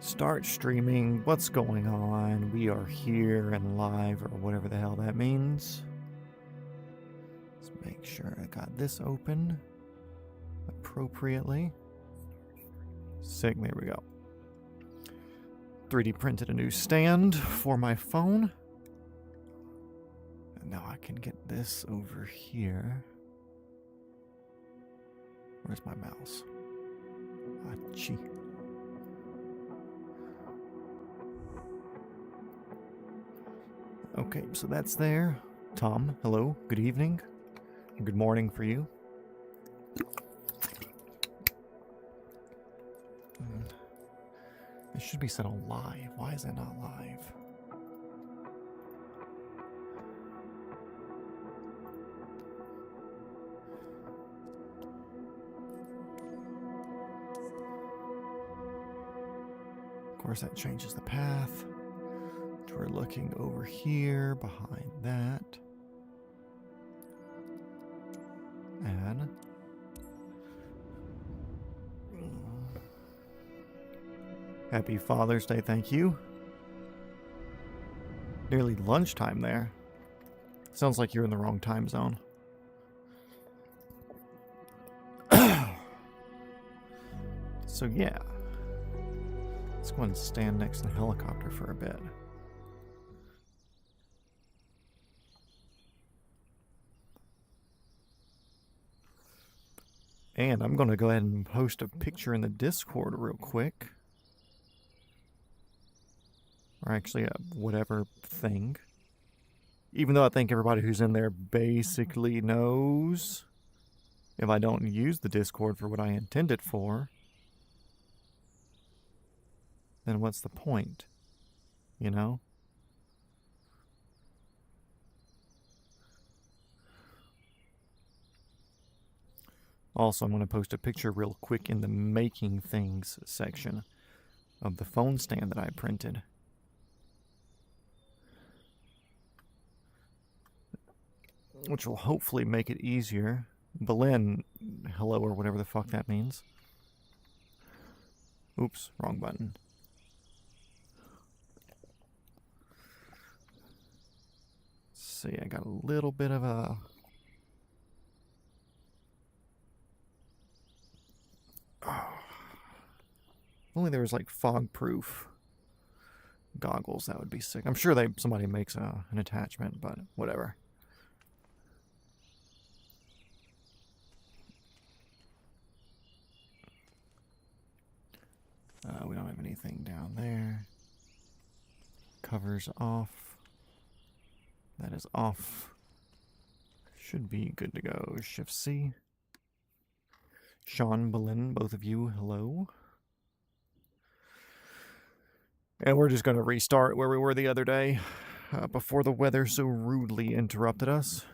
Start streaming. What's going on? We are here and live, or whatever the hell that means. Let's make sure I got this open appropriately. Sick, there we go. 3D printed a new stand for my phone. And now I can get this over here. Where's my mouse? Achoo. Okay, so that's there. Tom, hello, good evening. Good morning for you. It should be set on live. Why is it not live? Of course, that changes the path. We're looking over here behind that. And happy Father's Day, thank you. Nearly lunchtime there. Sounds like you're in the wrong time zone. So yeah. Let's go and stand next to the helicopter for a bit. And I'm going to go ahead and post a picture in the Discord real quick. Or actually, whatever thing. Even though I think everybody who's in there basically knows if I don't use the Discord for what I intend it for, then what's the point? You know? Also, I'm going to post a picture real quick in the making things section of the phone stand that I printed. Which will hopefully make it easier. Belen, hello, or whatever the fuck that means. Oops, wrong button. Let's see, I got a little bit of a... Only there was like fog-proof goggles, that would be sick. I'm sure somebody makes an attachment, but whatever. We don't have anything down there. Covers off. That is off. Should be good to go. Shift C. Sean, Belen, both of you, hello. And we're just going to restart where we were the other day, before the weather so rudely interrupted us.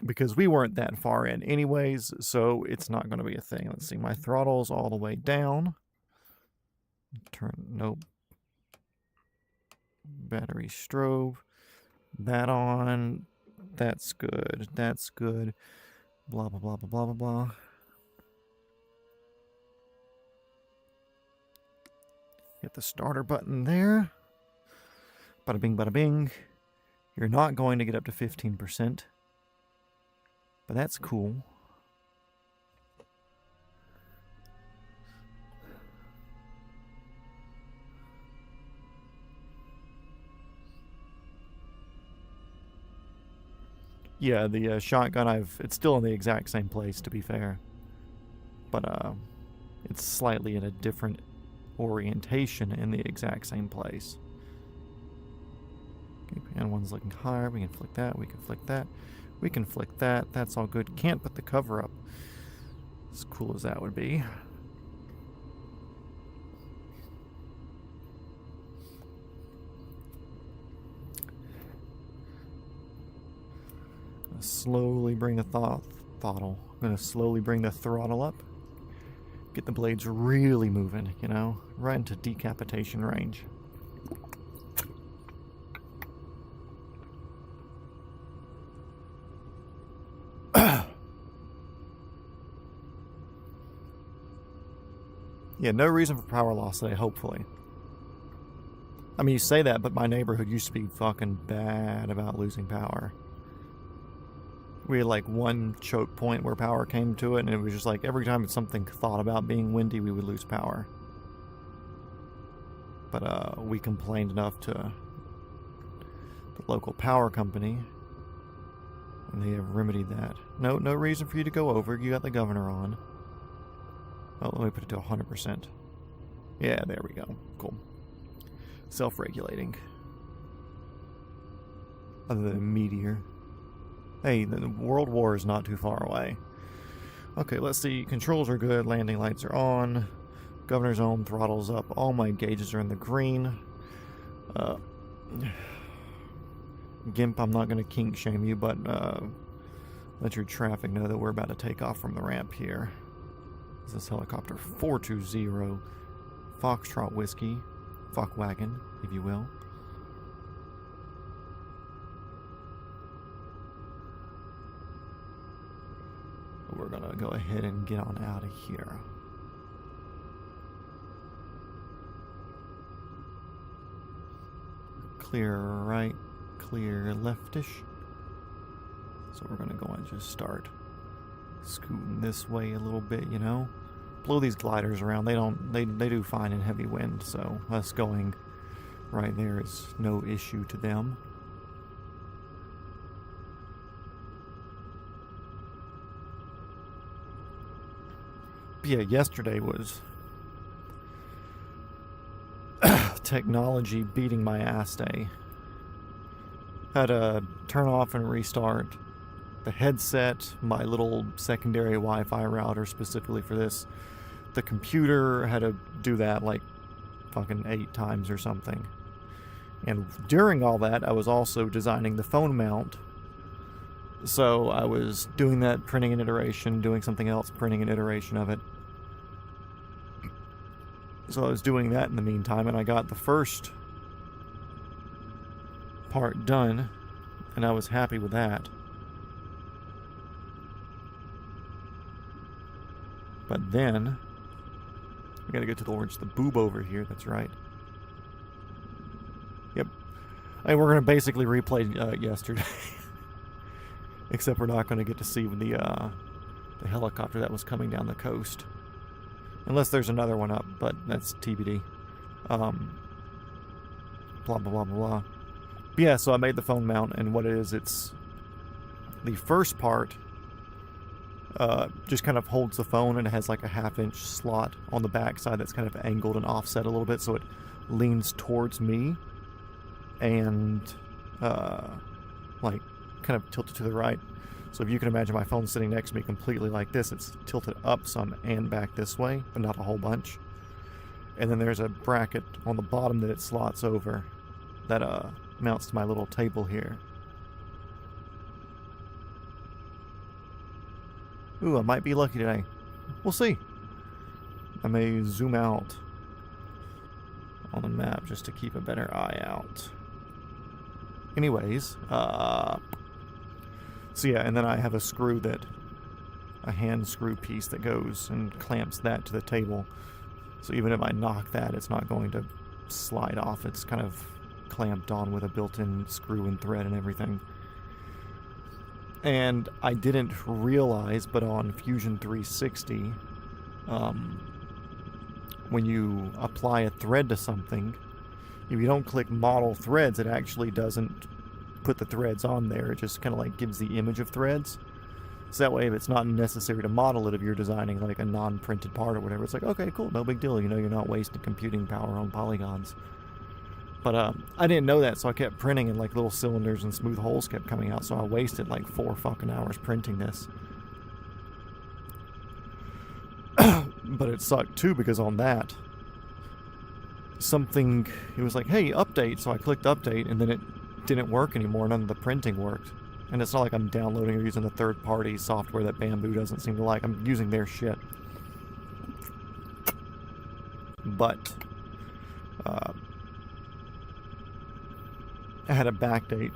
Because we weren't that far in anyways, so it's not going to be a thing. Let's see, my throttle's all the way down. Nope. Battery strobe. That on. That's good. That's good. Blah, blah, blah, blah, blah, blah, blah. Hit the starter button there. Bada bing, bada bing. You're not going to get up to 15%. But that's cool. Yeah, the shotgun, it's still in the exact same place, to be fair. But it's slightly in a different orientation in the exact same place. Okay, and one's looking higher. We can flick that. We can flick that. We can flick that. That's all good. Can't put the cover up. As cool as that would be. Slowly bring the throttle. I'm going to slowly bring the throttle up. Get the blades really moving, you know, right into decapitation range. Yeah, no reason for power loss today, hopefully. I mean, you say that, but my neighborhood used to be fucking bad about losing power. We had like one choke point where power came to it, and it was just like every time something thought about being windy, we would lose power. But we complained enough to the local power company, and they have remedied that. No reason for you to go over. You got the governor on. Oh, let me put it to 100%. Yeah, there we go. Cool. Self-regulating. Other than meteor. Hey, the World War is not too far away. Okay, let's see. Controls are good. Landing lights are on. Governor's on. Throttle's up. All my gauges are in the green. Gimp, I'm not going to kink shame you, but let your traffic know that we're about to take off from the ramp here. This is helicopter 420 Foxtrot Whiskey. Fuck wagon, if you will. We're gonna go ahead and get on out of here. Clear right, clear leftish. So we're gonna go and just start scooting this way a little bit, you know. Blow these gliders around. They do fine in heavy wind, so us going right there is no issue to them. But yeah, yesterday was technology beating my ass day. Had to turn off and restart the headset, my little secondary Wi-Fi router specifically for this. The computer, had to do that like fucking 8 times or something. And during all that, I was also designing the phone mount. So I was doing that, printing an iteration, doing something else, printing an iteration of it. So I was doing that in the meantime, and I got the first part done, and I was happy with that. But then we gotta get to the boob over here, that's right. Yep. And we're gonna basically replay yesterday. Except we're not gonna get to see the helicopter that was coming down the coast. Unless there's another one up, but that's TBD. Blah, blah, blah, blah, blah. But yeah, so I made the phone mount, and what it is, it's the first part just kind of holds the phone, and it has like a 1/2-inch slot on the back side that's kind of angled and offset a little bit, so it leans towards me and like kind of tilted to the right. So if you can imagine my phone sitting next to me completely like this, it's tilted up some and back this way, but not a whole bunch. And then there's a bracket on the bottom that it slots over that mounts to my little table here. Ooh, I might be lucky today. We'll see. I may zoom out on the map just to keep a better eye out. Anyways, so yeah, and then I have a hand screw piece that goes and clamps that to the table. So even if I knock that, it's not going to slide off. It's kind of clamped on with a built-in screw and thread and everything. And I didn't realize, but on Fusion 360, when you apply a thread to something, if you don't click model threads, it actually doesn't put the threads on there. It just kind of like gives the image of threads. So that way, if it's not necessary to model it, if you're designing like a non-printed part or whatever, it's like, okay, cool, no big deal. You know, you're not wasting computing power on polygons. But I didn't know that, so I kept printing, and like little cylinders and smooth holes kept coming out, so I wasted like 4 fucking hours printing this. But it sucked too, because on that, it was like, hey, update, so I clicked update, and then it didn't work anymore. None of the printing worked. And it's not like I'm downloading or using a third-party software that Bamboo doesn't seem to like. I'm using their shit. But I had to backdate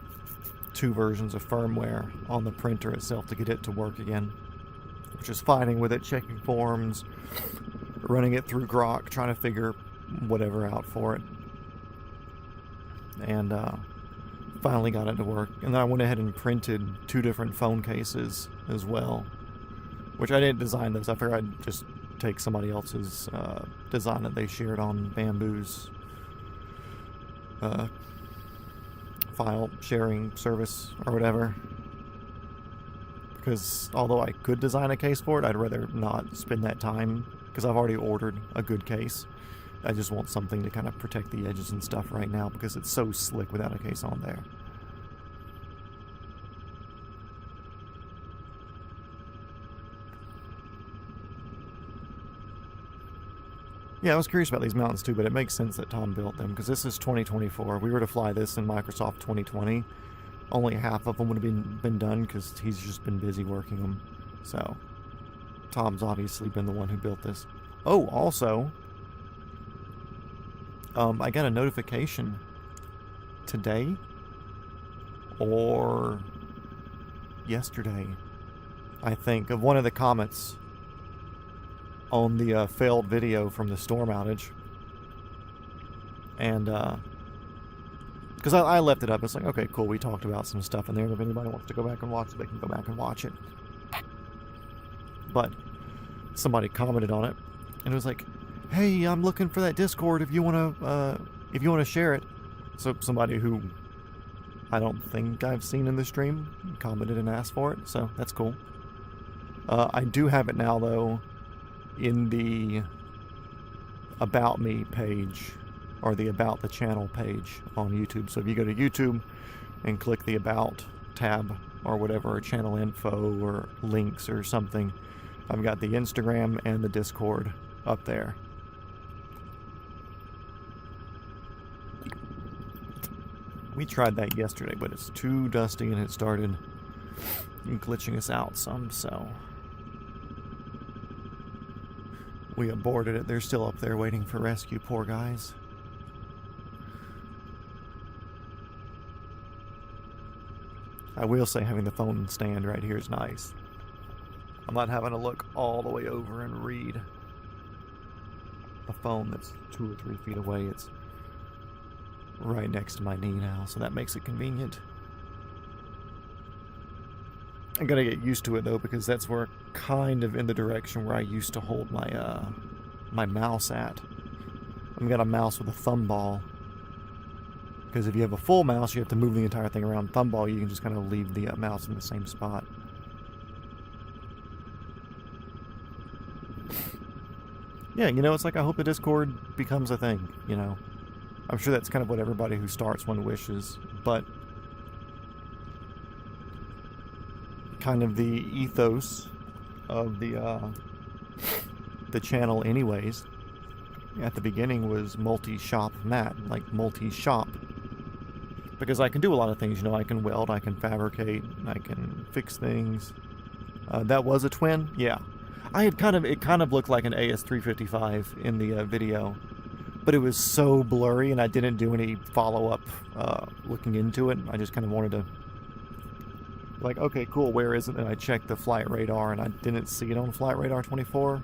2 versions of firmware on the printer itself to get it to work again, which is fighting with it, checking forms, running it through Grok, trying to figure whatever out for it. And finally got it to work. And then I went ahead and printed 2 different phone cases as well, which I didn't design those. I figured I'd just take somebody else's design that they shared on Bamboo's file sharing service or whatever. Because although I could design a case for it, I'd rather not spend that time, because I've already ordered a good case. I just want something to kind of protect the edges and stuff right now, because it's so slick without a case on there. Yeah, I was curious about these mountains too, but it makes sense that Tom built them, because this is 2024. If we were to fly this in Microsoft 2020, only half of them would have been done, because he's just been busy working them. So, Tom's obviously been the one who built this. Oh, also, I got a notification today or yesterday, I think, of one of the comments on the failed video from the storm outage. And because I left it up, it's like, okay, cool, we talked about some stuff in there, and if anybody wants to go back and watch it, they can go back and watch it. But somebody commented on it, and it was like, hey, I'm looking for that Discord if you want to share it. So somebody who I don't think I've seen in the stream commented and asked for it, so that's cool. I do have it now, though, in the About Me page, or the About the Channel page on YouTube. So if you go to YouTube and click the About tab, or whatever, or channel info, or links, or something, I've got the Instagram and the Discord up there. We tried that yesterday, but it's too dusty and it started glitching us out some, so we aborted it. They're still up there waiting for rescue, poor guys. I will say having the phone stand right here is nice. I'm not having to look all the way over and read a phone that's 2 or 3 feet away. It's right next to my knee now, so that makes it convenient. I gotta get used to it though, because that's where kind of in the direction where I used to hold my my mouse at. I've got a mouse with a thumb ball, because if you have a full mouse you have to move the entire thing around. Thumb ball, you can just kind of leave the mouse in the same spot. Yeah, you know, it's like I hope the Discord becomes a thing, you know. I'm sure that's kind of what everybody who starts one wishes, but kind of the ethos of the channel anyways, at the beginning, was multi-shop Matt, like multi-shop. Because I can do a lot of things, you know, I can weld, I can fabricate, I can fix things. That was a twin? Yeah. It kind of looked like an AS355 in the video, but it was so blurry and I didn't do any follow-up looking into it. I just kind of wanted to, like, okay, cool, where is it? And I checked the flight radar and I didn't see it on Flight Radar 24.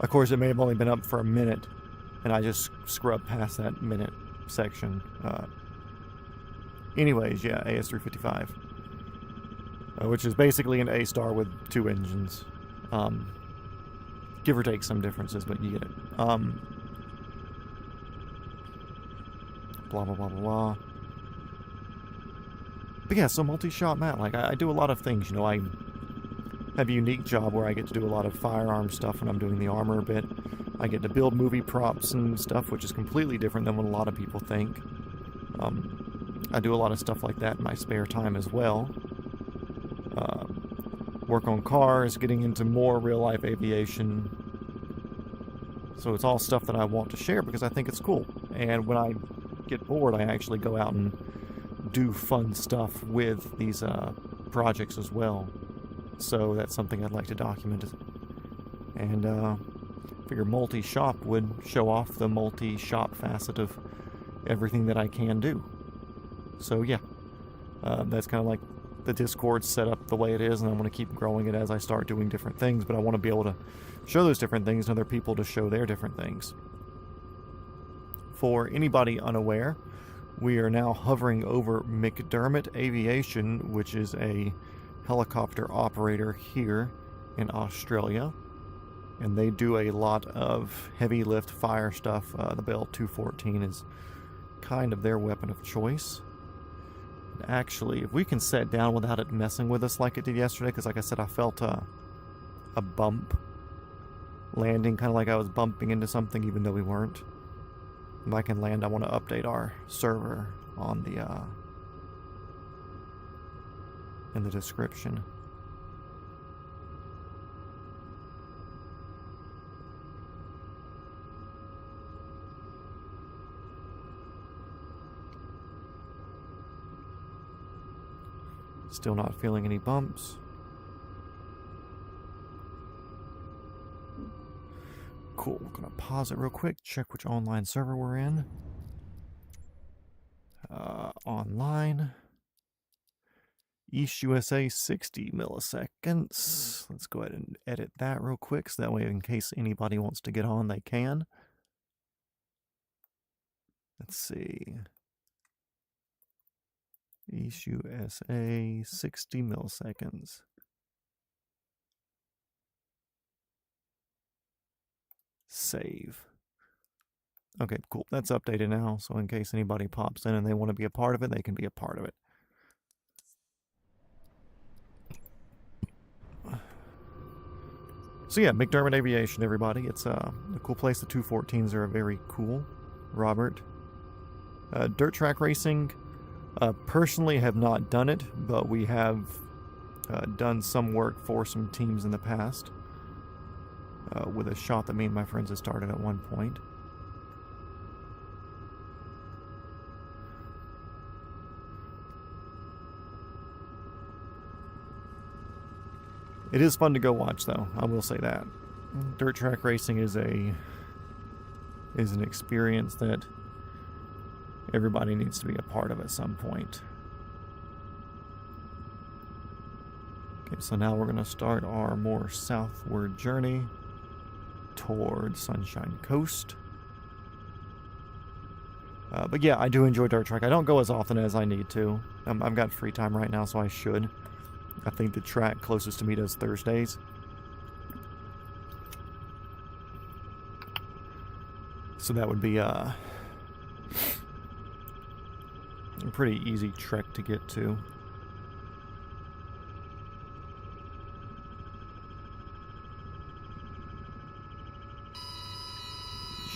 Of course, it may have only been up for a minute, and I just scrubbed past that minute section. Anyways, yeah, AS355. Which is basically an A-star with 2 engines. Give or take some differences, but you get it. Blah, blah, blah, blah, blah. But yeah, so multi-shop Matt, like, I do a lot of things, you know. I have a unique job where I get to do a lot of firearm stuff when I'm doing the armor bit. I get to build movie props and stuff, which is completely different than what a lot of people think. I do a lot of stuff like that in my spare time as well. Work on cars, getting into more real-life aviation. So it's all stuff that I want to share because I think it's cool. And when I get bored, I actually go out and do fun stuff with these projects as well. So that's something I'd like to document. And figure multi-shop would show off the multi-shop facet of everything that I can do. So yeah, that's kind of like the Discord set up the way it is, and I want to keep growing it as I start doing different things, but I want to be able to show those different things and other people to show their different things. For anybody unaware, we are now hovering over McDermott Aviation, which is a helicopter operator here in Australia, and they do a lot of heavy lift fire stuff. The Bell 214 is kind of their weapon of choice. Actually, if we can set down without it messing with us like it did yesterday, because like I said, I felt a bump landing, kind of like I was bumping into something even though we weren't. If I can land, I want to update our server on the in the description. Still not feeling any bumps. Cool, we're gonna pause it real quick, check which online server we're in. Online. East USA 60 milliseconds. Let's go ahead and edit that real quick so that way in case anybody wants to get on, they can. Let's see. East USA 60 milliseconds. Save. Okay, cool. That's updated now, so in case anybody pops in and they want to be a part of it, they can be a part of it. So yeah, McDermott Aviation, everybody. It's a cool place. The 214s are very cool. Robert. Dirt track racing. Personally have not done it, but we have done some work for some teams in the past. With a shop that me and my friends had started at one point. It is fun to go watch, though. I will say that. Dirt track racing is an experience that everybody needs to be a part of at some point. Okay, so now we're going to start our more southward journey towards Sunshine Coast. But yeah, I do enjoy dirt track. I don't go as often as I need to. I've got free time right now, so I should. I think the track closest to me does Thursdays. So that would be a pretty easy trek to get to.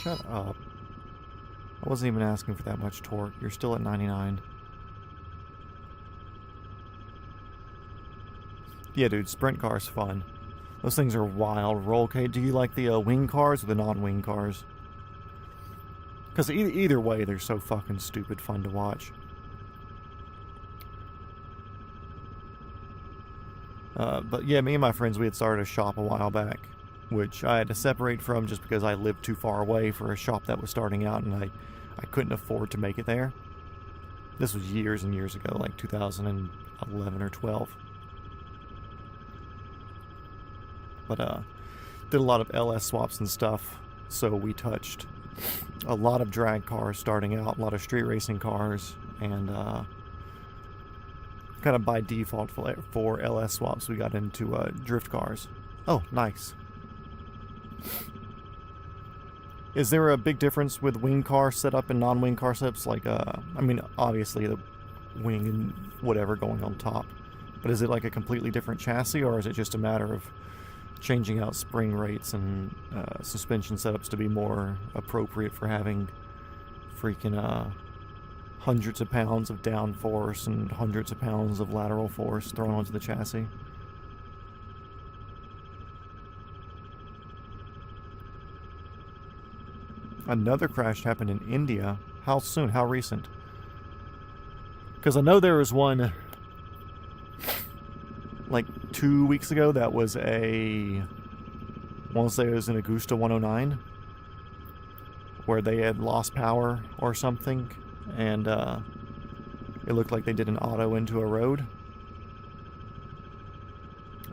Shut up. I wasn't even asking for that much torque. You're still at 99. Yeah, dude, sprint cars fun. Those things are wild. Rollcade. Do you like the wing cars or the non-wing cars? Because either way, they're so fucking stupid fun to watch. But yeah, me and my friends, we had started a shop a while back, which I had to separate from just because I lived too far away for a shop that was starting out, and I couldn't afford to make it there. This was years and years ago, like 2011 or 12. But did a lot of LS swaps and stuff, so we touched a lot of drag cars starting out, a lot of street racing cars, and kind of by default for LS swaps we got into drift cars. Oh, nice. Is there a big difference with wing car setup and non-wing car setups? Like, I mean, obviously the wing and whatever going on top, but is it like a completely different chassis, or is it just a matter of changing out spring rates and suspension setups to be more appropriate for having freaking hundreds of pounds of downforce and hundreds of pounds of lateral force thrown onto the chassis? Another crash happened in India. How soon? How recent? Because I know there was one like 2 weeks ago that was I want to say it was an Augusta 109, where they had lost power or something, and it looked like they did an auto into a road.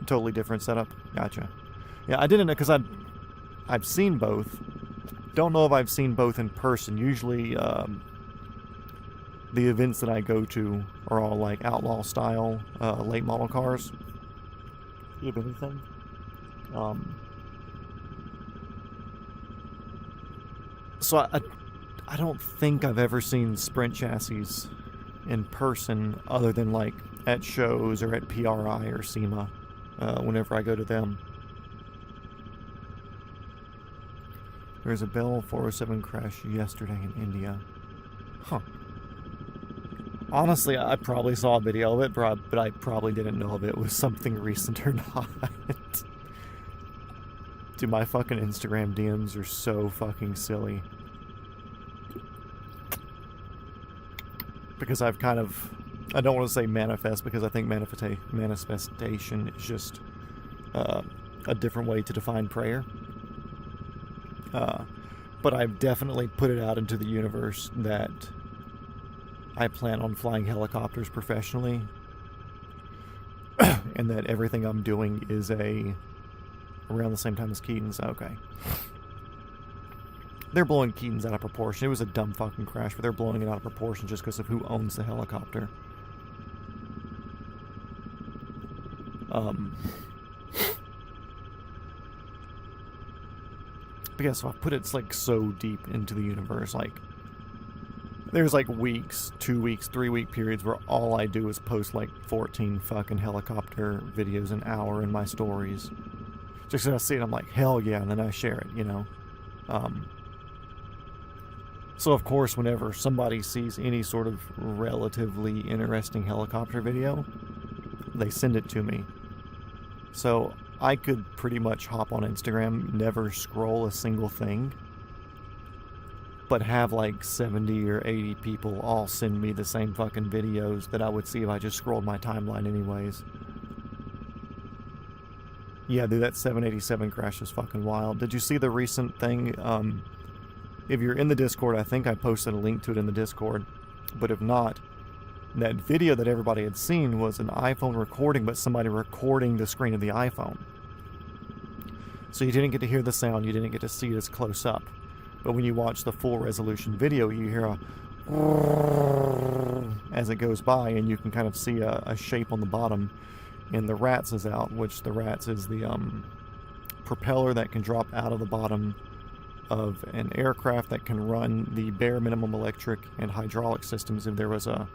Totally different setup. Gotcha. Yeah, I didn't know because I've seen both. Don't know if I've seen both in person. Usually, the events that I go to are all like outlaw style, late model cars. If anything. So I don't think I've ever seen Sprint chassis in person other than like at shows or at PRI or SEMA whenever I go to them. There was a Bell 407 crash yesterday in India. Huh. Honestly, I probably saw a video of it, but I probably didn't know if it was something recent or not. Dude, my fucking Instagram DMs are so fucking silly. Because I've kind of... I don't want to say manifest, because I think manifestation is just a different way to define prayer. But I've definitely put it out into the universe that I plan on flying helicopters professionally, and that everything I'm doing is around the same time as Keaton's. Okay. They're blowing Keaton's out of proportion. It was a dumb fucking crash, but they're blowing it out of proportion just because of who owns the helicopter. But yeah, so I put it like so deep into the universe, like there's like weeks, 2 weeks, 3-week periods where all I do is post like 14 fucking helicopter videos an hour in my stories. Just so I see it, I'm like, hell yeah, and then I share it, you know? So of course, whenever somebody sees any sort of relatively interesting helicopter video, they send it to me. So I could pretty much hop on Instagram, never scroll a single thing, but have like 70 or 80 people all send me the same fucking videos that I would see if I just scrolled my timeline anyways. Yeah, dude, that 787 crash is fucking wild. Did you see the recent thing? If you're in the Discord, I think I posted a link to it in the Discord. But if not, that video that everybody had seen was an iPhone recording, but somebody recording the screen of the iPhone. So you didn't get to hear the sound, you didn't get to see it as close up. But when you watch the full resolution video, you hear a as it goes by, and you can kind of see a shape on the bottom. And the RATS is out, which the RATS is the propeller that can drop out of the bottom of an aircraft that can run the bare minimum electric and hydraulic systems if there was a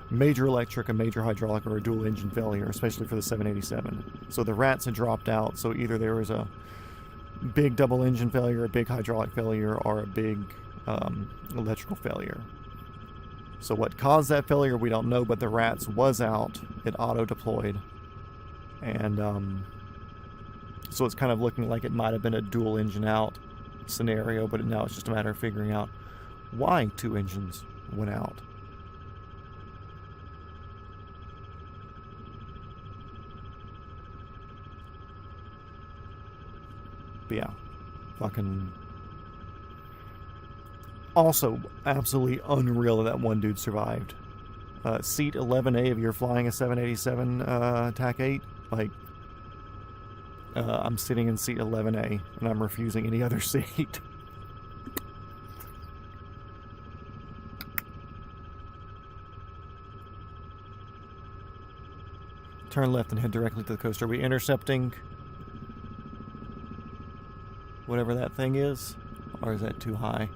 major electric, a major hydraulic, or a dual engine failure, especially for the 787. So the RATS had dropped out, so either there was a big double engine failure, a big hydraulic failure, or a big electrical failure. So what caused that failure, we don't know, but the RATS was out. It auto-deployed. And so it's kind of looking like it might have been a dual engine out scenario, but now it's just a matter of figuring out why 2 engines went out. But yeah, fucking... Also, absolutely unreal that one dude survived. Seat 11A if you're flying a 787 TAC 8, like, I'm sitting in seat 11A, and I'm refusing any other seat. Turn left and head directly to the coast. Are we intercepting whatever that thing is? Or is that too high?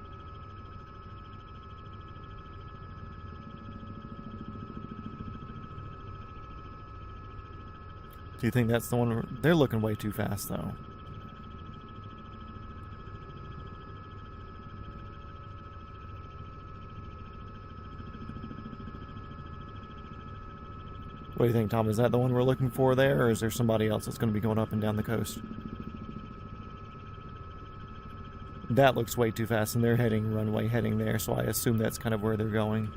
Do you think that's the one? They're looking way too fast, though. What do you think, Tom? Is that the one we're looking for there, or is there somebody else that's going to be going up and down the coast? That looks way too fast, and they're runway heading there, so I assume that's kind of where they're going.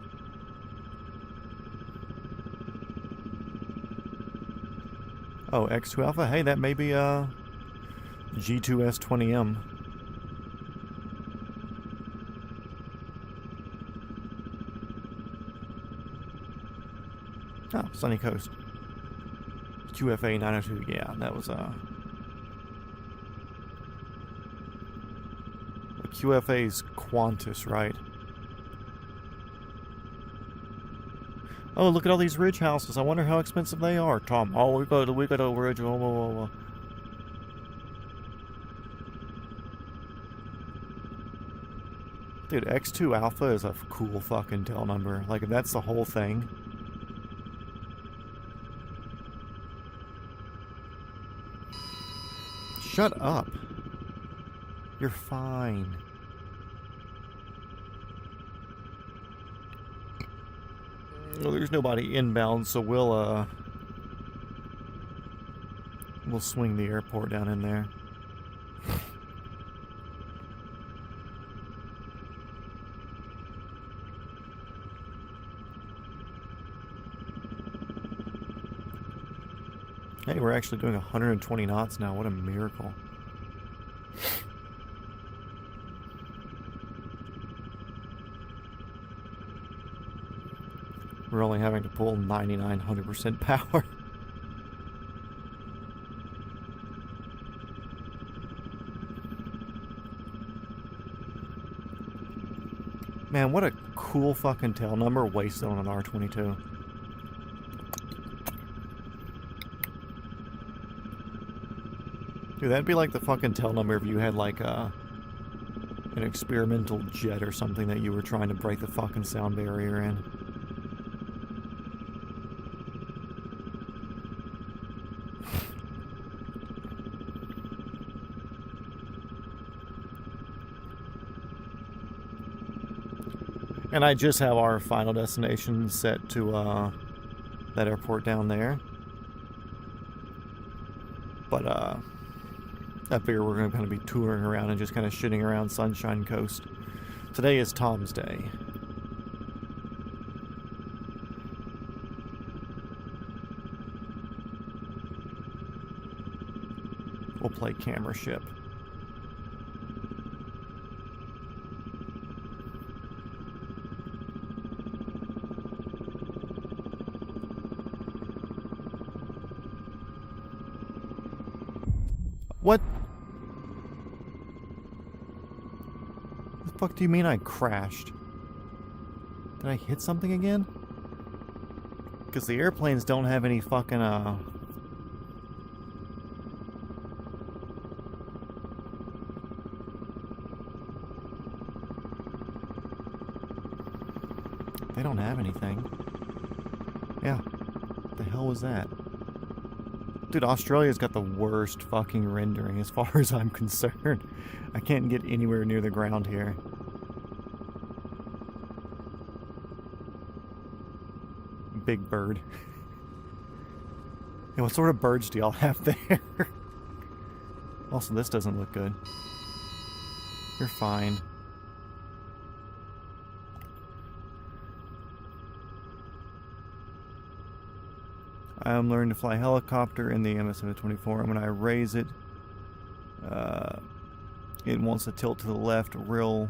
Oh, X2 Alpha? Hey, that may be G2S20M. Oh, Sunny Coast. QFA 902, yeah, that was QFA's Qantas, right? Oh, look at all these ridge houses. I wonder how expensive they are, Tom. Oh, we got a ridge. Oh. Dude, X2 Alpha is a cool fucking tail number. Like, if that's the whole thing. Shut up. You're fine. Well, there's nobody inbound, so we'll swing the airport down in there. Hey, we're actually doing 120 knots now. What a miracle. We're only having to pull 100% power. Man, what a cool fucking tail number wasted on an R22. Dude, that'd be like the fucking tail number if you had like an experimental jet or something that you were trying to break the fucking sound barrier in. And I just have our final destination set to that airport down there. But I figure we're going to kind of be touring around and just kind of shitting around Sunshine Coast. Today is Tom's Day. We'll play camera ship. What? The fuck do you mean I crashed? Did I hit something again? Because the airplanes don't have any fucking, They don't have anything. Yeah. What the hell was that? Dude, Australia's got the worst fucking rendering as far as I'm concerned. I can't get anywhere near the ground here. Big bird. Hey, what sort of birds do y'all have there? Also, this doesn't look good. You're fine. I'm learning to fly helicopter in the MSFS2024, and when I raise it, it wants to tilt to the left real...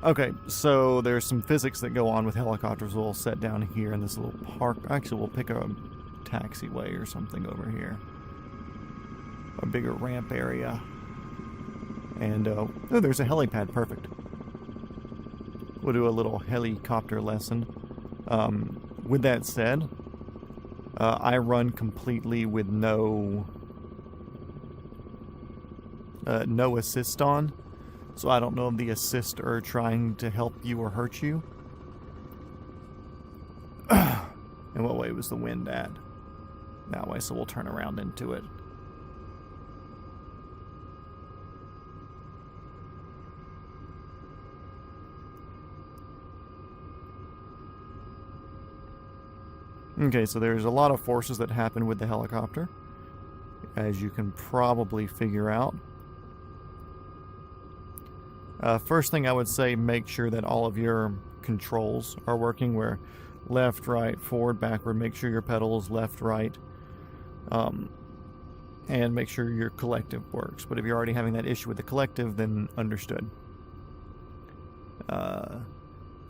Okay, so there's some physics that go on with helicopters. We'll set down here in this little park. Actually, we'll pick a taxiway or something over here. A bigger ramp area. And, oh, there's a helipad. Perfect. We'll do a little helicopter lesson. With that said, I run completely with no assist on, so I don't know if the assists are trying to help you or hurt you. And what way was the wind at? That way, so we'll turn around into it. Okay, so there's a lot of forces that happen with the helicopter, as you can probably figure out. First thing I would say, make sure that all of your controls are working, where left, right, forward, backward, make sure your pedals left, right, and make sure your collective works. But if you're already having that issue with the collective, then understood.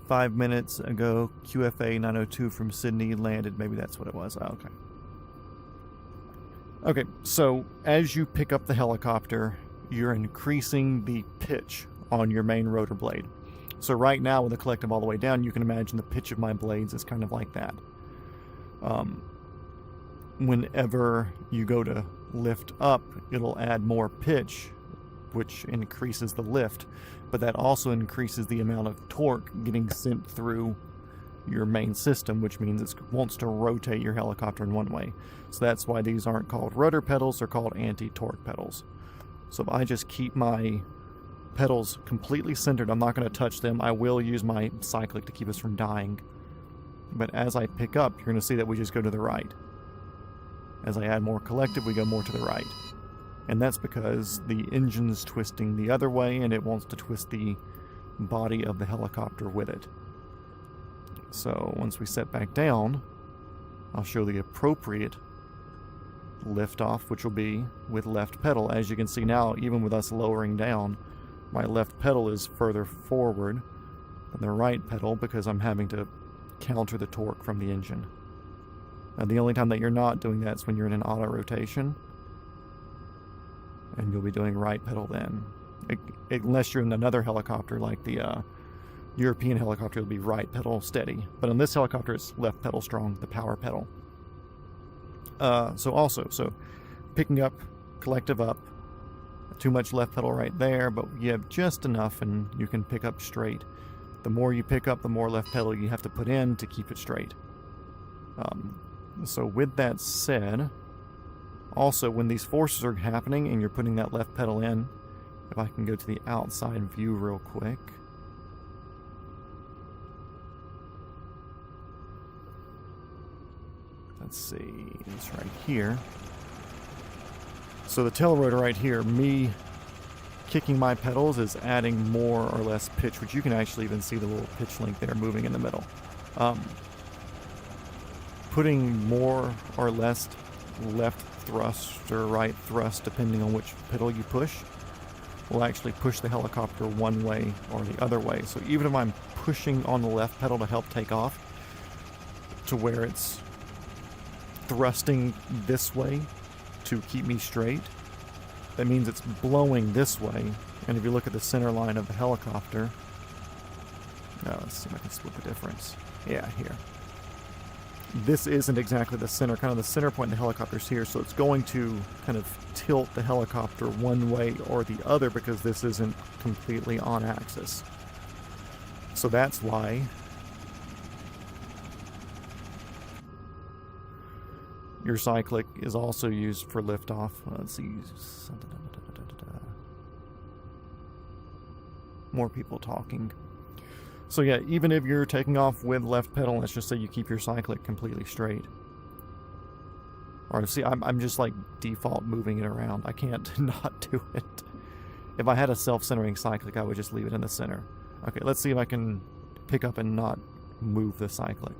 5 minutes ago, QFA 902 from Sydney landed. Maybe that's what it was. Oh, okay. Okay, so as you pick up the helicopter, you're increasing the pitch on your main rotor blade. So right now with the collective all the way down, you can imagine the pitch of my blades is kind of like that. Whenever you go to lift up, it'll add more pitch, which increases the lift, but that also increases the amount of torque getting sent through your main system, which means it wants to rotate your helicopter in one way. So that's why these aren't called rudder pedals, they're called anti-torque pedals. So if I just keep my pedals completely centered, I'm not going to touch them. I will use my cyclic to keep us from dying. But as I pick up, you're going to see that we just go to the right. As I add more collective, we go more to the right. And that's because the engine's twisting the other way, and it wants to twist the body of the helicopter with it. So once we set back down, I'll show the appropriate liftoff, which will be with left pedal. As you can see now, even with us lowering down, my left pedal is further forward than the right pedal because I'm having to counter the torque from the engine. Now the only time that you're not doing that is when you're in an auto rotation, and you'll be doing right pedal then. Unless you're in another helicopter like the European helicopter, it'll be right pedal steady. But on this helicopter, it's left pedal strong, the power pedal. So picking up, collective up, too much left pedal right there, but you have just enough and you can pick up straight. The more you pick up, the more left pedal you have to put in to keep it straight. So with that said, also when these forces are happening and you're putting that left pedal in, if I can go to the outside view real quick. Let's see, it's right here. So the tail rotor right here, me kicking my pedals is adding more or less pitch, which you can actually even see the little pitch link there moving in the middle. Putting more or less left thrust or right thrust, depending on which pedal you push, will actually push the helicopter one way or the other way. So even if I'm pushing on the left pedal to help take off, to where it's thrusting this way to keep me straight, that means it's blowing this way. And if you look at the center line of the helicopter, let's see if I can split the difference. Yeah, here. This isn't exactly the center, kind of the center point of the helicopter's here, so it's going to kind of tilt the helicopter one way or the other because this isn't completely on axis. So that's why your cyclic is also used for liftoff. Let's see. More people talking. So yeah, even if you're taking off with left pedal, let's just say you keep your cyclic completely straight. Or see, I'm just like default moving it around. I can't not do it. If I had a self-centering cyclic, I would just leave it in the center. Okay, let's see if I can pick up and not move the cyclic.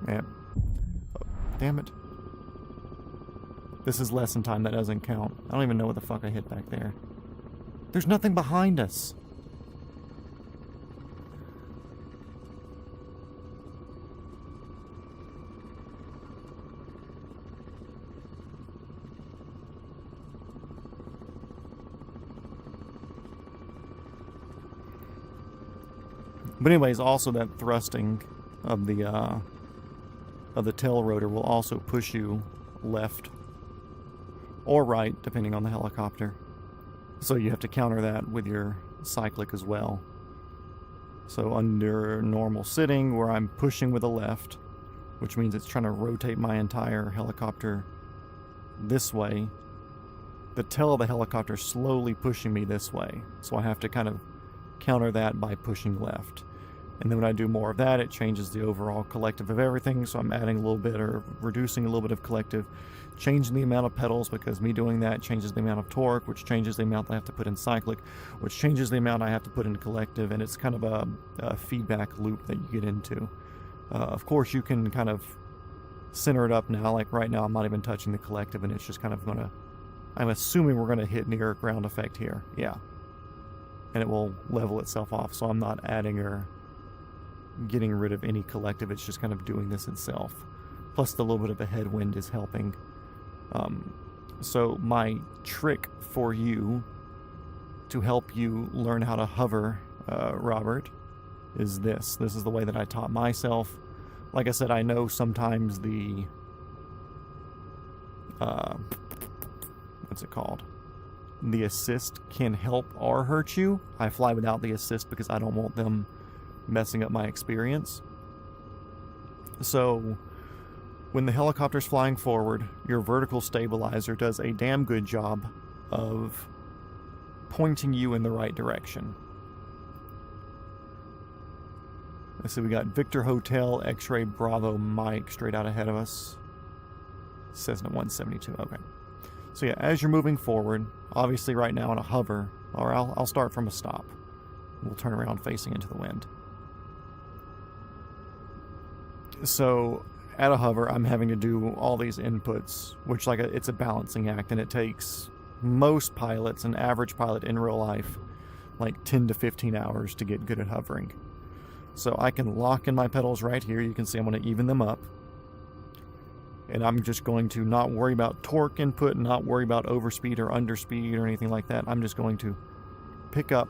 Man. Oh, damn it. This is lesson time, that doesn't count. I don't even know what the fuck I hit back there. There's nothing behind us. But anyways, also that thrusting of the tail rotor will also push you left or right, depending on the helicopter. So you have to counter that with your cyclic as well. So under normal sitting, where I'm pushing with the left, which means it's trying to rotate my entire helicopter this way, the tail of the helicopter is slowly pushing me this way. So I have to kind of counter that by pushing left. And then when I do more of that, it changes the overall collective of everything. So I'm adding a little bit or reducing a little bit of collective, changing the amount of pedals, because me doing that changes the amount of torque, which changes the amount I have to put in cyclic, which changes the amount I have to put in collective. And it's kind of a feedback loop that you get into. Of course, you can kind of center it up now. Like right now, I'm not even touching the collective, and it's just kind of going to, I'm assuming we're going to hit near ground effect here. Yeah. And it will level itself off, so I'm not adding or getting rid of any collective. It's just kind of doing this itself. Plus the little bit of a headwind is helping. So my trick for you to help you learn how to hover, Robert, is this. This is the way that I taught myself. Like I said, I know sometimes the... what's it called? The assist can help or hurt you. I fly without the assist because I don't want them messing up my experience. So when the helicopter's flying forward, your vertical stabilizer does a damn good job of pointing you in the right direction. Let's see, we got Victor Hotel, X-Ray Bravo Mike straight out ahead of us. Cessna 172, okay. So yeah, as you're moving forward, obviously right now in a hover, or I'll start from a stop. We'll turn around facing into the wind. So at a hover, I'm having to do all these inputs, which it's a balancing act, and it takes most pilots, an average pilot in real life, like 10 to 15 hours to get good at hovering. So I can lock in my pedals right here. You can see I'm going to even them up. And I'm just going to not worry about torque input, not worry about overspeed or underspeed or anything like that. I'm just going to pick up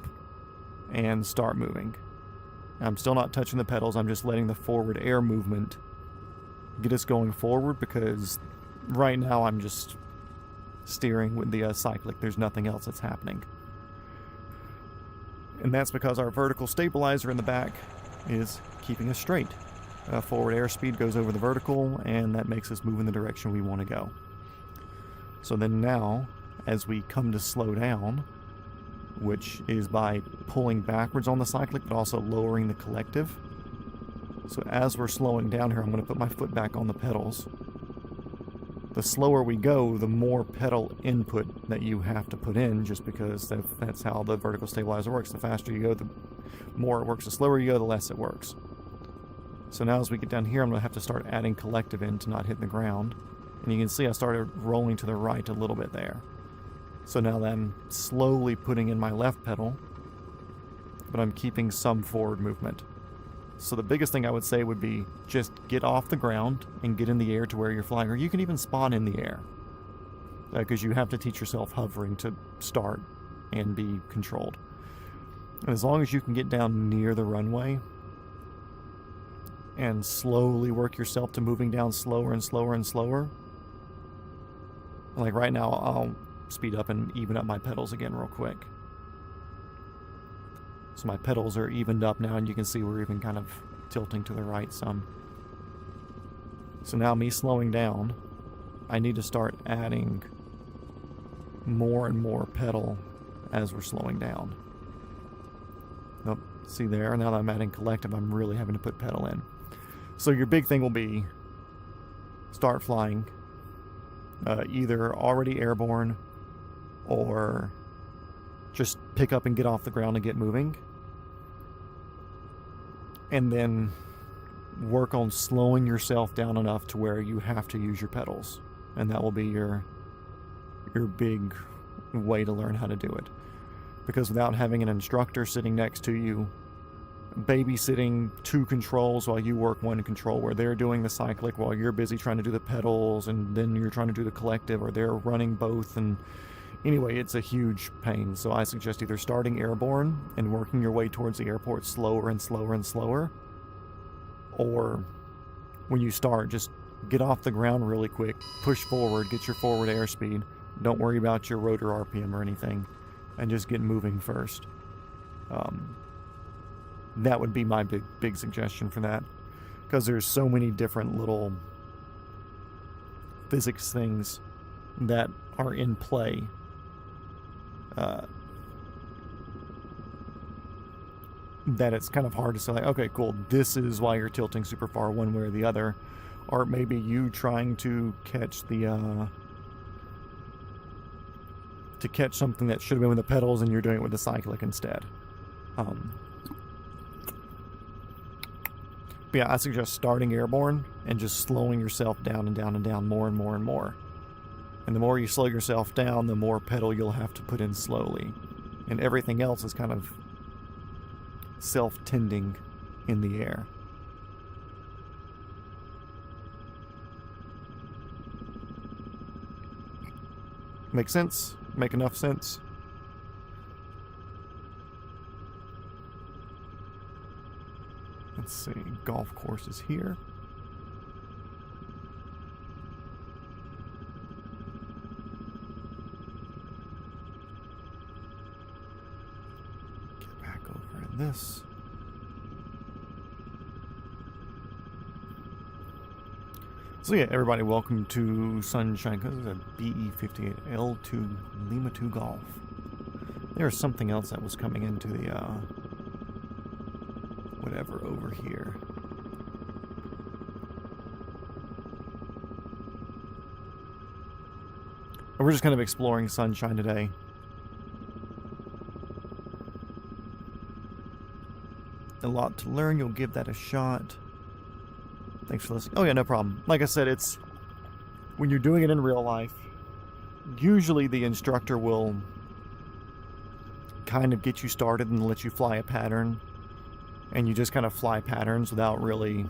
and start moving. I'm still not touching the pedals. I'm just letting the forward air movement get us going forward, because right now I'm just steering with the cyclic. There's nothing else that's happening. And that's because our vertical stabilizer in the back is keeping us straight. Forward airspeed goes over the vertical, and that makes us move in the direction we want to go. So then now, as we come to slow down, which is by pulling backwards on the cyclic, but also lowering the collective. So as we're slowing down here, I'm going to put my foot back on the pedals. The slower we go, the more pedal input that you have to put in, just because that's how the vertical stabilizer works. The faster you go, the more it works. The slower you go, the less it works. So now as we get down here, I'm going to have to start adding collective in to not hit the ground. And you can see I started rolling to the right a little bit there. So now I'm slowly putting in my left pedal, but I'm keeping some forward movement. So the biggest thing I would say would be just get off the ground and get in the air to where you're flying. Or you can even spawn in the air, because you have to teach yourself hovering to start and be controlled. And as long as you can get down near the runway and slowly work yourself to moving down slower and slower and slower. Like right now, I'll speed up and even up my pedals again real quick. So my pedals are evened up now, and you can see we're even kind of tilting to the right some. So now me slowing down, I need to start adding more and more pedal as we're slowing down. Nope, see there, now that I'm adding collective, I'm really having to put pedal in. So your big thing will be start flying, either already airborne or just pick up and get off the ground and get moving. And then work on slowing yourself down enough to where you have to use your pedals. And that will be your big way to learn how to do it. Because without having an instructor sitting next to you, babysitting two controls while you work one control, where they're doing the cyclic while you're busy trying to do the pedals, and then you're trying to do the collective, or they're running both, and anyway, it's a huge pain. So I suggest either starting airborne and working your way towards the airport slower and slower and slower, or when you start, just get off the ground really quick, push forward, get your forward airspeed, don't worry about your rotor RPM or anything, and just get moving first. That would be my big suggestion for that, because there's so many different little physics things that are in play that it's kind of hard to say, like, okay, cool, this is why you're tilting super far one way or the other. Or maybe you trying to catch something that should have been with the pedals, and you're doing it with the cyclic instead. But yeah, I suggest starting airborne and just slowing yourself down and down and down more and more and more. And the more you slow yourself down, the more pedal you'll have to put in slowly. And everything else is kind of self-tending in the air. Make sense? Make enough sense? Let's see, golf course is here. Get back over in this. So yeah, everybody, welcome to Sunshine. This is a BE58L2 Lima 2 Golf. There's something else that was coming into the whatever over here. We're just kind of exploring Sunshine today. A lot to learn. You'll give that a shot. Thanks for listening. Oh yeah, no problem. Like I said, it's when you're doing it in real life, usually the instructor will kind of get you started and let you fly a pattern, and you just kind of fly patterns without really,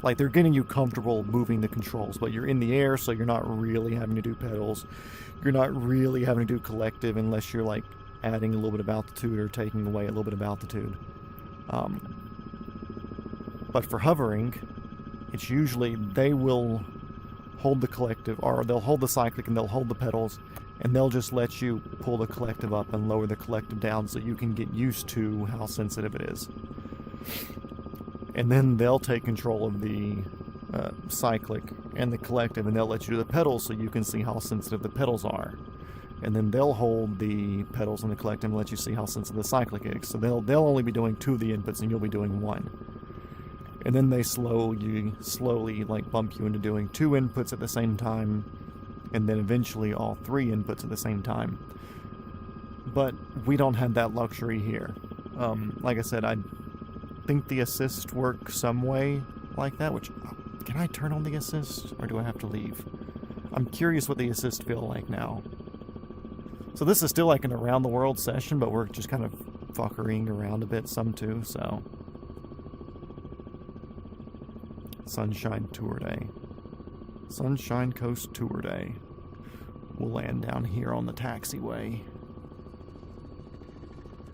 like, they're getting you comfortable moving the controls, but you're in the air, so you're not really having to do pedals. You're not really having to do collective unless you're like adding a little bit of altitude or taking away a little bit of altitude. But for hovering, it's usually they will hold the collective, or they'll hold the cyclic and they'll hold the pedals, and they'll just let you pull the collective up and lower the collective down so you can get used to how sensitive it is. And then they'll take control of the cyclic and the collective, and they'll let you do the pedals so you can see how sensitive the pedals are. And then they'll hold the pedals and the collective and let you see how sensitive the cyclic is. So they'll only be doing 2 of the inputs and you'll be doing 1. And then they slowly like bump you into doing 2 inputs at the same time, and then eventually all 3 inputs at the same time. But we don't have that luxury here. Like I said, I think the assist works some way like that, which, can I turn on the assist, or do I have to leave? I'm curious what the assist feel like now. So this is still like an around the world session, but we're just kind of fuckering around a bit some too, so. Sunshine Tour Day. Sunshine Coast Tour Day. We'll land down here on the taxiway.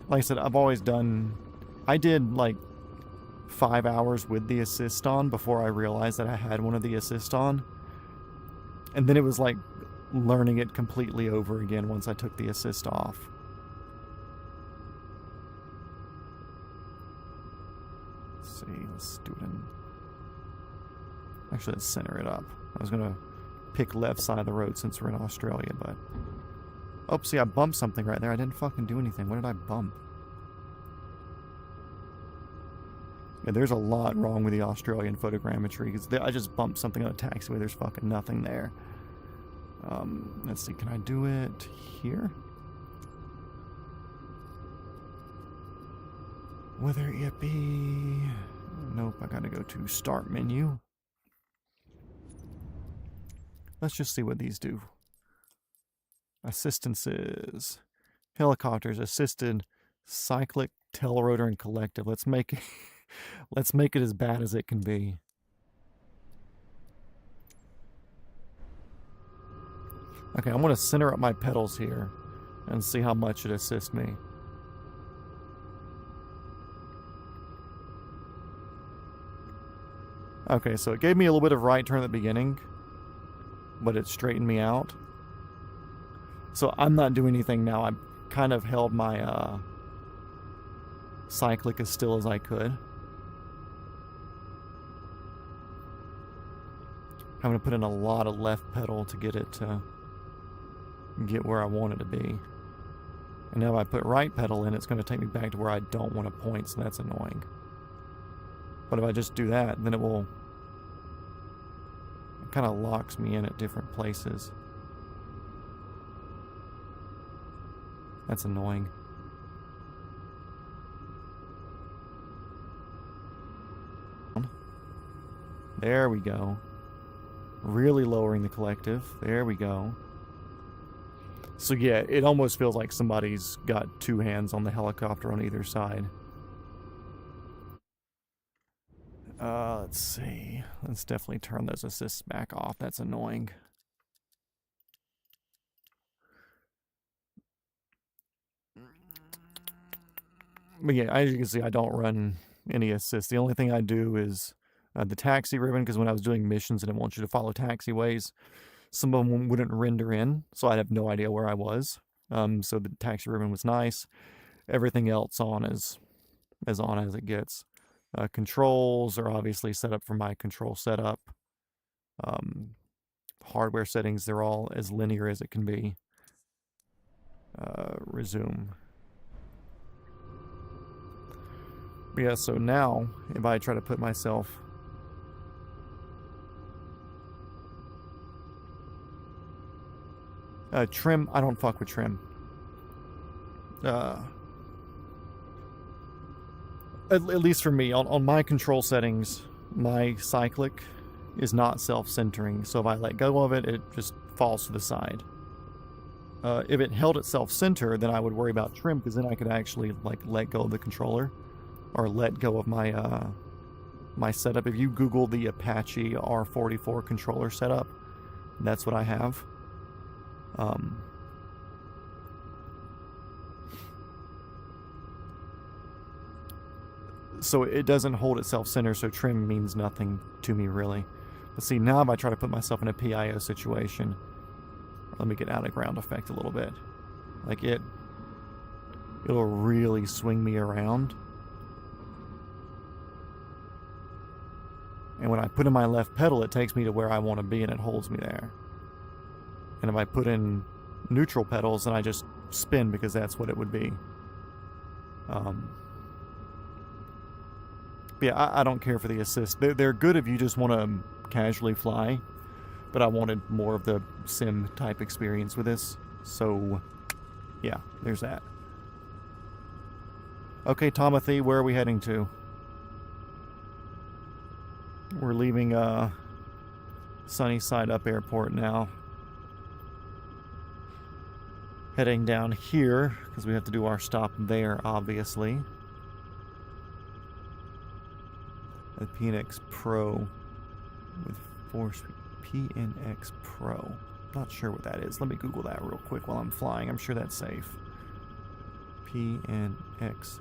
Like I said, I've always done... I did like 5 hours with the assist on before I realized that I had one of the assist on. And then it was like learning it completely over again once I took the assist off. Let's see, let's do it in... Actually, let's center it up. I was going to pick left side of the road since we're in Australia, but... Oh, see, I bumped something right there. I didn't fucking do anything. What did I bump? Yeah, there's a lot wrong with the Australian photogrammetry, because I just bumped something on a taxiway. There's fucking nothing there. Let's see, can I do it here? Whether it be... Nope, I gotta go to Start Menu. Let's just see what these do. Assistances. Helicopters, assisted, cyclic, tail rotor, and collective. Let's make it let's make it as bad as it can be. Okay, I'm gonna center up my pedals here and see how much it assists me. Okay, so it gave me a little bit of right turn at the beginning, but it straightened me out. So I'm not doing anything now. I kind of held my cyclic as still as I could. I'm going to put in a lot of left pedal to get it to get where I want it to be. And now if I put right pedal in, it's going to take me back to where I don't want to point, so that's annoying. But if I just do that, then it kind of locks me in at different places. That's annoying. There we go. Really lowering the collective. There we go. So yeah, it almost feels like somebody's got two hands on the helicopter on either side. Let's see. Let's definitely turn those assists back off. That's annoying. But yeah, as you can see, I don't run any assists. The only thing I do is the taxi ribbon, because when I was doing missions and it wants you to follow taxiways, some of them wouldn't render in, so I'd have no idea where I was. So the taxi ribbon was nice. Everything else on is as on as it gets. Controls are obviously set up for my control setup. Hardware settings, they're all as linear as it can be. Resume. Yeah, so now, if I try to put myself... trim, I don't fuck with trim. At least for me, on my control settings, my cyclic is not self-centering. So if I let go of it, it just falls to the side. If it held itself center, then I would worry about trim, because then I could actually like let go of the controller, or let go of my my setup. If you Google the Apache R44 controller setup, that's what I have. So it doesn't hold itself center, so trim means nothing to me really. But see, now if I try to put myself in a PIO situation, let me get out of ground effect a little bit. Like it'll really swing me around. And when I put in my left pedal, it takes me to where I want to be and it holds me there. And if I put in neutral pedals, then I just spin because that's what it would be. But yeah, I don't care for the assist. They're good if you just want to casually fly, but I wanted more of the sim type experience with this. So yeah, there's that. Okay, Timothy, where are we heading to? We're leaving Sunnyside Up Airport now. Heading down here, because we have to do our stop there, obviously. The PNX Pro with 4-speed. PNX Pro. Not sure what that is. Let me Google that real quick while I'm flying. I'm sure that's safe. PNX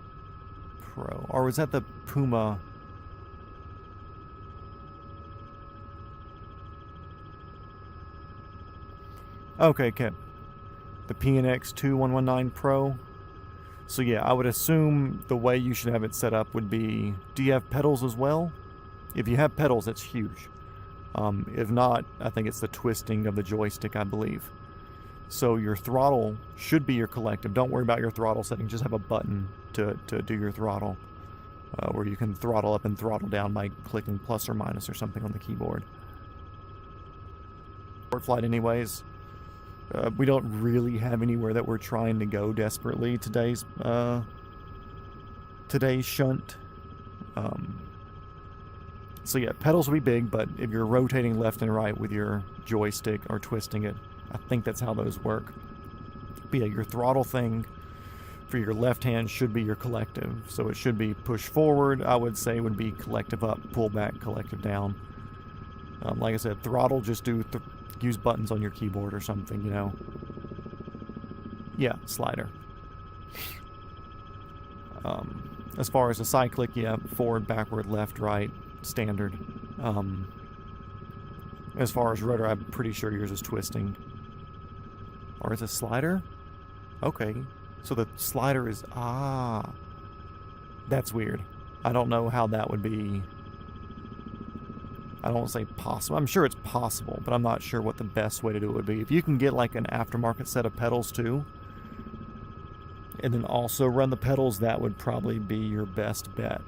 Pro. Or was that the Puma? Okay, okay. The PNX 2119 Pro. So yeah, I would assume the way you should have it set up would be... Do you have pedals as well? If you have pedals, that's huge. If not, I think it's the twisting of the joystick, I believe. So your throttle should be your collective. Don't worry about your throttle setting. Just have a button to do your throttle. Where you can throttle up and throttle down by clicking plus or minus or something on the keyboard. Short flight anyways. We don't really have anywhere that we're trying to go desperately today's shunt. So yeah, pedals will be big, but if you're rotating left and right with your joystick or twisting it, I think that's how those work. But yeah, your throttle thing for your left hand should be your collective. So it should be push forward, I would say would be collective up, pull back, collective down. Like I said, throttle, just use buttons on your keyboard or something, you know. Yeah, slider. As far as the cyclic, yeah, forward, backward, left, right, standard. As far as rudder, I'm pretty sure yours is twisting. Or is it slider? Okay. So the slider is... Ah. That's weird. I don't know how that would be... I don't want to say possible. I'm sure it's possible, but I'm not sure what the best way to do it would be. If you can get like an aftermarket set of pedals too, and then also run the pedals, that would probably be your best bet.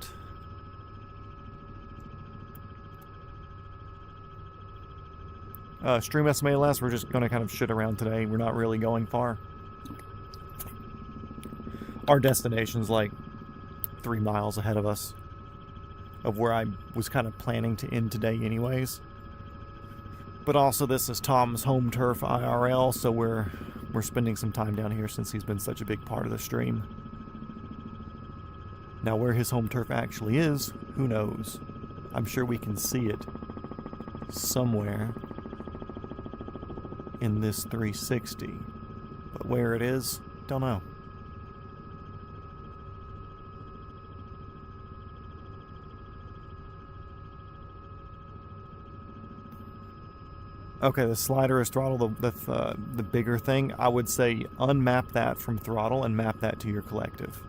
Stream estimate last, we're just going to kind of shit around today. We're not really going far. Our destination's like 3 miles ahead of us, of where I was kind of planning to end today anyways. But also this is Tom's home turf IRL, so we're spending some time down here since he's been such a big part of the stream. Now where his home turf actually is, who knows? I'm sure we can see it somewhere in this 360. But where it is, don't know. Okay, the slider is throttle, the bigger thing. I would say unmap that from throttle and map that to your collective.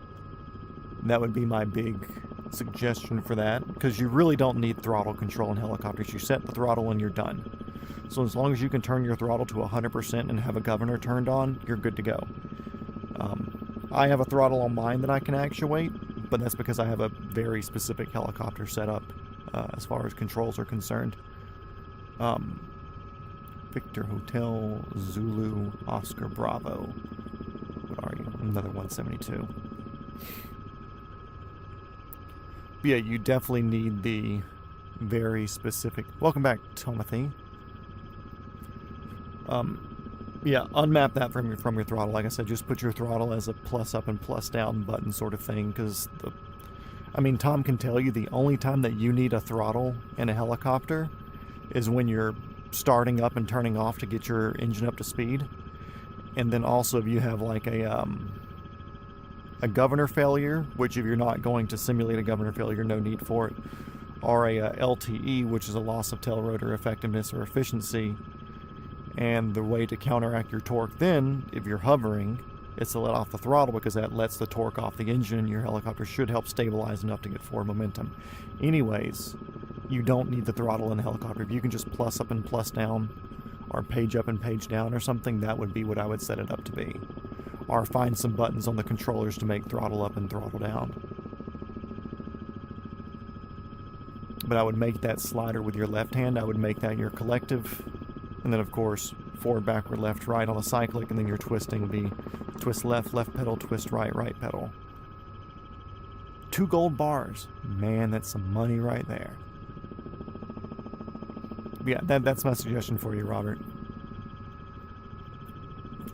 That would be my big suggestion for that, because you really don't need throttle control in helicopters. You set the throttle and you're done. So as long as you can turn your throttle to 100% and have a governor turned on, you're good to go. I have a throttle on mine that I can actuate, but that's because I have a very specific helicopter setup as far as controls are concerned. Victor Hotel Zulu Oscar Bravo. What are you? Another 172. But yeah, you definitely need the very specific. Welcome back, Timothy. Yeah, unmap that from your throttle. Like I said, just put your throttle as a plus up and plus down button sort of thing, because I mean, Tom can tell you the only time that you need a throttle in a helicopter is when you're starting up and turning off to get your engine up to speed. And then also if you have like a governor failure, which if you're not going to simulate a governor failure, no need for it, or a LTE, which is a loss of tail rotor effectiveness or efficiency. And the way to counteract your torque then, if you're hovering, is to let off the throttle, because that lets the torque off the engine and your helicopter should help stabilize enough to get forward momentum. Anyways, you don't need the throttle in the helicopter. If you can just plus up and plus down, or page up and page down or something, that would be what I would set it up to be. Or find some buttons on the controllers to make throttle up and throttle down. But I would make that slider with your left hand. I would make that your collective. And then, of course, forward, backward, left, right on the cyclic. And then your twisting would be twist left, left pedal, twist right, right pedal. 2 gold bars. Man, that's some money right there. Yeah, that's my suggestion for you, Robert.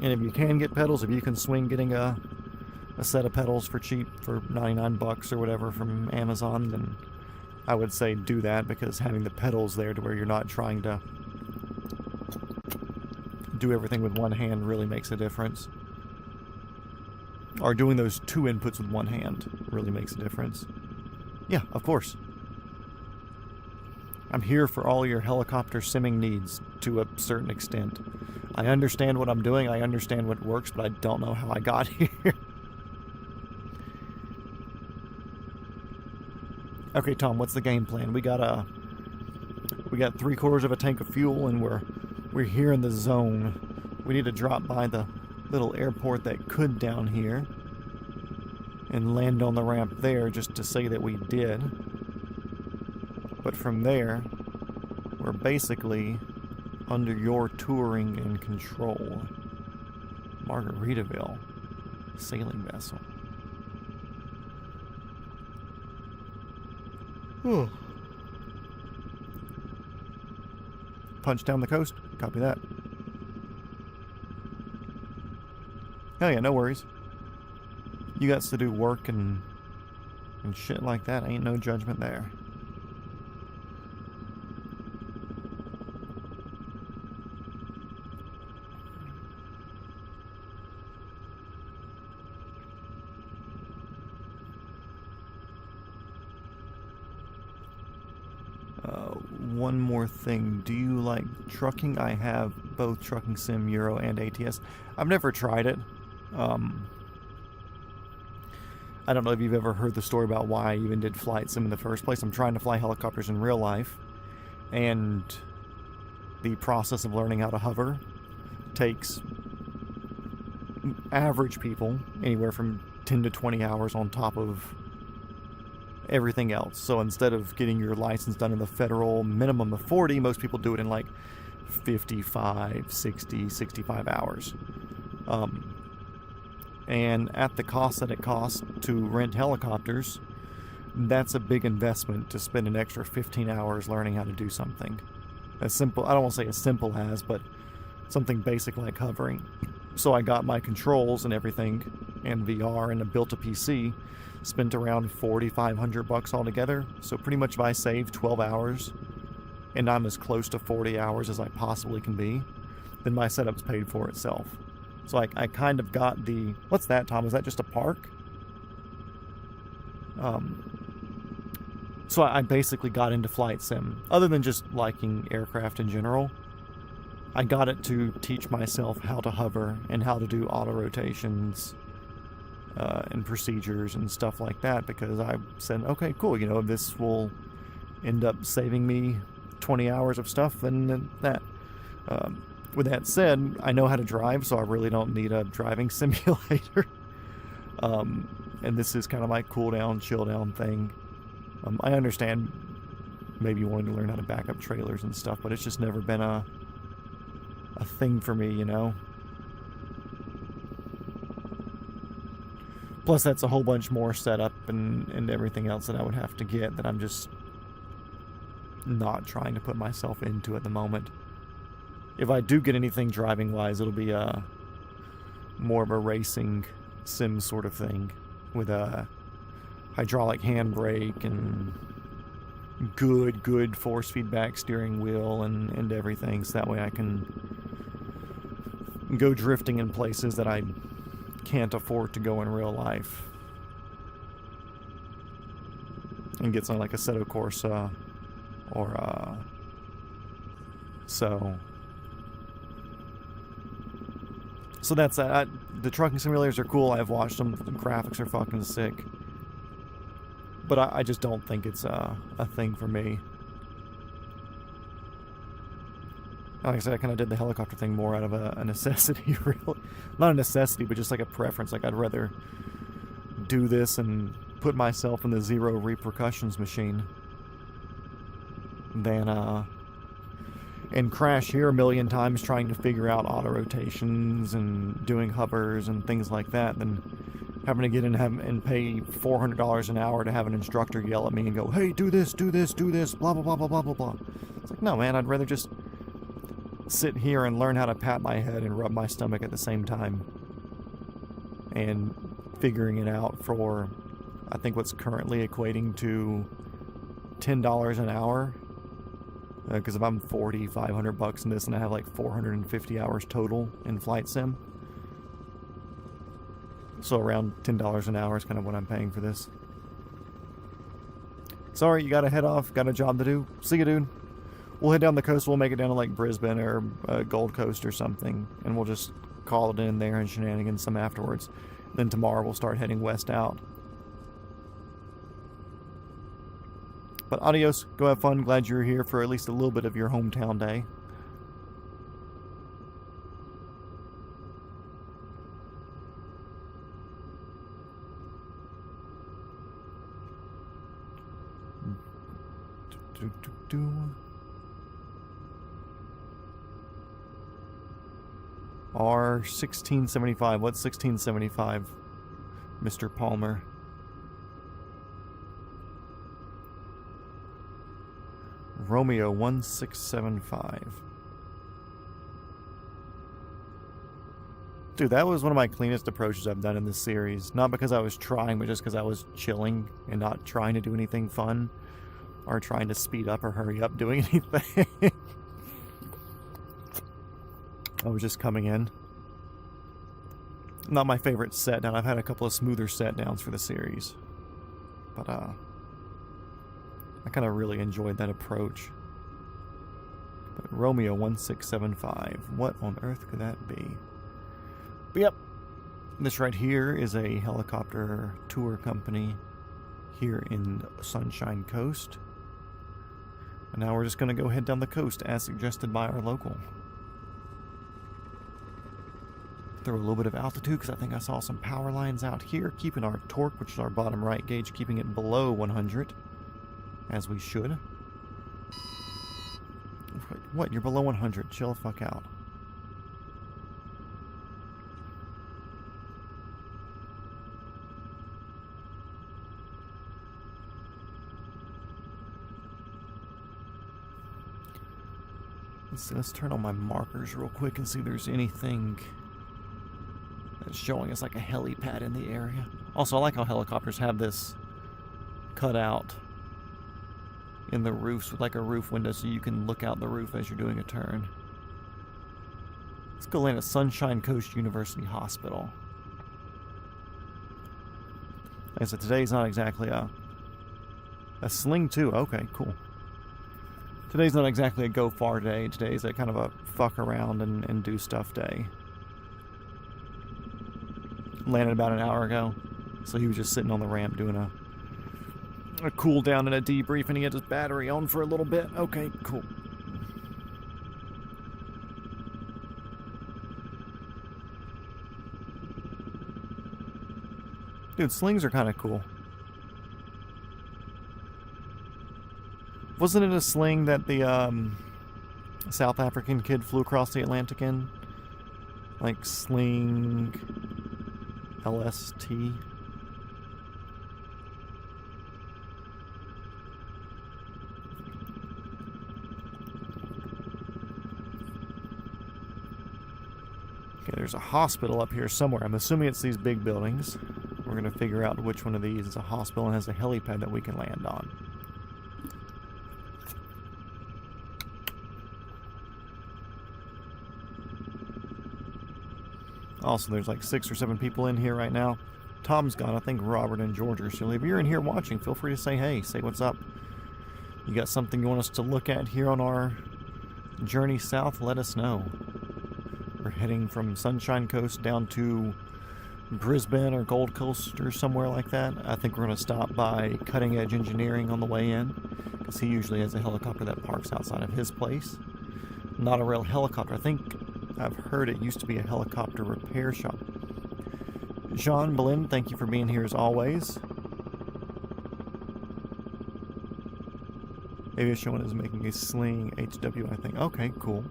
And if you can get pedals, if you can swing getting a set of pedals for cheap, for 99 bucks or whatever from Amazon, then I would say do that, because having the pedals there to where you're not trying to do everything with one hand really makes a difference. Or doing those 2 inputs with one hand really makes a difference. Yeah, of course. I'm here for all your helicopter simming needs to a certain extent. I understand what I'm doing, I understand what works, but I don't know how I got here. Okay, Tom, what's the game plan? We got 3/4 of a tank of fuel, and we're here in the zone. We need to drop by the little airport that could down here and land on the ramp there just to say that we did. But from there, we're basically under your touring and control. Margaritaville sailing vessel. Punch down the coast. Copy that. Hell yeah, no worries. You got to do work and shit like that. Ain't no judgment there. One more thing. Do you like trucking? I have both Trucking Sim Euro and ATS. I've never tried it. I don't know if you've ever heard the story about why I even did flight sim in the first place. I'm trying to fly helicopters in real life, and the process of learning how to hover takes average people anywhere from 10 to 20 hours on top of everything else. So instead of getting your license done in the federal minimum of 40, most people do it in like 55, 60, 65 hours. And at the cost that it costs to rent helicopters, that's a big investment to spend an extra 15 hours learning how to do something. as simple, I don't want to say as simple as, but something basic like hovering. So I got my controls and everything, and VR, and built a PC, spent around $4,500 altogether. So pretty much if I save 12 hours, and I'm as close to 40 hours as I possibly can be, then my setup's paid for itself. So I kind of got the... What's that, Tom? Is that just a park? So I basically got into flight sim. Other than just liking aircraft in general, I got it to teach myself how to hover and how to do auto rotations and procedures and stuff like that, because I said, okay, cool, you know, if this will end up saving me 20 hours of stuff, then that. With that said, I know how to drive, so I really don't need a driving simulator. And this is kind of my cool down, chill down thing. I understand maybe wanting to learn how to back up trailers and stuff, but it's just never been a thing for me, you know? Plus, that's a whole bunch more setup and everything else that I would have to get that I'm just not trying to put myself into at the moment. If I do get anything driving-wise, it'll be more of a racing sim sort of thing with a hydraulic handbrake and good force feedback steering wheel and everything, so that way I can go drifting in places that I can't afford to go in real life, and get something like a Assetto Corsa or so that's that. The trucking simulators are cool. I've watched them. The graphics are fucking sick. But I just don't think it's a thing for me. Like I said, I kind of did the helicopter thing more out of a necessity, really. Not a necessity, but just like a preference. Like, I'd rather do this and put myself in the zero repercussions machine than, and crash here a million times trying to figure out auto rotations and doing hovers and things like that, than having to get in and pay $400 an hour to have an instructor yell at me and go, hey, do this, do this, do this, blah, blah, blah, blah, blah, blah, blah. It's like, no, man, I'd rather just sit here and learn how to pat my head and rub my stomach at the same time. And figuring it out for, I think what's currently equating to $10 an hour. Because if I'm $4,500 in this and I have like 450 hours total in flight sim, so around $10 an hour is kind of what I'm paying for this. Sorry, you gotta head off, got a job to do. See you, dude. We'll head down the coast, we'll make it down to like Brisbane or Gold Coast or something, and we'll just call it in there and shenanigans some afterwards. Then tomorrow we'll start heading west out. But adios, go have fun, glad you're here for at least a little bit of your hometown day. R1675, what's 1675, Mr. Palmer? Romeo 1675. Dude, that was one of my cleanest approaches I've done in this series. Not because I was trying, but just because I was chilling and not trying to do anything fun or trying to speed up or hurry up doing anything. I was just coming in. Not my favorite set down. I've had a couple of smoother set downs for the series. But, I kind of really enjoyed that approach. But Romeo 1675, what on earth could that be? But yep, this right here is a helicopter tour company here in Sunshine Coast. And now we're just going to go head down the coast as suggested by our local. Throw a little bit of altitude because I think I saw some power lines out here, keeping our torque, which is our bottom right gauge, keeping it below 100. As we should. What? You're below 100. Chill the fuck out. Let's turn on my markers real quick and see if there's anything that's showing us like a helipad in the area. Also, I like how helicopters have this cut out in the roofs with like a roof window so you can look out the roof as you're doing a turn. Let's go land at Sunshine Coast University Hospital. Like I said, today's not exactly a sling too. Okay, cool. Today's not exactly a go far day. Today's a kind of a fuck around and do stuff day. Landed about an hour ago, so he was just sitting on the ramp doing a cool down and a debrief, and he had his battery on for a little bit. Okay, cool. Dude, slings are kind of cool. Wasn't it a sling that the South African kid flew across the Atlantic in? Like sling LST? Okay, there's a hospital up here somewhere. I'm assuming it's these big buildings. We're going to figure out which one of these is a hospital and has a helipad that we can land on. Also, there's like 6 or 7 people in here right now. Tom's gone. I think Robert and George are still. If you're in here watching, feel free to say hey. Say what's up. You got something you want us to look at here on our journey south? Let us know. We're heading from Sunshine Coast down to Brisbane or Gold Coast or somewhere like that. I think we're going to stop by Cutting Edge Engineering on the way in, because he usually has a helicopter that parks outside of his place. Not a real helicopter. I think I've heard it used to be a helicopter repair shop. Jean Boleyn, thank you for being here as always. Aviation One is making a sling HW, I think. Okay, cool.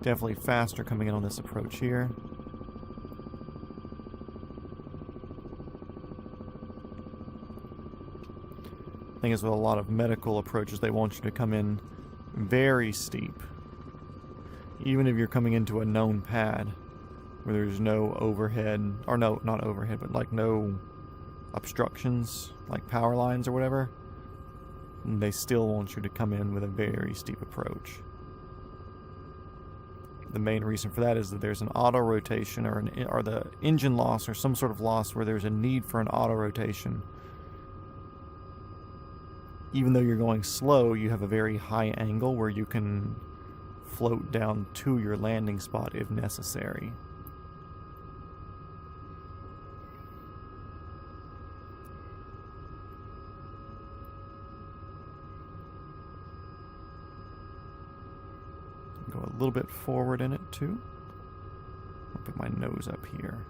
Definitely faster coming in on this approach here. I think it's with a lot of medical approaches, they want you to come in very steep. Even if you're coming into a known pad where there's no overhead, or no, not overhead, but like no obstructions, like power lines or whatever, they still want you to come in with a very steep approach. The main reason for that is that there's an auto rotation or the engine loss or some sort of loss where there's a need for an auto rotation. Even though you're going slow, you have a very high angle where you can float down to your landing spot if necessary. Go a little bit forward in it too. I'll put my nose up here.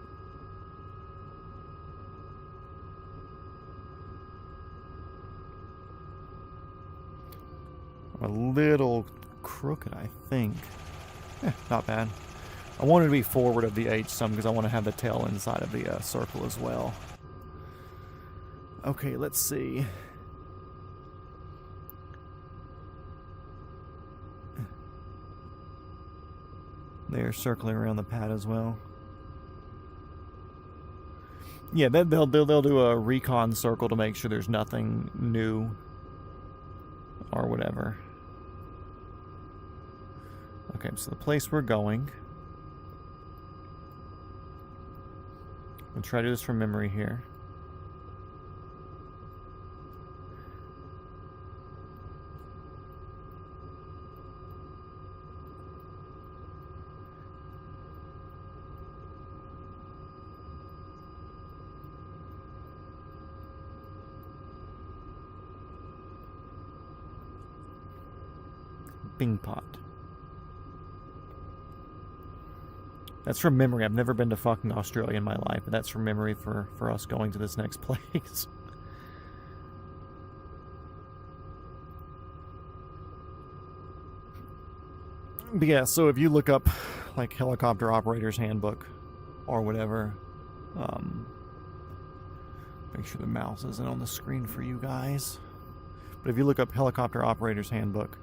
A little crooked, I think. Not bad. I wanted to be forward of the H some because I want to have the tail inside of the circle as well. Okay, let's see. They're circling around the pad as well. Yeah, they'll do a recon circle to make sure there's nothing new or whatever. Okay, so the place we're going. I'll try to do this from memory here. Bing pot. That's from memory. I've never been to fucking Australia in my life, but that's from memory for us going to this next place. But yeah, so if you look up like helicopter operator's handbook or whatever, Make sure the mouse isn't on the screen for you guys. But if you look up Helicopter Operator's Handbook,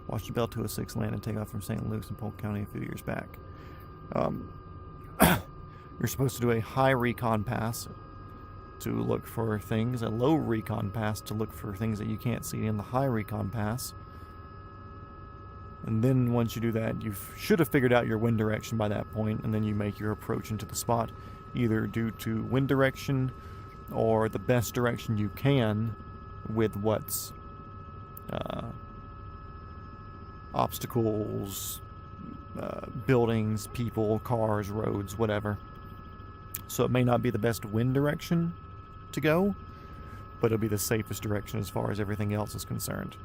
watched a Bell 206 land and take off from St. Luke's in Polk County a few years back. You're supposed to do a high recon pass to look for things, a low recon pass to look for things that you can't see in the high recon pass. And then once you do that, you should have figured out your wind direction by that point, and then you make your approach into the spot, either due to wind direction or the best direction you can with what's obstacles, buildings, people, cars, roads, whatever. So it may not be the best wind direction to go, but it'll be the safest direction as far as everything else is concerned.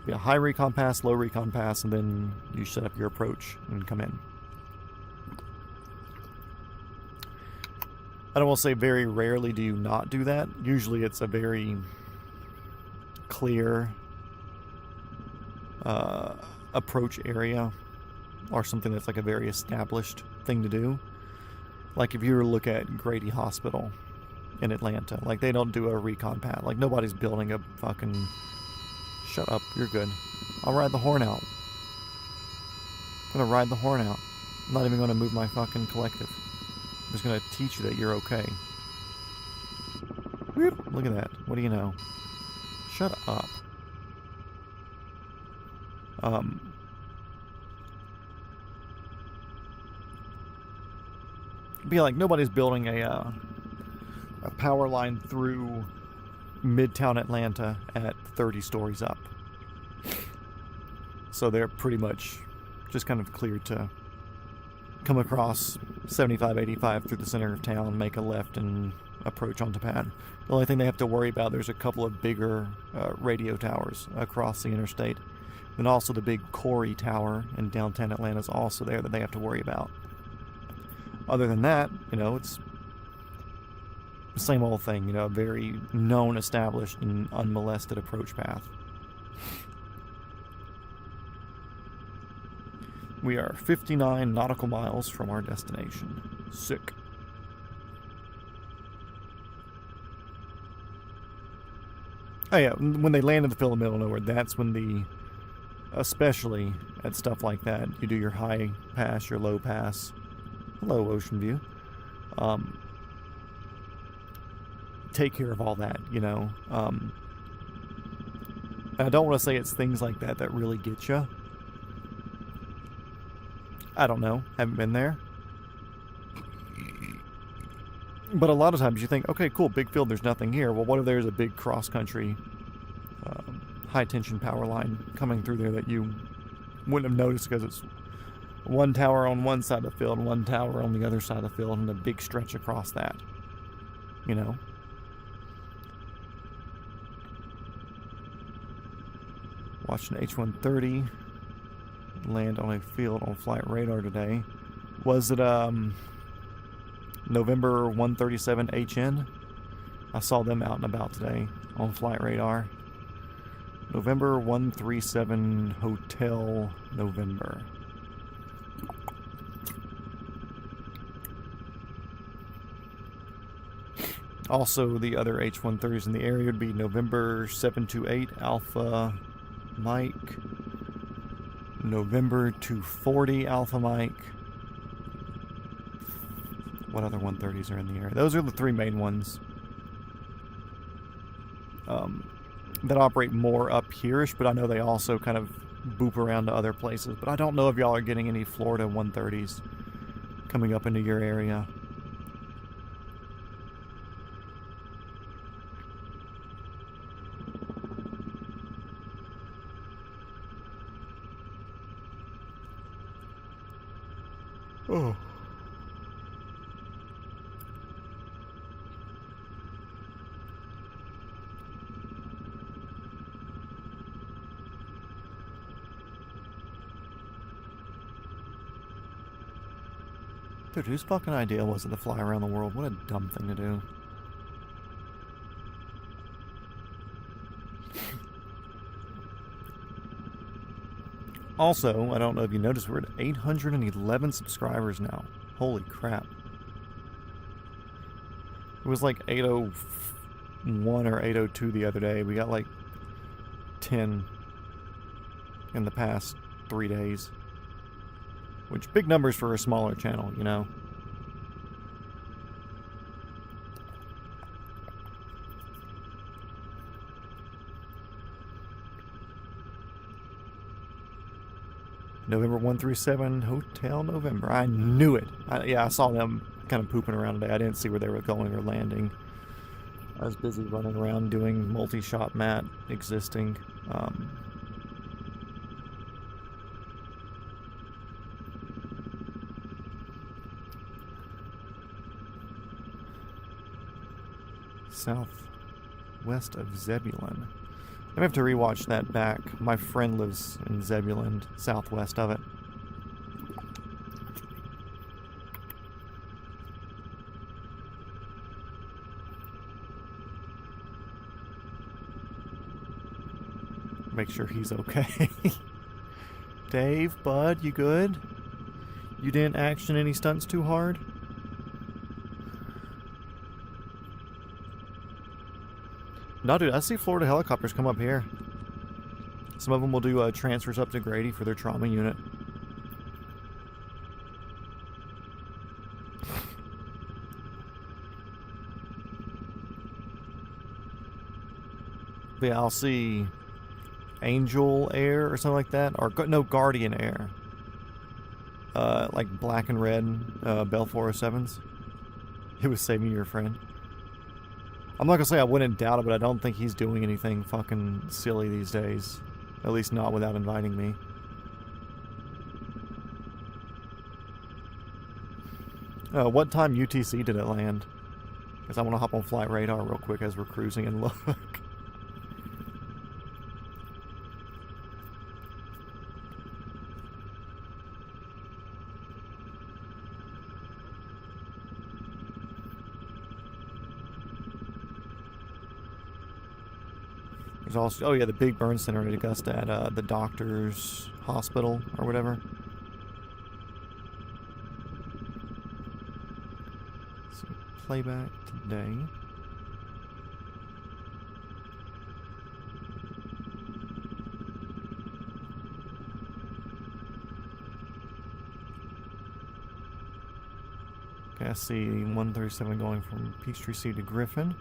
Be a high recon pass, low recon pass, and then you set up your approach and come in. I don't want to say very rarely do you not do that. Usually it's a very clear approach area or something that's like a very established thing to do. Like if you were to look at Grady Hospital in Atlanta, like they don't do a recon pass. Like nobody's building a fucking... Shut up, you're good. I'll ride the horn out. I'm gonna ride the horn out. I'm not even gonna move my fucking collective. I'm just gonna teach you that you're okay. Whoop, look at that. What do you know? Shut up. Be like nobody's building a power line through Midtown Atlanta at 30 stories up. So they're pretty much just kind of cleared to come across 75, 85 through the center of town, make a left, and approach onto pad. The only thing they have to worry about, there's a couple of bigger radio towers across the interstate. Then also the big Corey Tower in downtown Atlanta is also there that they have to worry about. Other than that, you know, it's the same old thing, you know, a very known, established, and unmolested approach path. We are 59 nautical miles from our destination. Sick. Oh yeah, when they land in the middle of nowhere, that's when the, especially at stuff like that, you do your high pass, your low pass. Hello, Ocean View. Take care of all that, you know. I don't want to say it's things like that that really get you. I don't know. Haven't been there. But a lot of times you think, okay, cool, big field, there's nothing here. Well, what if there's a big cross-country high-tension power line coming through there that you wouldn't have noticed because it's one tower on one side of the field, one tower on the other side of the field, and a big stretch across that. You know? Watching H-130 land on a field on flight radar today. Was it November 137 HN? I saw them out and about today on flight radar. November 137 Hotel November. Also, the other H-130s in the area would be November 728 Alpha Mike, November 240 Alpha Mike. What other 130s are in the area? Those are the three main ones that operate more up here-ish, but I know they also kind of boop around to other places. But I don't know if y'all are getting any Florida 130s coming up into your area. Oh. Dude, whose fucking idea was it to fly around the world? What a dumb thing to do. Also, I don't know if you noticed, we're at 811 subscribers now. Holy crap. It was like 801 or 802 the other day. We got like 10 in the past 3 days. Which, big numbers for a smaller channel, you know. November 137, Hotel November. I knew it. Yeah, I saw them kind of pooping around today. I didn't see where they were going or landing. I was busy running around doing multi-shot mat existing. Southwest of Zebulon. I have to rewatch that back. My friend lives in Zebulon, southwest of it. Make sure he's okay. Dave, bud, you good? You didn't action any stunts too hard? No, dude, I see Florida helicopters come up here. Some of them will do transfers up to Grady for their trauma unit. But yeah, I'll see Angel Air or something like that. Or, no, Guardian Air. Like black and red Bell 407s. It was saving your friend. I'm not gonna say I wouldn't doubt it, but I don't think he's doing anything fucking silly these days. At least not without inviting me. What time UTC did it land? Because I want to hop on Flight Radar real quick as we're cruising and look. There's also, oh yeah, the big burn center at Augusta at the doctor's hospital or whatever. So playback today. Okay, I see 137 going from Peachtree City to Griffin.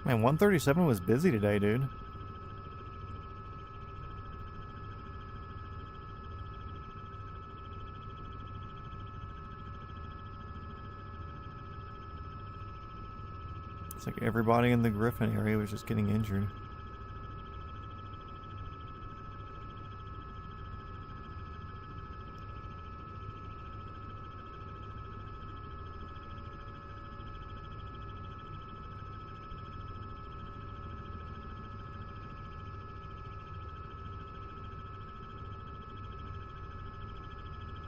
Man, 137 was busy today, dude. It's like everybody in the Griffin area was just getting injured.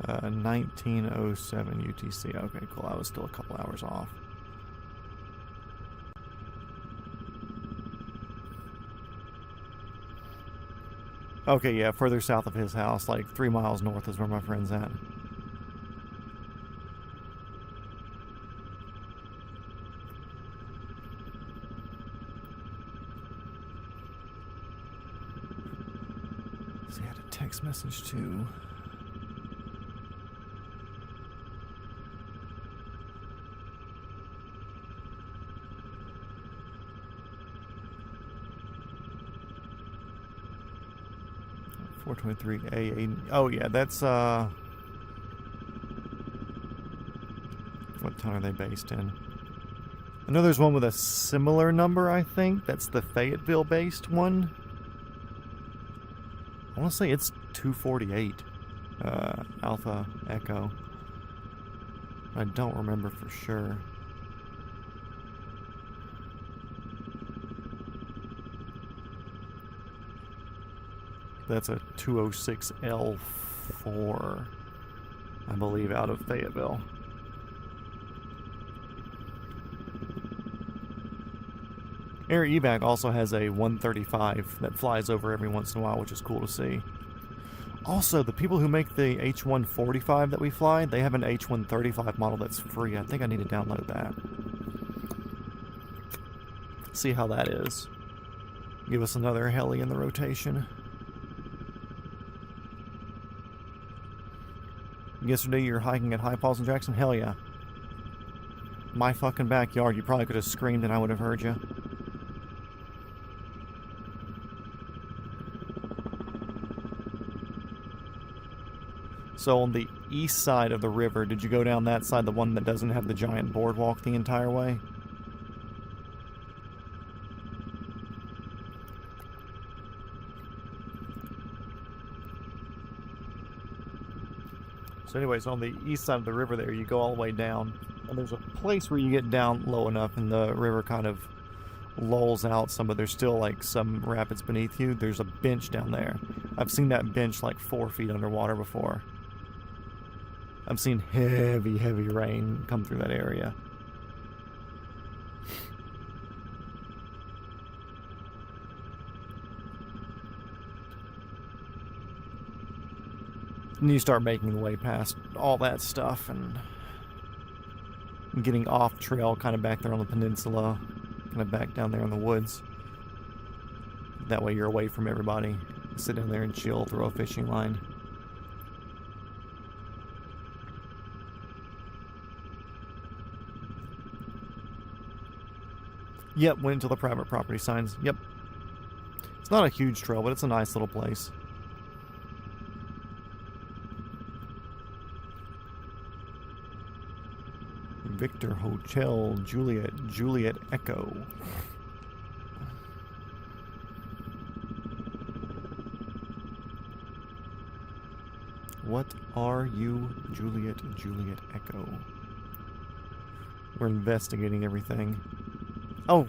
Uh, 1907 UTC. Okay, cool. I was still a couple hours off. Okay, yeah, further south of his house, like 3 miles north is where my friend's at. So he had a text message too. A. Oh yeah, that's what town are they based in? I know there's one with a similar number, I think. That's the Fayetteville based one. I want to say it's 248 Alpha Echo. I don't remember for sure. That's a 206L4, I believe, out of Fayetteville. Air Evac also has a 135 that flies over every once in a while, which is cool to see. Also, the people who make the H145 that we fly, they have an H135 model that's free. I think I need to download that. See how that is. Give us another heli in the rotation. Yesterday you were hiking at High Falls and Jackson? Hell yeah. My fucking backyard. You probably could have screamed and I would have heard you. So on the east side of the river, did you go down that side, the one that doesn't have the giant boardwalk the entire way? So anyways, on the east side of the river there, you go all the way down, and there's a place where you get down low enough and the river kind of lulls out some, but there's still like some rapids beneath you. There's a bench down there. I've seen that bench like 4 feet underwater before. I've seen heavy, heavy rain come through that area. And you start making your way past all that stuff and getting off trail kind of back there on the peninsula, kind of back down there in the woods. That way you're away from everybody. Sit down there and chill, throw a fishing line. Yep, went into the private property signs. Yep. It's not a huge trail, but it's a nice little place. Victor Hotel Juliet Echo. What are you, Juliet Echo? We're investigating everything. Oh,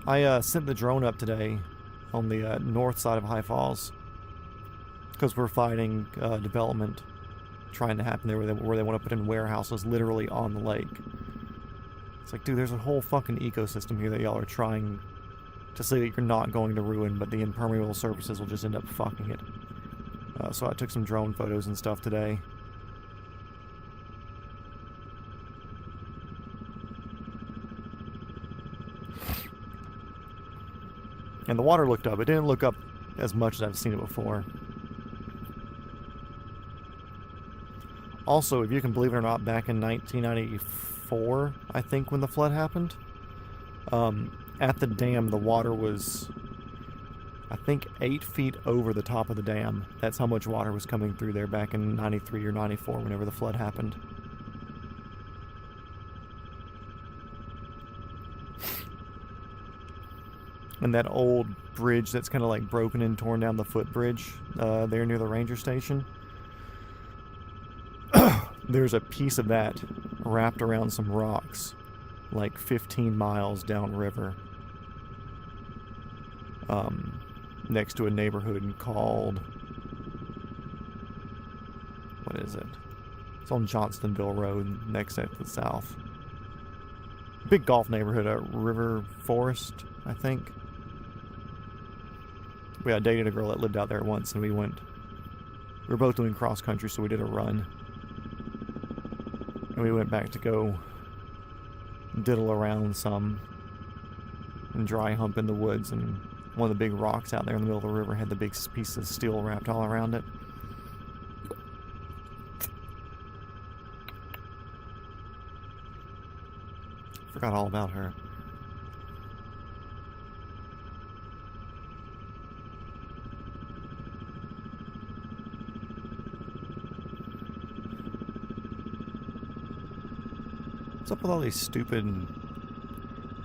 I sent the drone up today on the north side of High Falls because we're fighting development trying to happen there where they want to put in warehouses literally on the lake. It's like, dude, there's a whole fucking ecosystem here that y'all are trying to say that you're not going to ruin, but the impermeable surfaces will just end up fucking it. So I took some drone photos and stuff today. And the water looked up. It didn't look up as much as I've seen it before. Also, if you can believe it or not, back in 1994, I think, when the flood happened, at the dam, the water was, I think, 8 feet over the top of the dam. That's how much water was coming through there back in 93 or 94, whenever the flood happened. And that old bridge that's kind of like broken and torn down, the footbridge there near the ranger station, there's a piece of that wrapped around some rocks like 15 miles downriver, next to a neighborhood called, what is it? It's on Johnstonville Road, next to the south. Big golf neighborhood, River Forest, I think. I dated a girl that lived out there once, and we were both doing cross country, so we did a run. And we went back to go diddle around some and dry hump in the woods, and one of the big rocks out there in the middle of the river had the big piece of steel wrapped all around it. Forgot all about her. What's up with all these stupid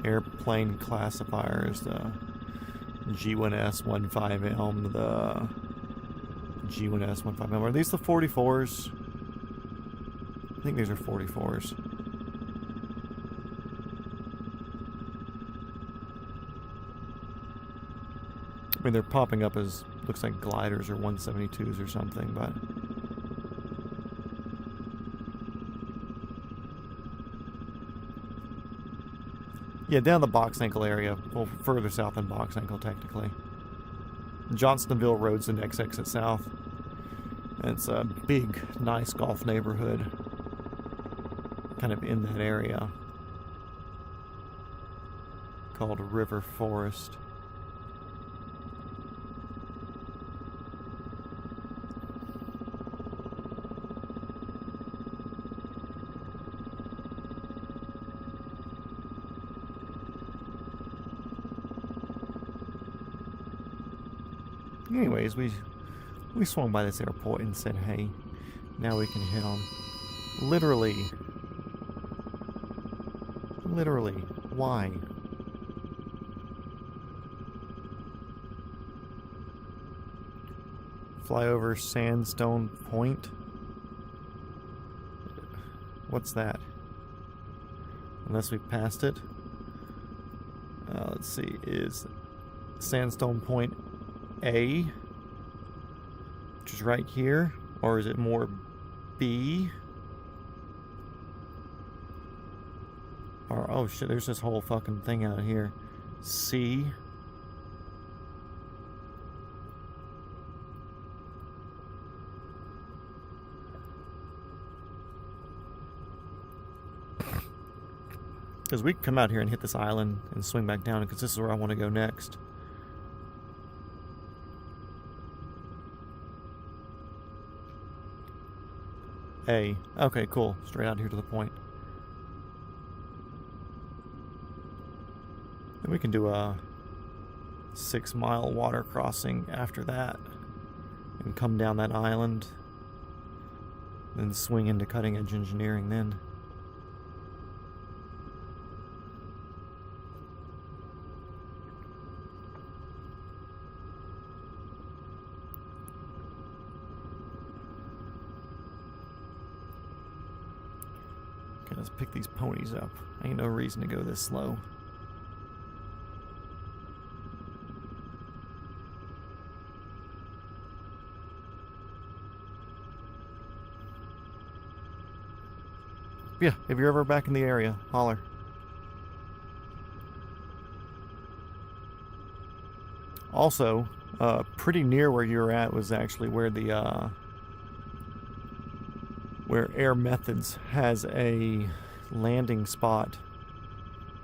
airplane classifiers? The G1S15M, the G1S15M. Are these the 44s? I think these are 44s. I mean, they're popping up as, looks like gliders or 172s or something, but Yeah, down the Box Ankle area. Well, further south than Box Ankle, technically. Johnstonville Road's the next exit south. And it's a big, nice golf neighborhood. Kind of in that area. Called River Forest. Anyways, we swung by this airport and said, hey, now we can hit on literally, why? Fly over Sandstone Point? What's that? Unless we passed it. Let's see, is Sandstone Point A, which is right here, or is it more B? Or, oh shit, there's this whole fucking thing out here. C. Because we can come out here and hit this island and swing back down, because this is where I want to go next. A. Okay, cool. Straight out here to the point. Then we can do a 6-mile water crossing after that. And come down that island. Then swing into cutting edge engineering then. Let's pick these ponies up. Ain't no reason to go this slow. Yeah, if you're ever back in the area, holler. Also, pretty near where you were at was actually where the where Air Methods has a landing spot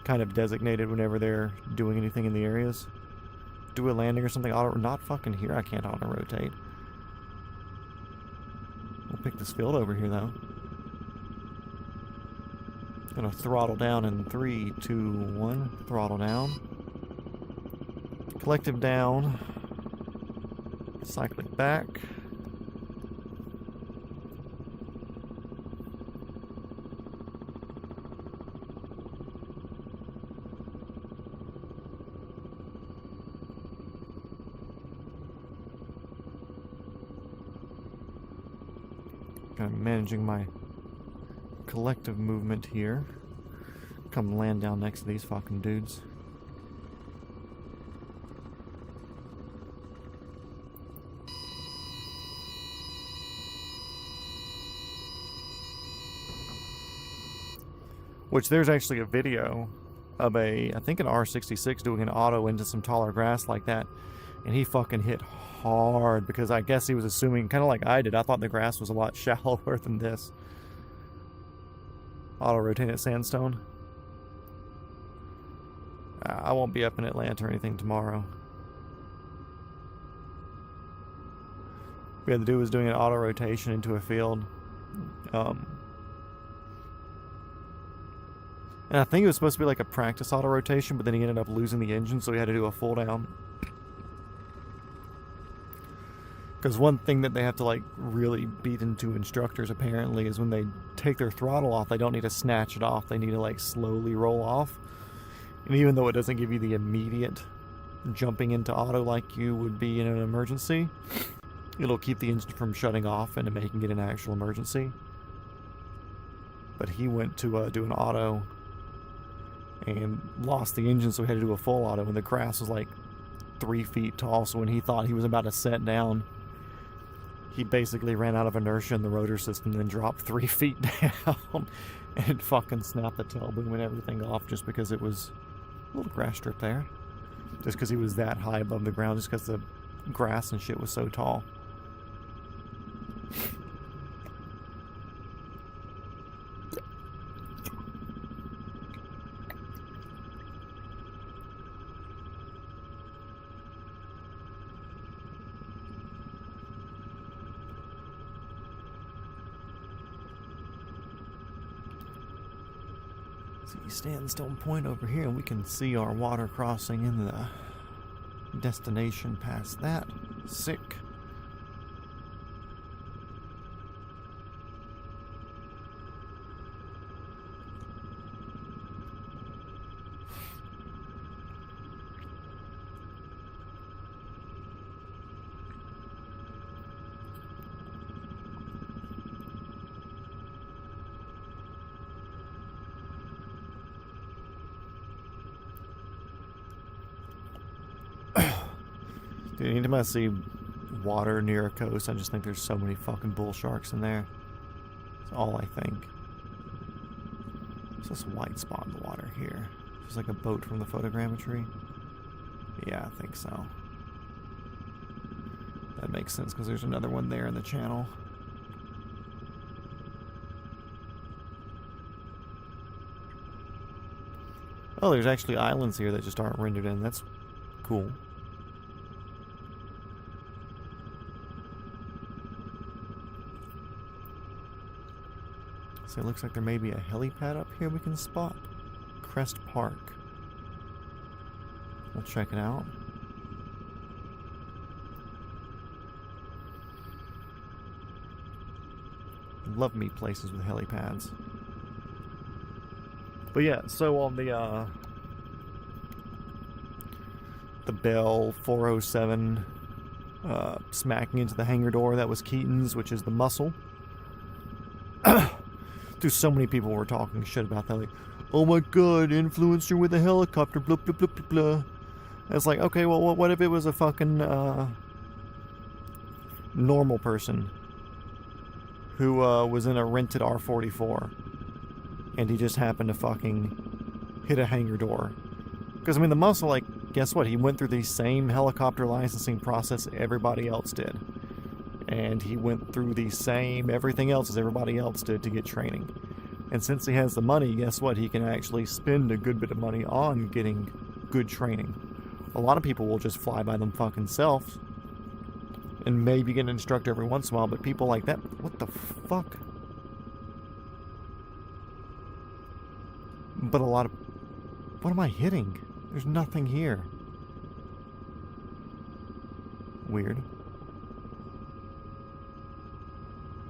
kind of designated whenever they're doing anything in the areas. Do a landing or something, not fucking here, I can't auto-rotate. We'll pick this field over here though. Gonna throttle down in 3, 2, 1, throttle down. Collective down. Cyclic back. Kind of managing my collective movement here. Come land down next to these fucking dudes. Which there's actually a video of I think an R66 doing an auto into some taller grass like that. And he fucking hit hard because I guess he was assuming, kind of like I did, I thought the grass was a lot shallower than this. Auto rotate at Sandstone. I won't be up in Atlanta or anything tomorrow. What we had to do was doing an auto rotation into a field. And I think it was supposed to be like a practice auto rotation, but then he ended up losing the engine, so he had to do a full down. Because one thing that they have to like really beat into instructors apparently is when they take their throttle off, they don't need to snatch it off. They need to like slowly roll off. And even though it doesn't give you the immediate jumping into auto like you would be in an emergency, it'll keep the engine from shutting off and making it an actual emergency. But he went to do an auto and lost the engine, so he had to do a full auto, and the grass was like 3 feet tall, so when he thought he was about to set down, he basically ran out of inertia in the rotor system and then dropped 3 feet down and fucking snapped the tail boom and everything off just because it was little grass strip there. Just because he was that high above the ground, just because the grass and shit was so tall. Sandstone Point over here, and we can see our water crossing in the destination past that. Sick. Dude, anytime I see water near a coast, I just think there's so many fucking bull sharks in there. That's all I think. There's this white spot in the water here. It's like a boat from the photogrammetry. Yeah, I think so. That makes sense because there's another one there in the channel. Oh, there's actually islands here that just aren't rendered in. That's cool. So it looks like there may be a helipad up here we can spot. Crest Park. We'll check it out. Love me places with helipads. But yeah, so on the Bell 407 smacking into the hangar door, that was Keaton's, which is the muscle. Dude, so many people were talking shit about that, like, oh my god, influencer with a helicopter, blah blah blah blah blah. And it's like, okay, well, what if it was a fucking normal person who was in a rented R44 and he just happened to fucking hit a hangar door? Because I mean, the muscle, like, guess what? He went through the same helicopter licensing process everybody else did. And he went through the same everything else as everybody else did to get training. And since he has the money, guess what? He can actually spend a good bit of money on getting good training. A lot of people will just fly by them fucking selves and maybe get an instructor every once in a while, but people like that, what the fuck? But a lot of... What am I hitting? There's nothing here. Weird.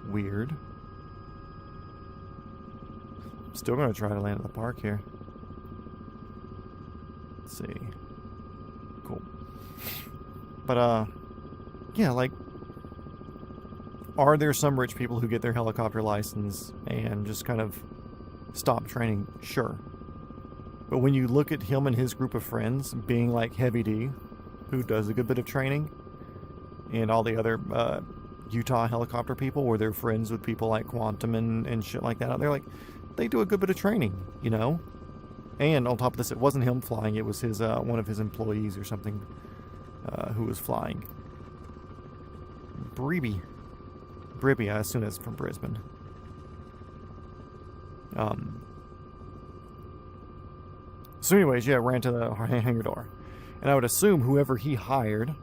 Weird. Still gonna try to land in the park here. Let's see. Cool. But, yeah, like, are there some rich people who get their helicopter license and just kind of stop training? Sure. But when you look at him and his group of friends being like Heavy D, who does a good bit of training, and all the other, Utah helicopter people where they're friends with people like Quantum and shit like that. They're like, they do a good bit of training, you know? And on top of this, it wasn't him flying, it was his one of his employees or something who was flying. Bribby, I assume that's from Brisbane. So anyways, yeah, ran to the hangar door. And I would assume whoever he hired,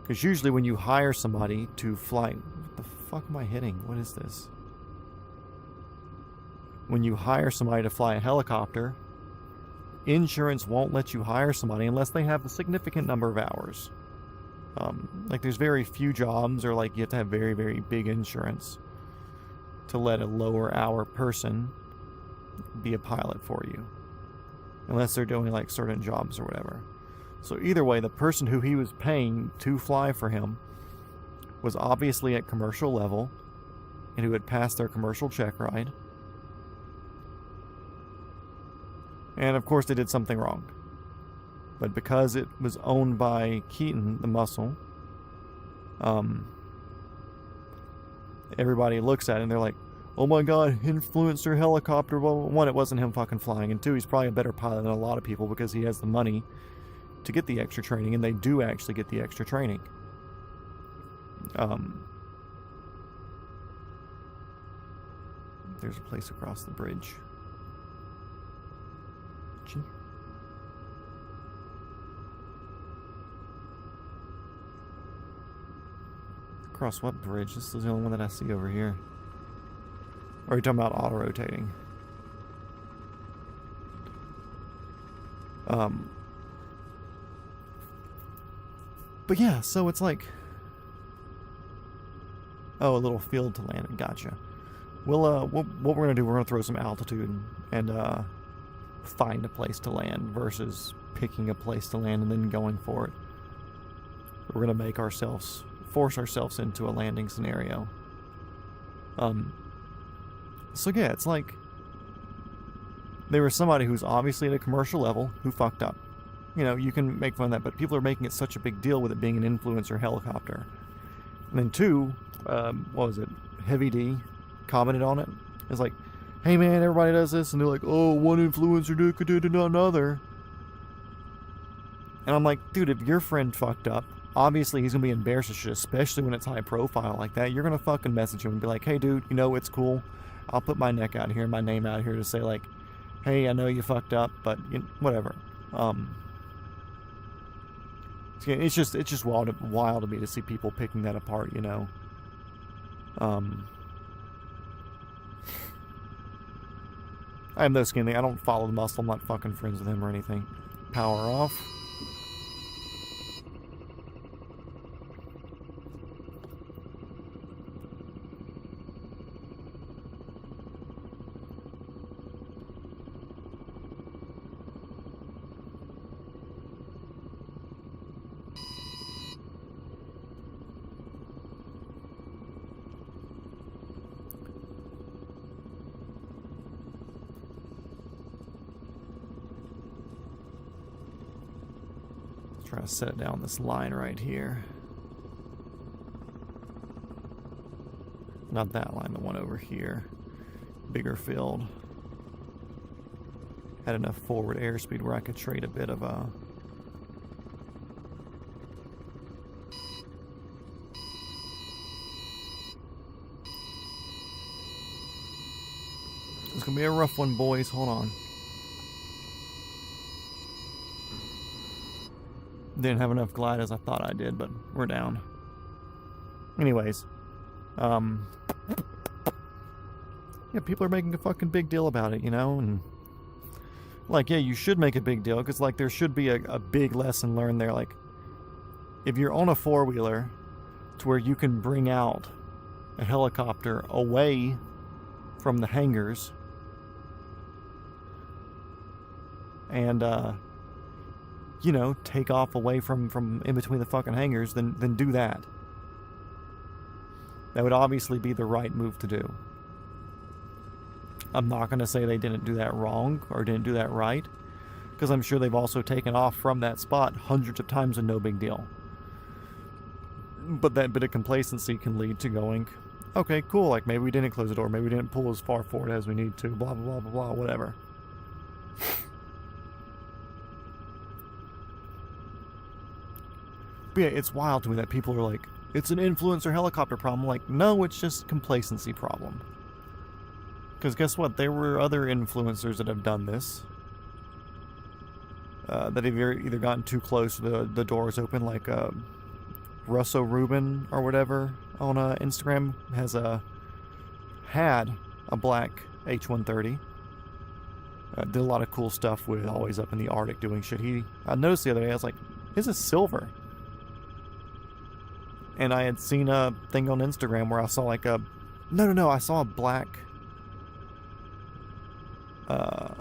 because usually when you hire somebody to fly... What the fuck am I hitting? What is this? When you hire somebody to fly a helicopter, insurance won't let you hire somebody unless they have a significant number of hours. Like, there's very few jobs, or like you have to have very, very big insurance to let a lower hour person be a pilot for you. Unless they're doing like certain jobs or whatever. So either way, the person who he was paying to fly for him was obviously at commercial level and who had passed their commercial check ride. And of course they did something wrong. But because it was owned by Keaton, the muscle, everybody looks at it and they're like, oh my god, influencer helicopter. Well, one, it wasn't him fucking flying, and two, he's probably a better pilot than a lot of people because he has the money to get the extra training, and they do actually get the extra training. There's a place across the bridge. Gee. Across what bridge? This is the only one that I see over here. Or are you talking about auto-rotating? But yeah, so it's like... Oh, a little field to land in. Gotcha. What we're going to do, we're going to throw some altitude and find a place to land versus picking a place to land and then going for it. We're going to force ourselves into a landing scenario. So yeah, it's like there was somebody who's obviously at a commercial level who fucked up. You know, you can make fun of that, but people are making it such a big deal with it being an influencer helicopter. And then two, what was it? Heavy D commented on it. It's like, hey man, everybody does this, and they're like, oh, one influencer could do to another. And I'm like, dude, if your friend fucked up, obviously he's gonna be embarrassed as shit, especially when it's high profile like that. You're gonna fucking message him and be like, hey dude, you know, it's cool. I'll put my neck out here, my name out here to say like, hey, I know you fucked up, but whatever. It's just wild to me to see people picking that apart, you know. I have no skin. I don't follow the muscle. I'm not fucking friends with him or anything. Power off. Try to set it down this line right here. Not that line, the one over here. Bigger field. Had enough forward airspeed where I could trade a bit of a... It's gonna be a rough one, boys. Hold on. Didn't have enough glide as I thought I did, but we're down. Anyways. Yeah, people are making a fucking big deal about it, you know? And like, yeah, you should make a big deal, because like there should be a big lesson learned there. Like, if you're on a four-wheeler to where you can bring out a helicopter away from the hangars and you know, take off away from in between the fucking hangars, then do that. That would obviously be the right move to do. I'm not going to say they didn't do that wrong or didn't do that right, because I'm sure they've also taken off from that spot hundreds of times and no big deal. But that bit of complacency can lead to going, okay, cool, like maybe we didn't close the door, maybe we didn't pull as far forward as we need to, blah, blah, blah, blah, blah, whatever. But yeah, it's wild to me that people are like, it's an influencer helicopter problem. Like, no, it's just a complacency problem. Because guess what? There were other influencers that have done this. That have either gotten too close, the doors open, like Russo Rubin or whatever on Instagram had a black H-130. Did a lot of cool stuff with always up in the Arctic doing shit. I noticed the other day, I was like, his is silver. And I had seen a thing on Instagram where I saw like a... No, I saw a black... an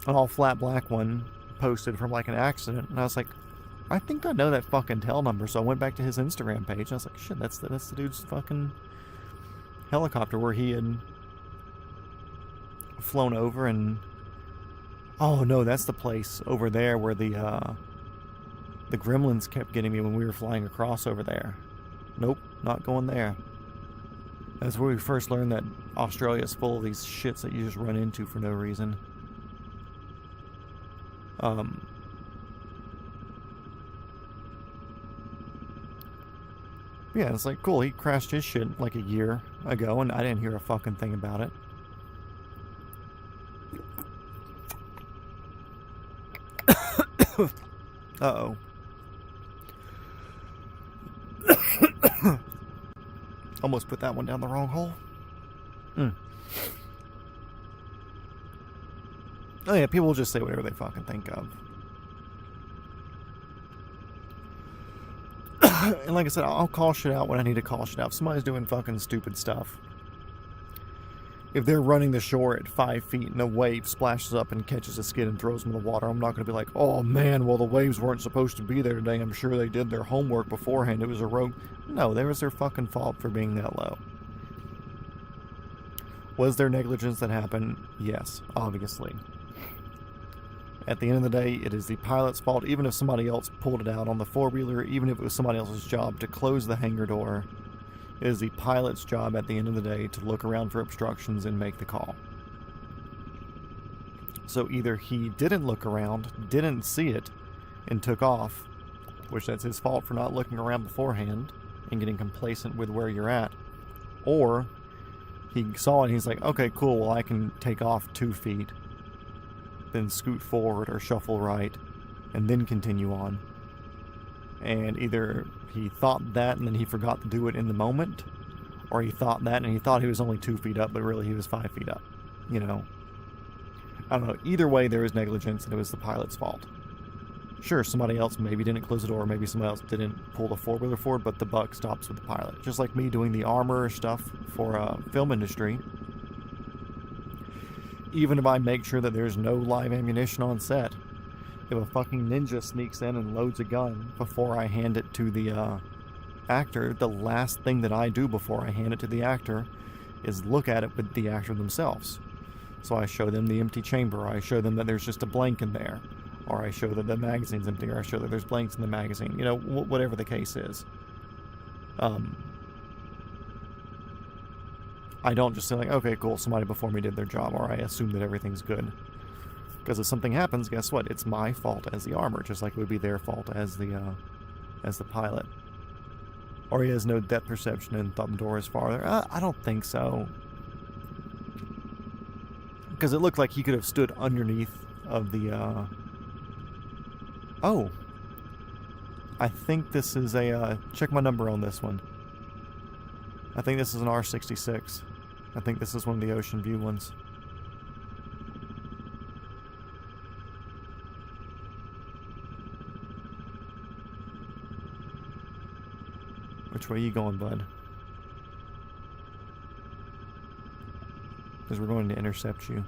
all flat black one posted from like an accident. And I was like, I think I know that fucking tail number. So I went back to his Instagram page and I was like, shit, that's the dude's fucking helicopter where he had flown over and... Oh no, that's the place over there where the gremlins kept getting me when we were flying across over there. Nope, not going there. That's where we first learned that Australia is full of these shits that you just run into for no reason. Yeah, it's like, cool, he crashed his shit like a year ago, and I didn't hear a fucking thing about it. Uh-oh. Almost put that one down the wrong hole. Oh yeah, people will just say whatever they fucking think of. And like I said, I'll call shit out when I need to call shit out. If somebody's doing fucking stupid stuff. If they're running the shore at 5 feet and a wave splashes up and catches a skid and throws them in the water, I'm not going to be like, oh man, well the waves weren't supposed to be there today. I'm sure they did their homework beforehand. It was a rogue. No, that was their fucking fault for being that low. Was there negligence that happened? Yes, obviously. At the end of the day, it is the pilot's fault, even if somebody else pulled it out on the four-wheeler, even if it was somebody else's job to close the hangar door. It is the pilot's job at the end of the day to look around for obstructions and make the call. So either he didn't look around, didn't see it, and took off, which that's his fault for not looking around beforehand and getting complacent with where you're at, or he saw it and he's like, okay, cool, well I can take off 2 feet, then scoot forward or shuffle right, and then continue on. And either he thought that and then he forgot to do it in the moment, or he thought that and he thought he was only 2 feet up, but really he was 5 feet up. You know? I don't know. Either way, there was negligence and it was the pilot's fault. Sure, somebody else maybe didn't close the door, maybe somebody else didn't pull the four-wheeler forward, but the buck stops with the pilot. Just like me doing the armor stuff for film industry. Even if I make sure that there's no live ammunition on set, if a fucking ninja sneaks in and loads a gun before I hand it to the actor, the last thing that I do before I hand it to the actor is look at it with the actor themselves. So I show them the empty chamber, I show them that there's just a blank in there, or I show that the magazine's empty, or I show that there's blanks in the magazine, you know, whatever the case is. I don't just say like, okay, cool, somebody before me did their job, or I assume that everything's good. Because if something happens, guess what? It's my fault as the armor, just like it would be their fault as the pilot. Or he has no depth perception and thought the door is farther. I don't think so. Because it looked like he could have stood underneath of the, Oh. I think this is a, check my number on this one. I think this is an R66. I think this is one of the Ocean View ones. Which way are you going, bud? Because we're going to intercept you.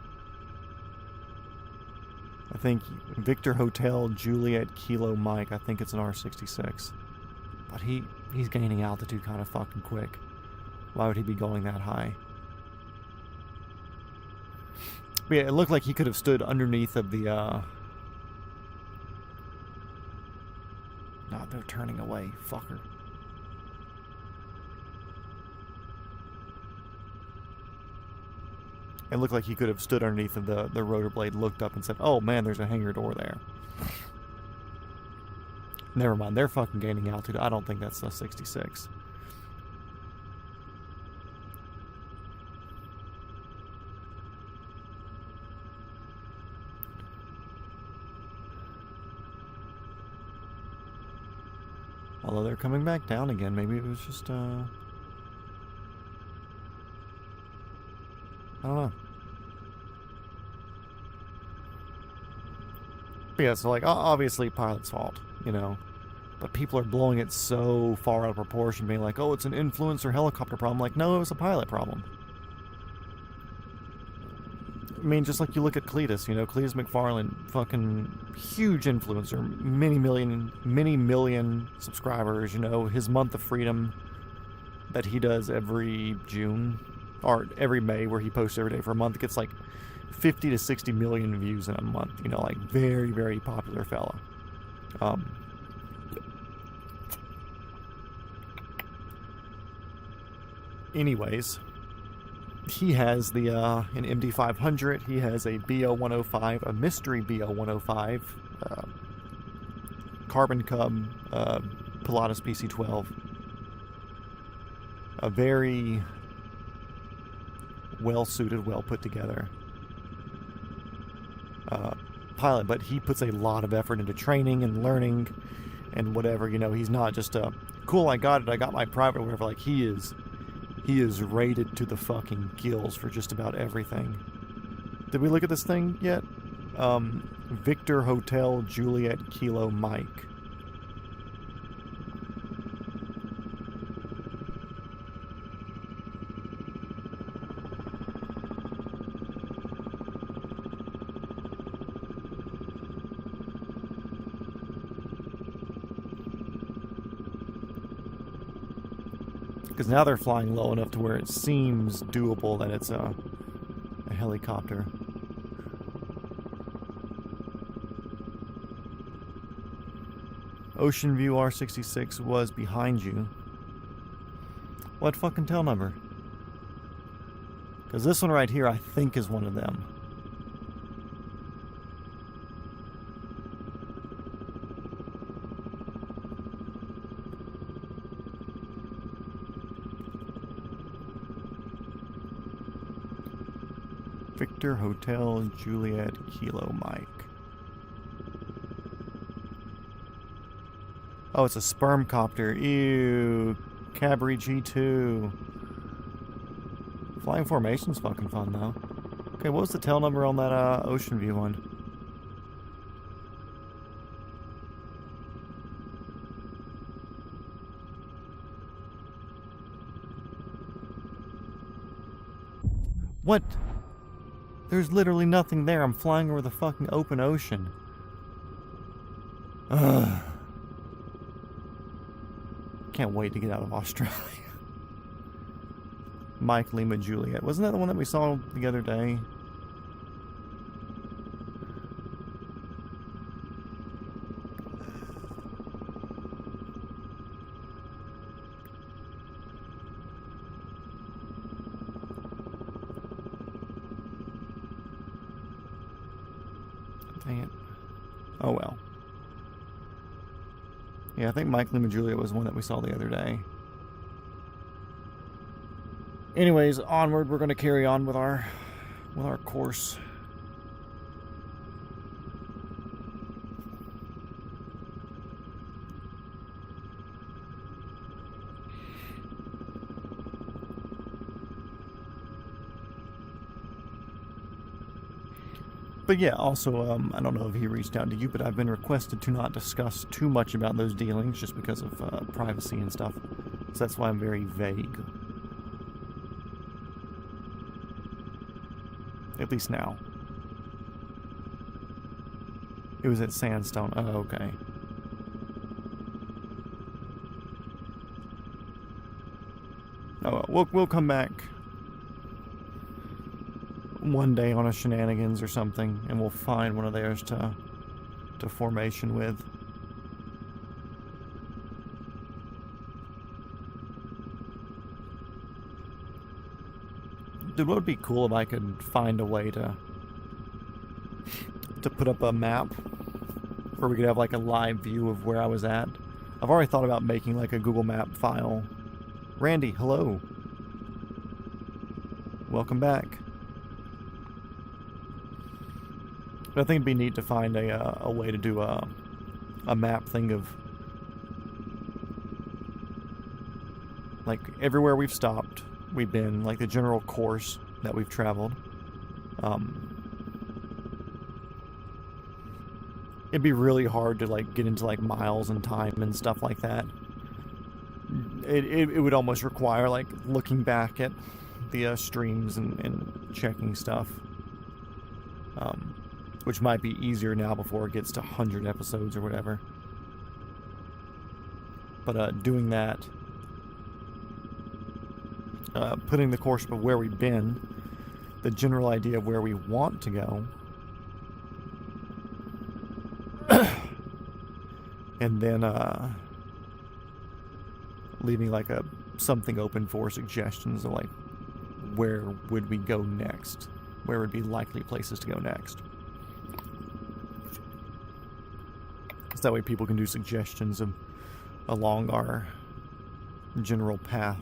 I think Victor Hotel Juliet Kilo Mike. I think it's an R66. But he's gaining altitude kind of fucking quick. Why would he be going that high? But yeah, it looked like he could have stood underneath of the, No, they're turning away, fucker. It looked like he could have stood underneath of the rotor blade, looked up and said, oh man, there's a hangar door there. Never mind, they're fucking gaining altitude. I don't think that's a 66. Although they're coming back down again. Maybe it was just, I don't know. But yeah, so like, obviously pilot's fault, you know. But people are blowing it so far out of proportion, being like, oh, it's an influencer helicopter problem. Like, no, it was a pilot problem. I mean, just like you look at Cletus, you know, Cletus McFarlane, fucking huge influencer, many million subscribers, you know, his month of freedom that he does every June, or every May, where he posts every day for a month, gets like 50 to 60 million views in a month, you know, like very, very popular fella. Anyways, he has the an MD500. He has a BO105, a mystery BO105, Carbon Cub, Pilatus PC12. A very well-suited, well-put-together pilot, but he puts a lot of effort into training and learning and whatever. You know, he's not just a cool, I got it, I got my private or whatever. Like, he is rated to the fucking gills for just about everything. Did we look at this thing yet? Victor Hotel Juliet Kilo Mike. Because now they're flying low enough to where it seems doable that it's a helicopter. Ocean View R66 was behind you. What fucking tail number? Because this one right here I think is one of them. Victor Hotel Juliet Kilo Mike. Oh, it's a sperm copter. Ew. Cabri G2. Flying formation's fucking fun though. Okay, what was the tail number on that Ocean View one? What? There's literally nothing there. I'm flying over the fucking open ocean. Ugh. Can't wait to get out of Australia. Mike Lima Juliet. Wasn't that the one that we saw the other day? Dang it. Oh well. Yeah, I think Mike Lima Juliet was one that we saw the other day. Anyways, onward. We're going to carry on with our course. But yeah, also, I don't know if he reached out to you, but I've been requested to not discuss too much about those dealings just because of privacy and stuff. So that's why I'm very vague. At least now. It was at Sandstone. Oh, okay. Oh, we'll come back one day on a shenanigans or something, and we'll find one of theirs to formation with. Dude, what would be cool if I could find a way to put up a map where we could have like a live view of where I was at. I've already thought about making like a Google Map file. Randy, hello. Welcome back. But I think it'd be neat to find a way to do a map thing of like everywhere we've stopped, we've been, like the general course that we've traveled. It'd be really hard to like get into like miles and time and stuff like that. It would almost require like looking back at the streams and checking stuff. Which might be easier now before it gets to 100 episodes or whatever. But doing that, putting the course of where we've been, the general idea of where we want to go, and then leaving like something open for suggestions of like where would we go next? Where would be likely places to go next? So that way people can do suggestions along our general path.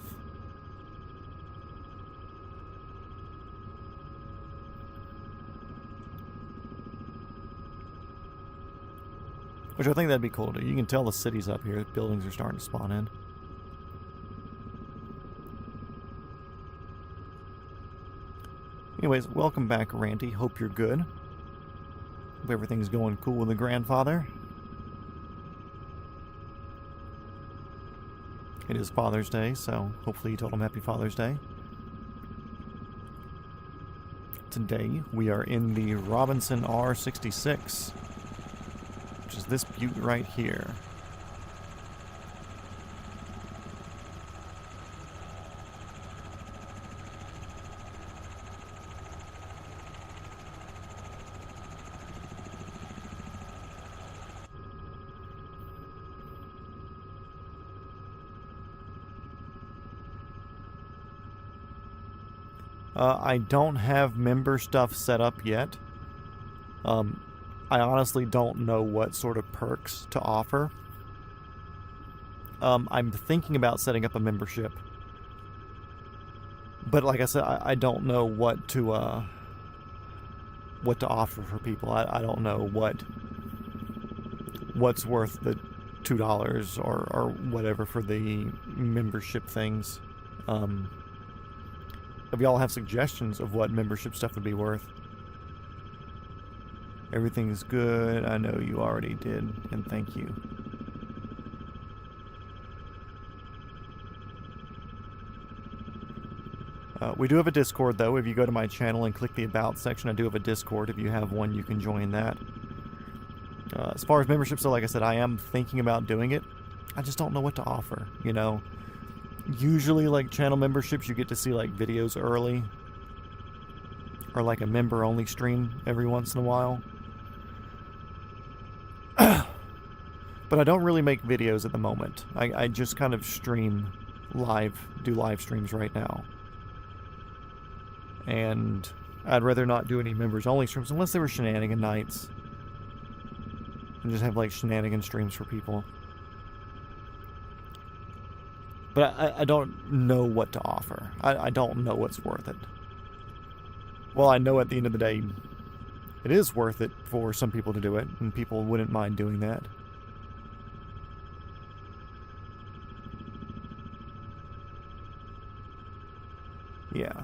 Which I think that'd be cool to do. You can tell the city's up here. Buildings are starting to spawn in. Anyways, welcome back, Randy. Hope you're good. Hope everything's going cool with the grandfather. It is Father's Day, so hopefully you told him Happy Father's Day. Today, we are in the Robinson R66. Which is this butte right here. I don't have member stuff set up yet. I honestly don't know what sort of perks to offer. I'm thinking about setting up a membership. But like I said, I don't know what to offer for people. I don't know what's worth the $2 or whatever for the membership things. If y'all have suggestions of what membership stuff would be worth. Everything's good. I know you already did, and thank you. We do have a Discord, though. If you go to my channel and click the About section, I do have a Discord. If you have one, you can join that. As far as memberships, so like I said, I am thinking about doing it. I just don't know what to offer, you know. Usually, like, channel memberships, you get to see, like, videos early. Or, like, a member-only stream every once in a while. But I don't really make videos at the moment. I just kind of stream live, do live streams right now. And I'd rather not do any members-only streams unless they were shenanigan nights. And just have, like, shenanigan streams for people. But I don't know what to offer. I don't know what's worth it. Well, I know at the end of the day, it is worth it for some people to do it, and people wouldn't mind doing that. Yeah.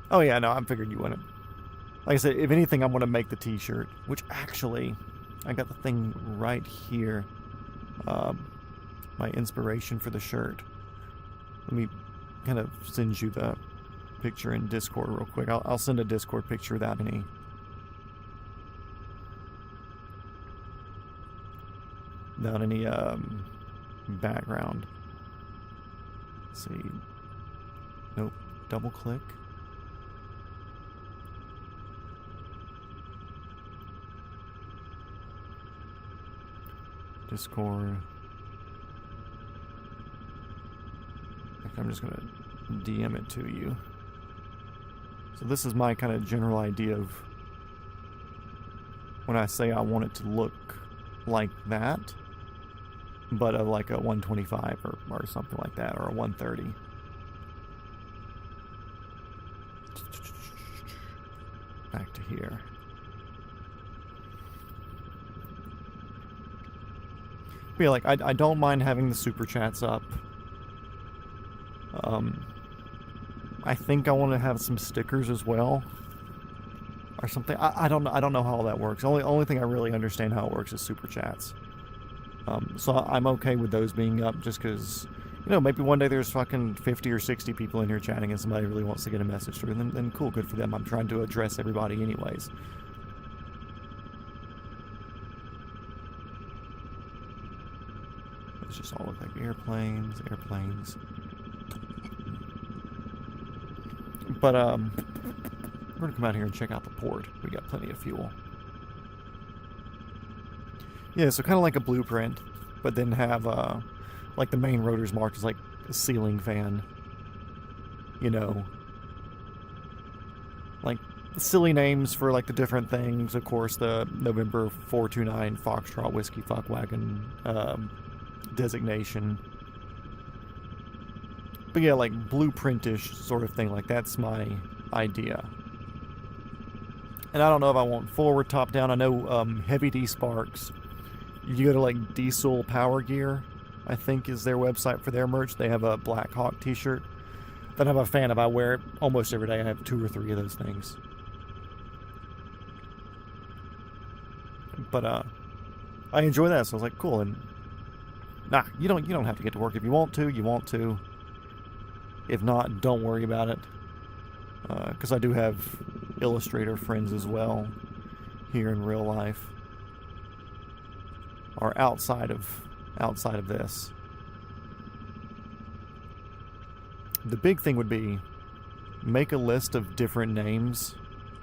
Oh yeah, no, I figured you wouldn't. Like I said, if anything, I'm going to make the t-shirt, which actually, I got the thing right here. My inspiration for the shirt. Let me kind of send you the picture in Discord real quick. I'll send a Discord picture without any background. Let's see. Nope. Double click. Discord. I'm just gonna DM it to you. So this is my kind of general idea of when I say I want it to look like that, but of like a 125 or something like that, or a 130. Back to here. But yeah, like I don't mind having the super chats up. I think I want to have some stickers as well, or something. I don't know how all that works. Only thing I really understand how it works is super chats. So I'm okay with those being up, just because, you know, maybe one day there's fucking 50 or 60 people in here chatting, and somebody really wants to get a message through. Then cool, good for them. I'm trying to address everybody anyways. It's just all look like airplanes. But, we're gonna come out here and check out the port. We got plenty of fuel. Yeah, so kind of like a blueprint, but then have, like the main rotors marked as like a ceiling fan. you know, like silly names for like the different things. Of course, the November 429 Foxtrot Whiskey Fuckwagon designation. But yeah, like blueprintish sort of thing. Like that's my idea. And I don't know if I want forward, top down. I know Heavy D Sparks. You go to like Diesel Power Gear, I think is their website for their merch. They have a Black Hawk t-shirt that I'm a fan of. I wear it almost every day. I have 2 or 3 of those things. But I enjoy that, so I was like, cool. And nah, you don't have to get to work. If you want to, you want to. If not, don't worry about it. Because I do have illustrator friends as well here in real life, or outside of this. The big thing would be make a list of different names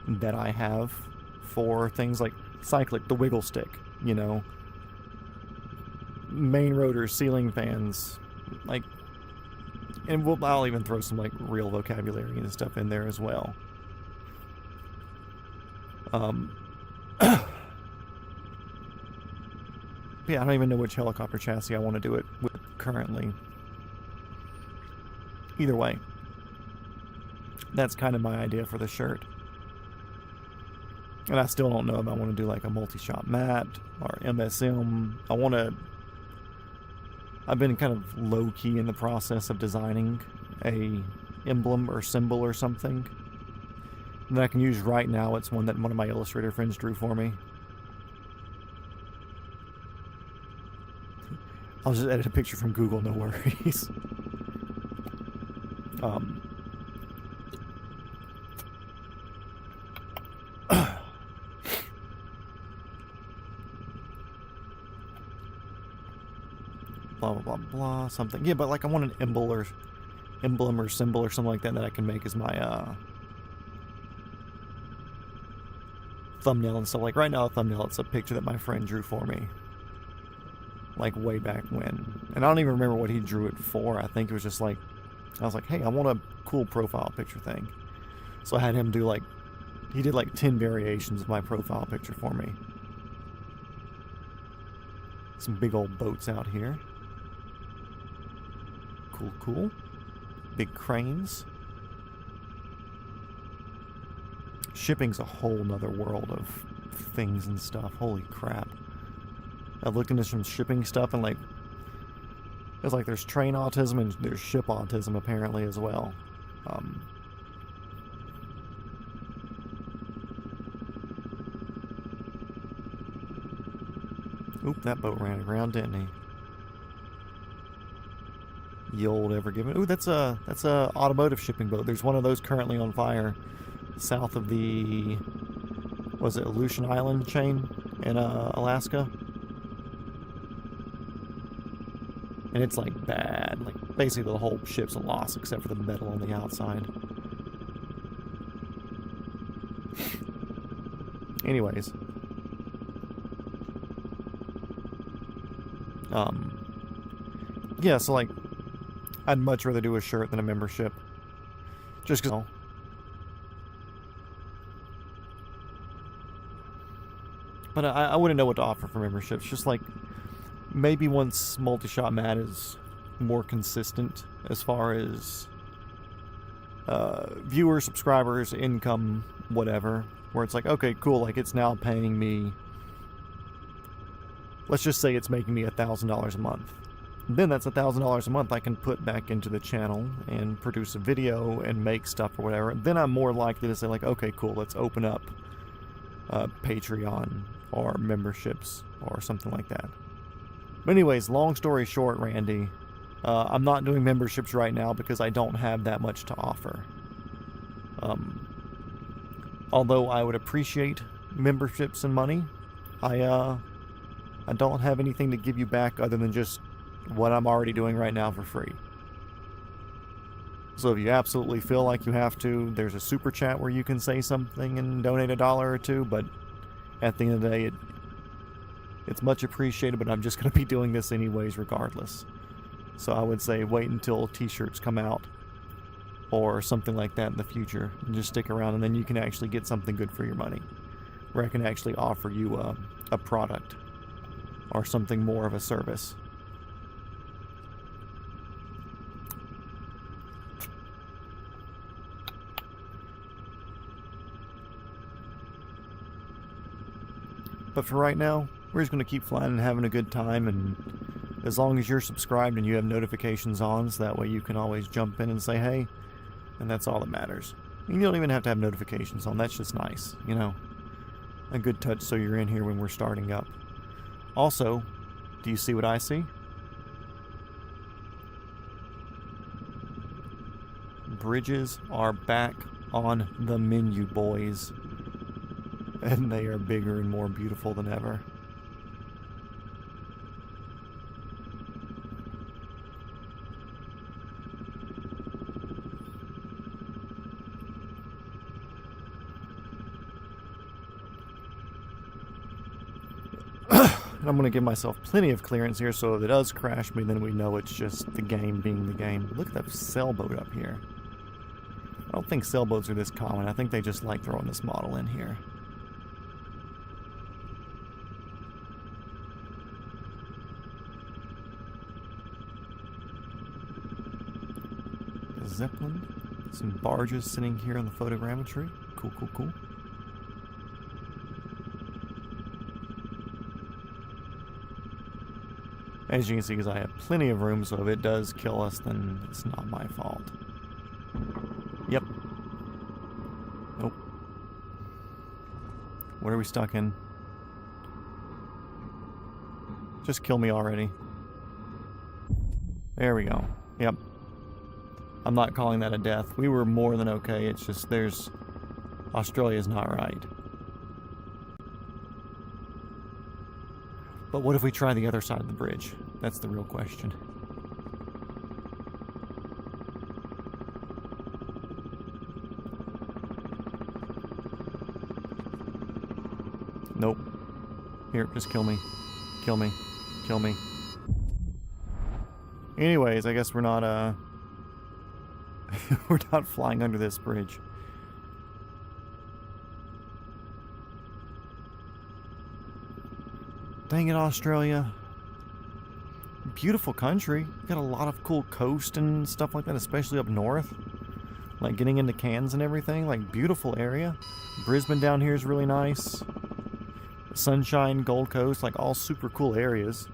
that I have for things like cyclic, the wiggle stick, you know, main rotors, ceiling fans, like, and I'll even throw some like real vocabulary and stuff in there as well. Yeah, I don't even know which helicopter chassis I want to do it with currently. Either way, that's kind of my idea for the shirt. And I still don't know if I want to do like a multi-shot mat or MSM. I've been kind of low-key in the process of designing a emblem or symbol or something that I can use right now. It's one that one of my illustrator friends drew for me. I'll just edit a picture from Google, no worries. Blah, blah, blah, blah, something. Yeah, but like I want an emblem or symbol or something like that I can make as my thumbnail and stuff. Like right now, a thumbnail, it's a picture that my friend drew for me. Like way back when. And I don't even remember what he drew it for. I think it was just like, I was like, hey, I want a cool profile picture thing. So I had him do like, he did like 10 variations of my profile picture for me. Some big old boats out here. Cool, cool. Big cranes. Shipping's a whole nother world of things and stuff. Holy crap. I've looked into some shipping stuff and like, it's like there's train autism and there's ship autism apparently as well. Oop, that boat ran aground, didn't he? Ye old Ever Given. Ooh, that's a automotive shipping boat. There's one of those currently on fire south of the, was it Aleutian Island chain in Alaska? And it's like bad. Like basically the whole ship's a loss except for the metal on the outside. Anyways. Yeah, so like I'd much rather do a shirt than a membership. Just because. But I wouldn't know what to offer for memberships. Just like maybe once multi-shot mat is more consistent as far as viewers, subscribers, income, whatever, where it's like, okay, cool, like it's now paying me, let's just say it's making me $1,000 a month. Then that's $1,000 a month I can put back into the channel and produce a video and make stuff or whatever. Then I'm more likely to say like, okay, cool, let's open up Patreon or memberships or something like that. But anyways, long story short, Randy, I'm not doing memberships right now because I don't have that much to offer. Although I would appreciate memberships and money, I don't have anything to give you back other than just what I'm already doing right now for free. So if you absolutely feel like you have to, there's a super chat where you can say something and donate $1 or $2, but at the end of the day, it's much appreciated, but I'm just going to be doing this anyways regardless. So I would say wait until t-shirts come out or something like that in the future. And just stick around, and then you can actually get something good for your money, where I can actually offer you a product or something more of a service. But for right now, we're just going to keep flying and having a good time, and as long as you're subscribed and you have notifications on, so that way you can always jump in and say hey, and that's all that matters. And you don't even have to have notifications on, that's just nice, you know, a good touch so you're in here when we're starting up. Also, do you see what I see? Bridges are back on the menu, boys. And they are bigger and more beautiful than ever. And I'm going to give myself plenty of clearance here, so if it does crash me, then we know it's just the game being the game. Look at that sailboat up here. I don't think sailboats are this common. I think they just like throwing this model in here. Zeppelin, some barges sitting here on the photogrammetry. Cool, cool, cool. As you can see, because I have plenty of room, so if it does kill us, then it's not my fault. Yep. Nope. What are we stuck in? Just kill me already. There we go. Yep. I'm not calling that a death. We were more than okay. It's just Australia's not right. But what if we try the other side of the bridge? That's the real question. Nope. Here, just kill me. Kill me. Kill me. Anyways, I guess we're not, we're not flying under this bridge. Dang it, Australia. Beautiful country. Got a lot of cool coast and stuff like that, especially up north. Like getting into Cairns and everything. Like, beautiful area. Brisbane down here is really nice. Sunshine, Gold Coast, like all super cool areas.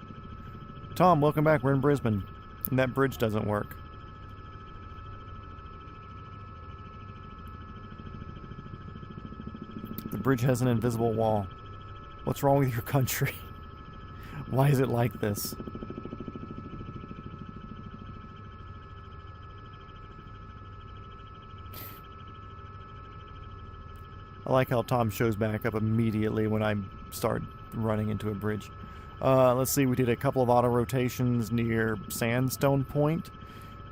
Tom, welcome back. We're in Brisbane. And that bridge doesn't work. The bridge has an invisible wall. What's wrong with your country? Why is it like this? I like how Tom shows back up immediately when I start running into a bridge. Let's see, we did a couple of auto rotations near Sandstone Point.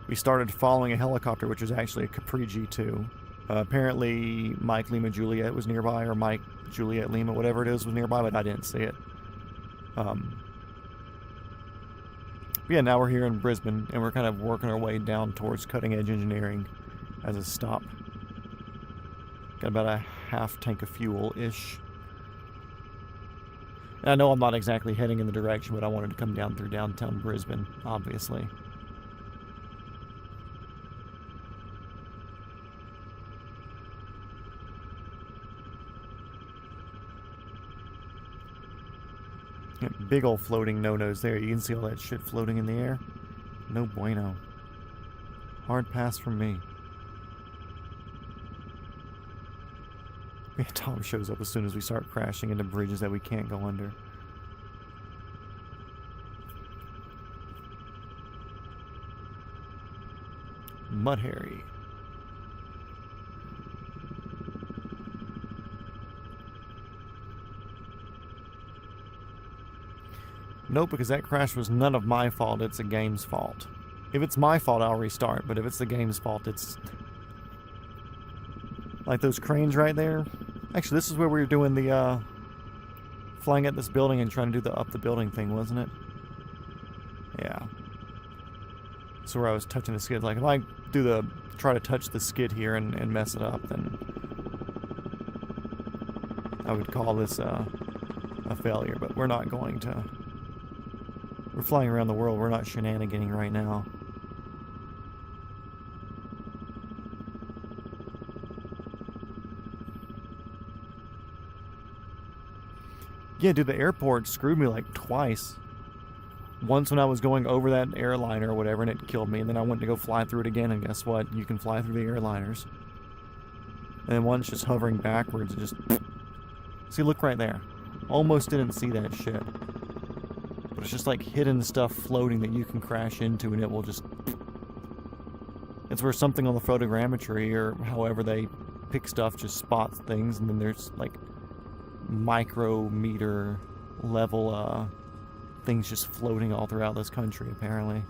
We started following a helicopter, which was actually a Capri G2. Apparently Mike Lima Juliet was nearby, or Mike Juliet Lima, whatever it is, was nearby, but I didn't see it. Yeah, now we're here in Brisbane, and we're kind of working our way down towards cutting edge engineering as a stop. Got about a half tank of fuel-ish. And I know I'm not exactly heading in the direction, but I wanted to come down through downtown Brisbane, obviously. Yeah, big old floating no-nos there. You can see all that shit floating in the air. No bueno. Hard pass from me. Yeah, Tom shows up as soon as we start crashing into bridges that we can't go under. Mud Harry. Nope, because that crash was none of my fault, it's the game's fault. If it's my fault, I'll restart, but if it's the game's fault, it's... Like those cranes right there. Actually, this is where we were doing the, flying at this building and trying to do the up the building thing, wasn't it? Yeah. This is to where I was touching the skid. Like if I try to touch the skid here and mess it up, then I would call this a failure. But we're not going to. We're flying around the world. We're not shenaniganing right now. Yeah, dude, the airport screwed me like twice. Once when I was going over that airliner or whatever, and it killed me. And then I went to go fly through it again, and guess what? You can fly through the airliners. And then once just hovering backwards, and just... See, look right there. Almost didn't see that shit. But it's just like hidden stuff floating that you can crash into, and it will just... It's where something on the photogrammetry, or however they pick stuff, just spots things, and then there's like micrometer level things just floating all throughout this country, apparently.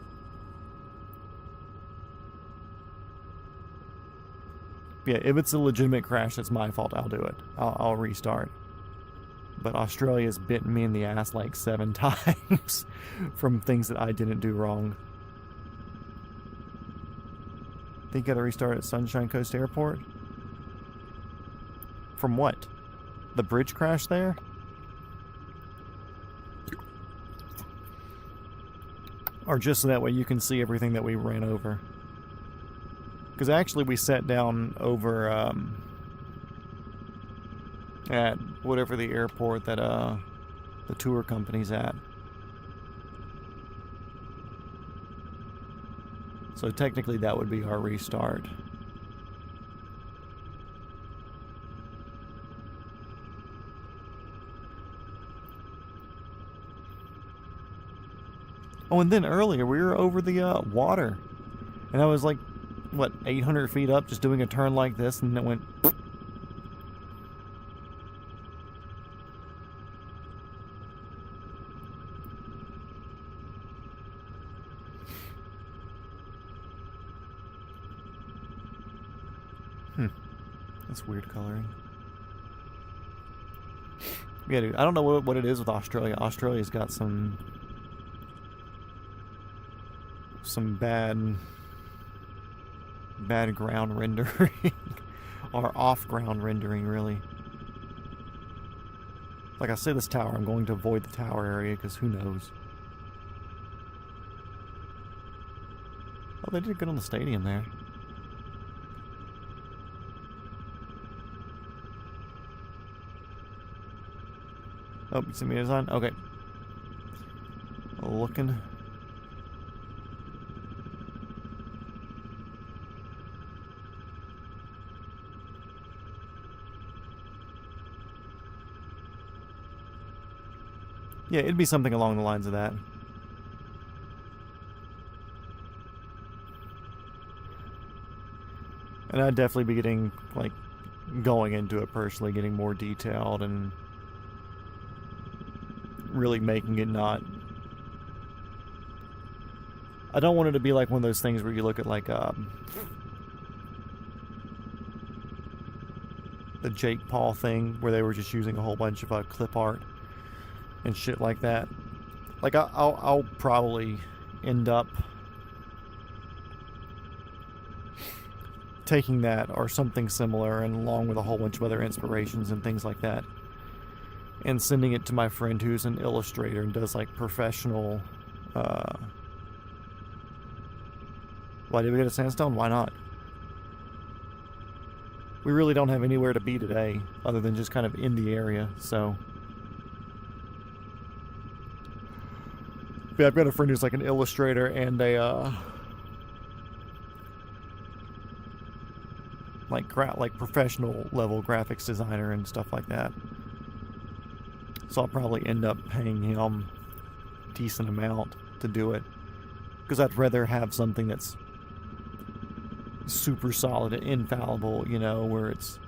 Yeah, if it's a legitimate crash, it's my fault. I'll do it. I'll restart. But Australia's bitten me in the ass like 7 times from things that I didn't do wrong. Think you gotta restart at Sunshine Coast Airport? From what? The bridge crash there? Or just so that way you can see everything that we ran over? Because actually we sat down over at whatever the airport that the tour company's at. So technically that would be our restart. Oh, and then earlier we were over the water. And I was like, what, 800 feet up just doing a turn like this, and it went... That's weird coloring. Yeah, dude, I don't know what it is with Australia. Australia's got some bad ground rendering. Or off-ground rendering, really. Like I say this tower, I'm going to avoid the tower area, because who knows. Oh, they did good on the stadium there. Oh, you see me design? Okay. Looking. Yeah, it'd be something along the lines of that. And I'd definitely be getting, like, going into it personally, getting more detailed and really making it not... I don't want it to be like one of those things where you look at, like, the Jake Paul thing, where they were just using a whole bunch of clip art and shit like that. Like, I'll probably end up taking that or something similar, and along with a whole bunch of other inspirations and things like that, and sending it to my friend who's an illustrator and does like professional why did we get a sandstone? Why not? We really don't have anywhere to be today other than just kind of in the area, so yeah, I've got a friend who's like an illustrator and a like professional level graphics designer and stuff like that. So I'll probably end up paying him a decent amount to do it, because I'd rather have something that's super solid and infallible, you know, where it's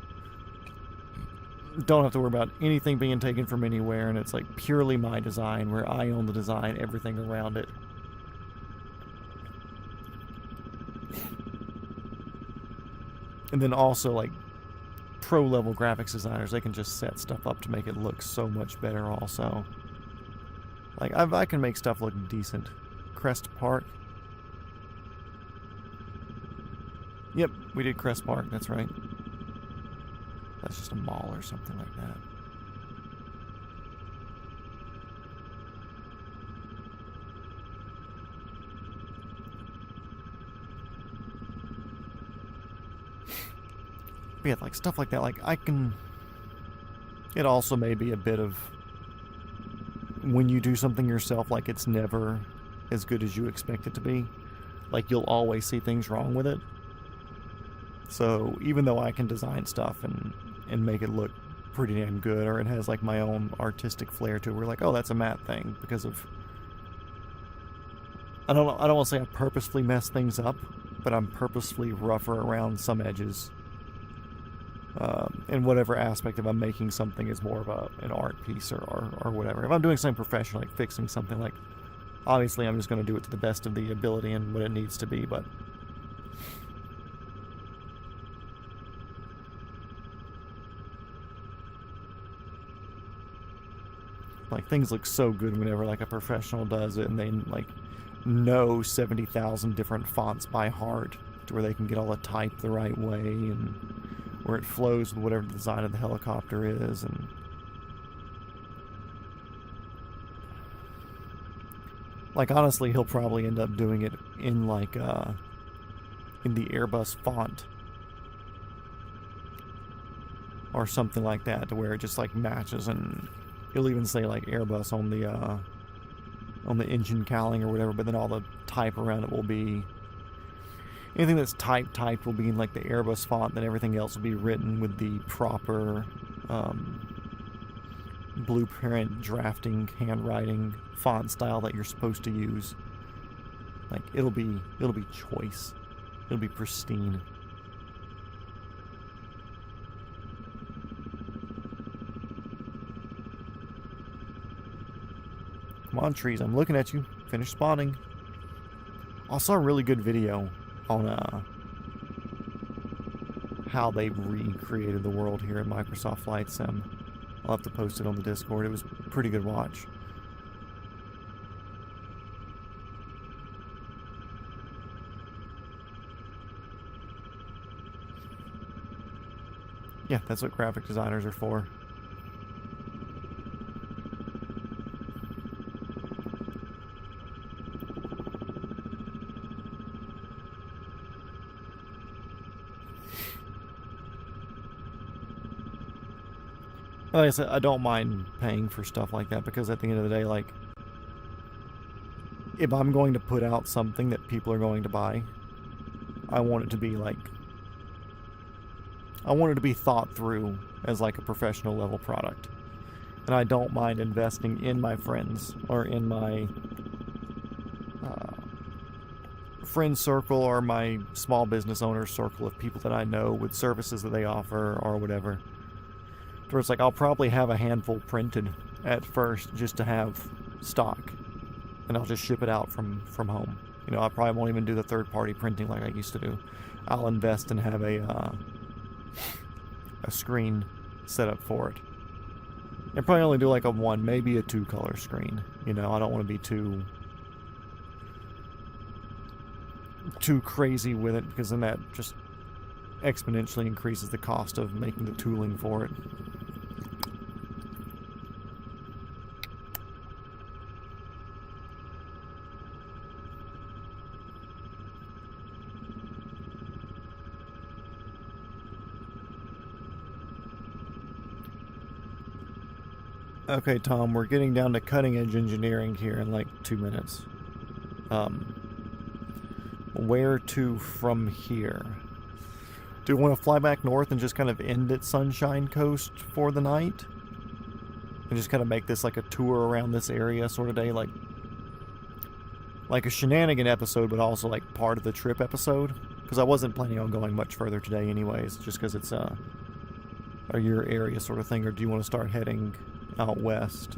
don't have to worry about anything being taken from anywhere, and it's like purely my design, where I own the design, everything around it. And then also, like, pro-level graphics designers, they can just set stuff up to make it look so much better also. Like, I can make stuff look decent. Crest Park. Yep, we did Crest Park, that's right. That's just a mall or something like that. But yeah, like stuff like that, like I can... It also may be a bit of... When you do something yourself, like it's never as good as you expect it to be. Like you'll always see things wrong with it. So even though I can design stuff and make it look pretty damn good, or it has like my own artistic flair to it, we're like, oh, that's a matte thing because of... I don't want to say I purposefully mess things up, but I'm purposefully rougher around some edges. In whatever aspect, if I'm making something is more of an art piece or whatever. If I'm doing something professional, like fixing something, like obviously I'm just going to do it to the best of the ability and what it needs to be, but like things look so good whenever like a professional does it and they like know 70,000 different fonts by heart to where they can get all the type the right way and where it flows with whatever the design of the helicopter is. And like honestly, he'll probably end up doing it in like in the Airbus font or something like that, to where it just like matches, and he'll even say like Airbus on the engine cowling or whatever, but then all the type around it will be... Anything that's typed will be in like the Airbus font, then everything else will be written with the proper blueprint drafting handwriting font style that you're supposed to use. Like it'll be choice. It'll be pristine. Come on, trees, I'm looking at you. Finish spawning. I saw a really good video on how they recreated the world here in Microsoft Flight Sim. I'll have to post it on the Discord. It was a pretty good watch. Yeah, that's what graphic designers are for. Like I said, I don't mind paying for stuff like that, because at the end of the day, like, if I'm going to put out something that people are going to buy, I want it to be like... I want it to be thought through as like a professional level product. And I don't mind investing in my friends or in my friend circle or my small business owner circle of people that I know with services that they offer or whatever. Where it's like I'll probably have a handful printed at first just to have stock, and I'll just ship it out from home. You know, I probably won't even do the third-party printing like I used to do. I'll invest and have a screen set up for it. And probably only do like a 1, maybe a 2-color screen. You know, I don't want to be too crazy with it, because then that just exponentially increases the cost of making the tooling for it. Okay, Tom, we're getting down to cutting-edge engineering here in like 2 minutes. Where to from here? Do we want to fly back north and just kind of end at Sunshine Coast for the night? And just kind of make this like a tour around this area sort of day, like a shenanigan episode, but also like part of the trip episode? Because I wasn't planning on going much further today anyways, just because it's a your area sort of thing. Or do you want to start heading out west?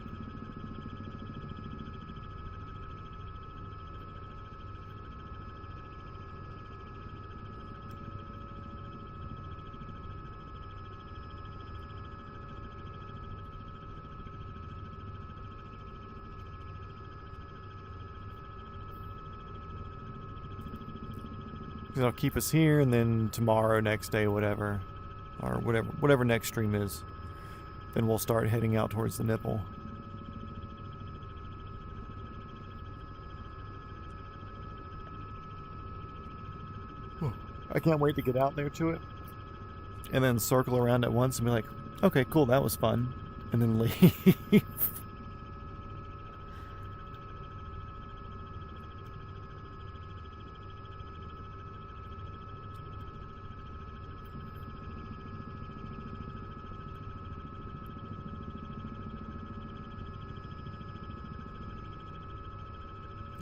It'll keep us here, and then tomorrow, next day, whatever, or whatever next stream is, then we'll start heading out towards the nipple. I can't wait to get out there to it, and then circle around at once and be like, okay, cool, that was fun, and then leave.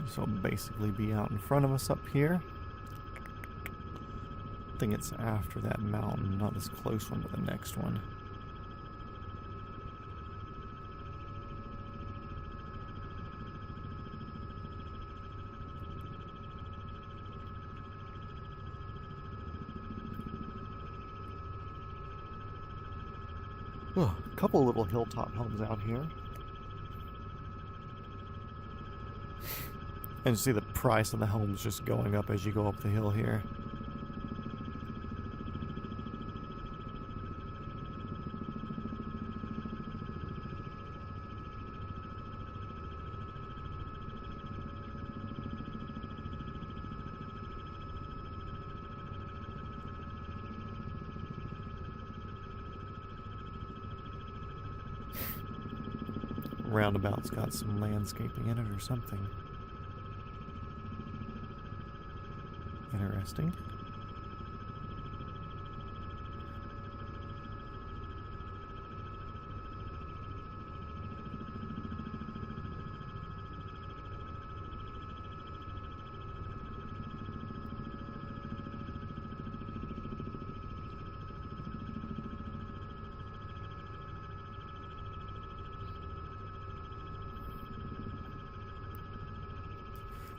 So it'll basically be out in front of us up here. I think it's after that mountain, not this close one, but the next one. Oh, a couple little hilltop homes out here. And you see the price of the homes just going up as you go up the hill here. Roundabout's got some landscaping in it or something. Interesting.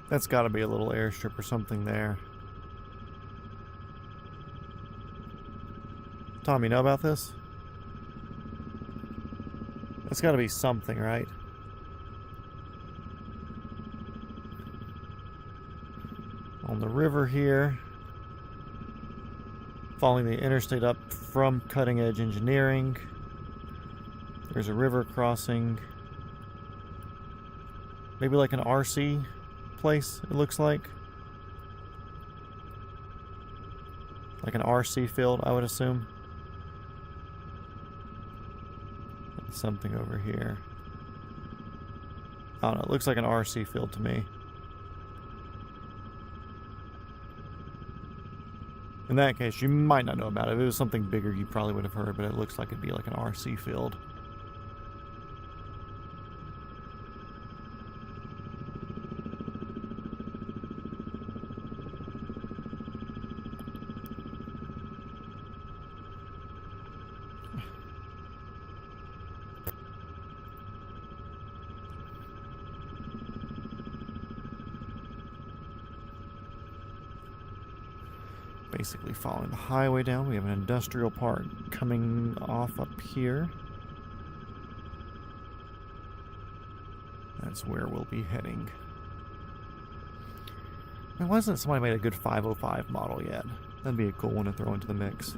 That's got to be a little airstrip or something there. Tom, you know about this? That's got to be something, right? On the river here. Following the interstate up from Cutting Edge Engineering. There's a river crossing. Maybe like an RC place, it looks like. Like an RC field, I would assume. And something over here. I don't know, it looks like an RC field to me. In that case, you might not know about it. If it was something bigger, you probably would have heard, but it looks like it'd be like an RC field. Basically following the highway down, we have an industrial park coming off up here. That's where we'll be heading. Now, why hasn't somebody made a good 505 model yet? That'd be a cool one to throw into the mix.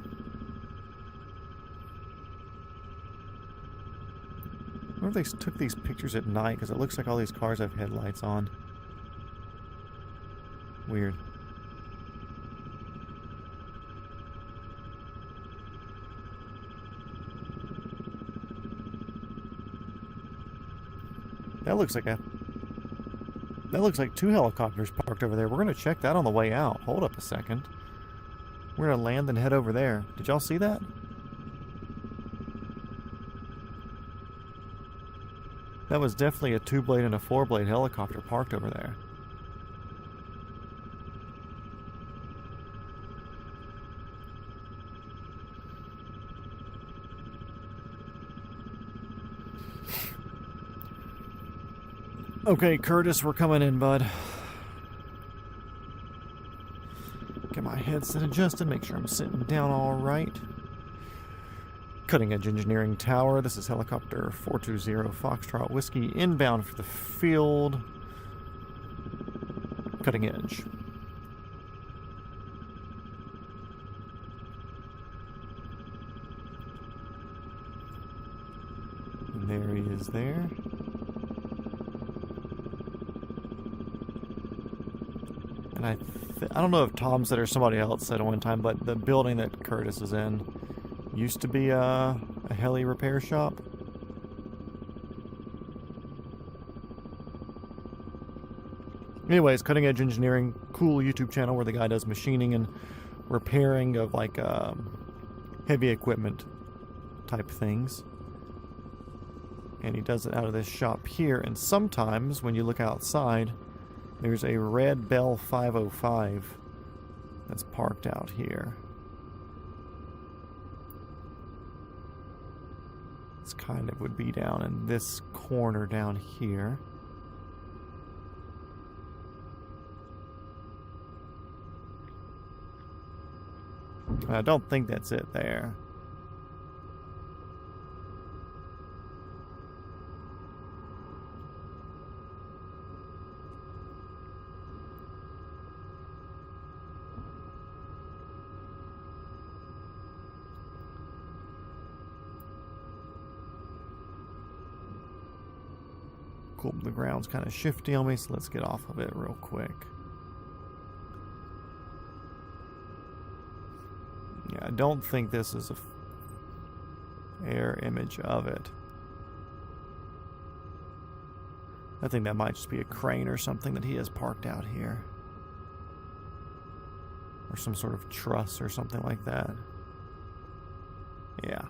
I wonder if they took these pictures at night, because it looks like all these cars have headlights on. Weird. That looks like two helicopters parked over there. We're going to check that on the way out. Hold up a second. We're going to land and head over there. Did y'all see that? That was definitely a 2-blade and a 4-blade helicopter parked over there. Okay, Curtis, we're coming in, bud. Get my headset adjusted, make sure I'm sitting down all right. Cutting Edge Engineering Tower. This is helicopter 420 Foxtrot Whiskey, inbound for the field. Cutting Edge. There he is there. And I don't know if Tom said or somebody else said at one time, but the building that Curtis is in used to be a heli repair shop. Anyways, Cutting Edge Engineering, cool YouTube channel where the guy does machining and repairing of like heavy equipment type things. And he does it out of this shop here. And sometimes when you look outside, there's a red Bell 505 that's parked out here. It's kind of would be down in this corner down here. I don't think that's it there. Cool, the ground's kind of shifty on me, so let's get off of it real quick. Yeah, I don't think this is a air image of it. I think that might just be a crane or something that he has parked out here. Or some sort of truss or something like that. Yeah.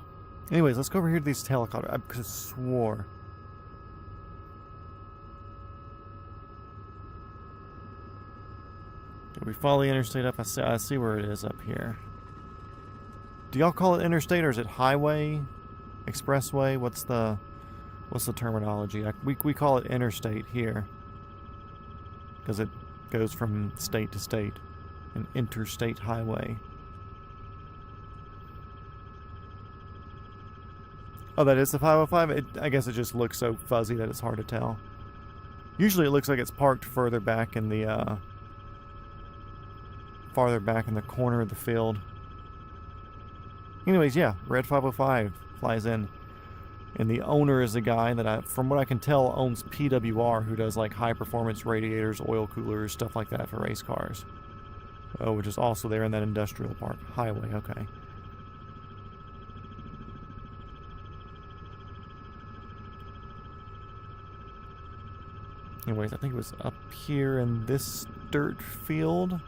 Anyways, let's go over here to these helicopters. I could have swore. If we follow the interstate up, I see where it is up here. Do y'all call it interstate or is it highway, expressway? What's the terminology? We call it interstate here because it goes from state to state, an interstate highway. Oh, that is the 505? I guess it just looks so fuzzy that it's hard to tell. Usually it looks like it's parked further back in the farther back in the corner of the field. Anyways, yeah, red 505 flies in. And the owner is a guy that, from what I can tell, owns PWR, who does like high-performance radiators, oil coolers, stuff like that for race cars. Oh, which is also there in that industrial park. Highway, okay. Anyways, I think it was up here in this dirt field.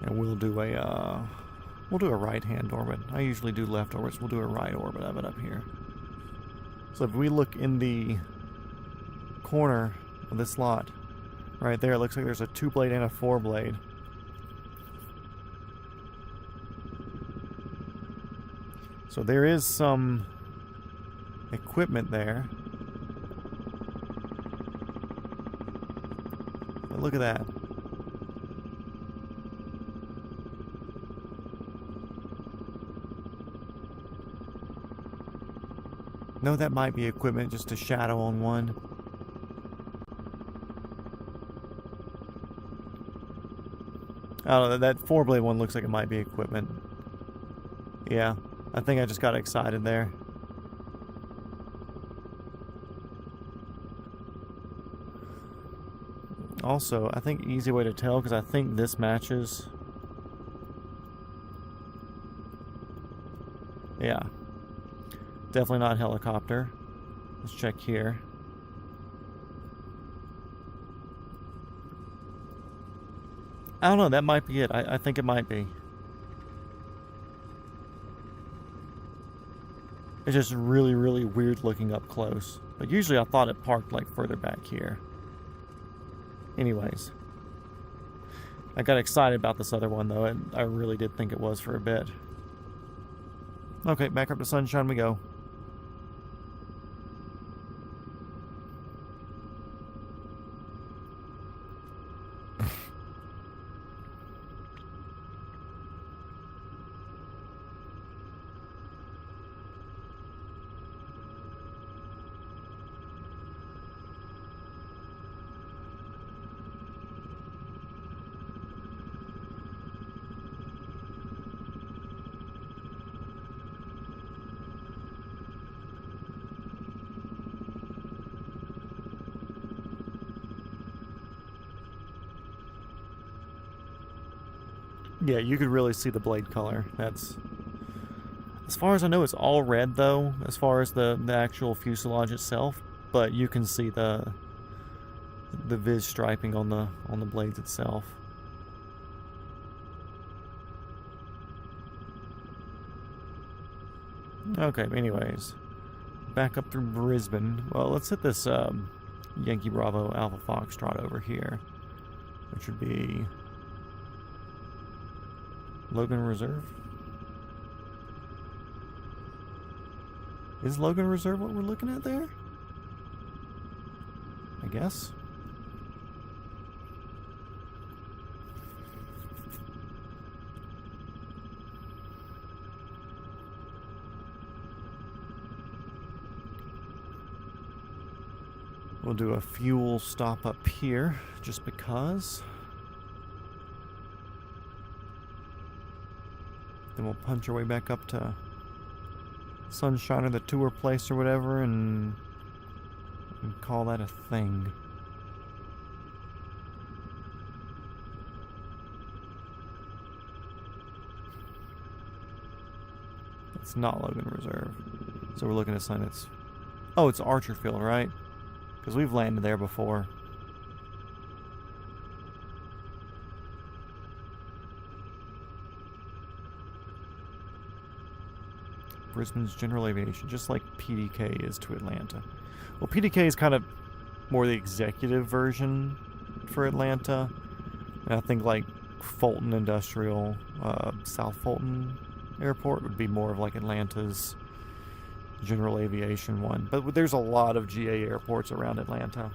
And we'll do a right-hand orbit. I usually do left orbits. We'll do a right orbit of it up here. So if we look in the corner of this lot, right there, it looks like there's a 2-blade and a 4-blade. So there is some equipment there. But look at that. No, that might be equipment, just a shadow on one. I don't know, that 4-blade one looks like it might be equipment. Yeah, I think I just got excited there. Also, I think easy way to tell, because I think this matches. Yeah. Definitely not helicopter. Let's check here. I don't know, that might be it. I think it might be. It's just really, really weird looking up close. But usually I thought it parked like further back here. Anyways. I got excited about this other one though, and I really did think it was for a bit. Okay, back up to sunshine we go. Yeah, you could really see the blade color. That's... As far as I know, it's all red, though, as far as the actual fuselage itself. But you can see the viz striping on the blades itself. Okay, anyways, back up through Brisbane. Well, let's hit this Yankee Bravo Alpha Foxtrot over here, which would be Logan Reserve. Is Logan Reserve what we're looking at there? I guess. We'll do a fuel stop up here, just because. Then we'll punch our way back up to Sunshine or the tour place or whatever, and call that a thing. It's not Logan Reserve. So we're looking at something that's... Oh, it's Archerfield, right? Because we've landed there before. Brisbane's General Aviation, just like PDK is to Atlanta. Well, PDK is kind of more the executive version for Atlanta. And I think like Fulton Industrial, South Fulton Airport would be more of like Atlanta's General Aviation one. But there's a lot of GA airports around Atlanta.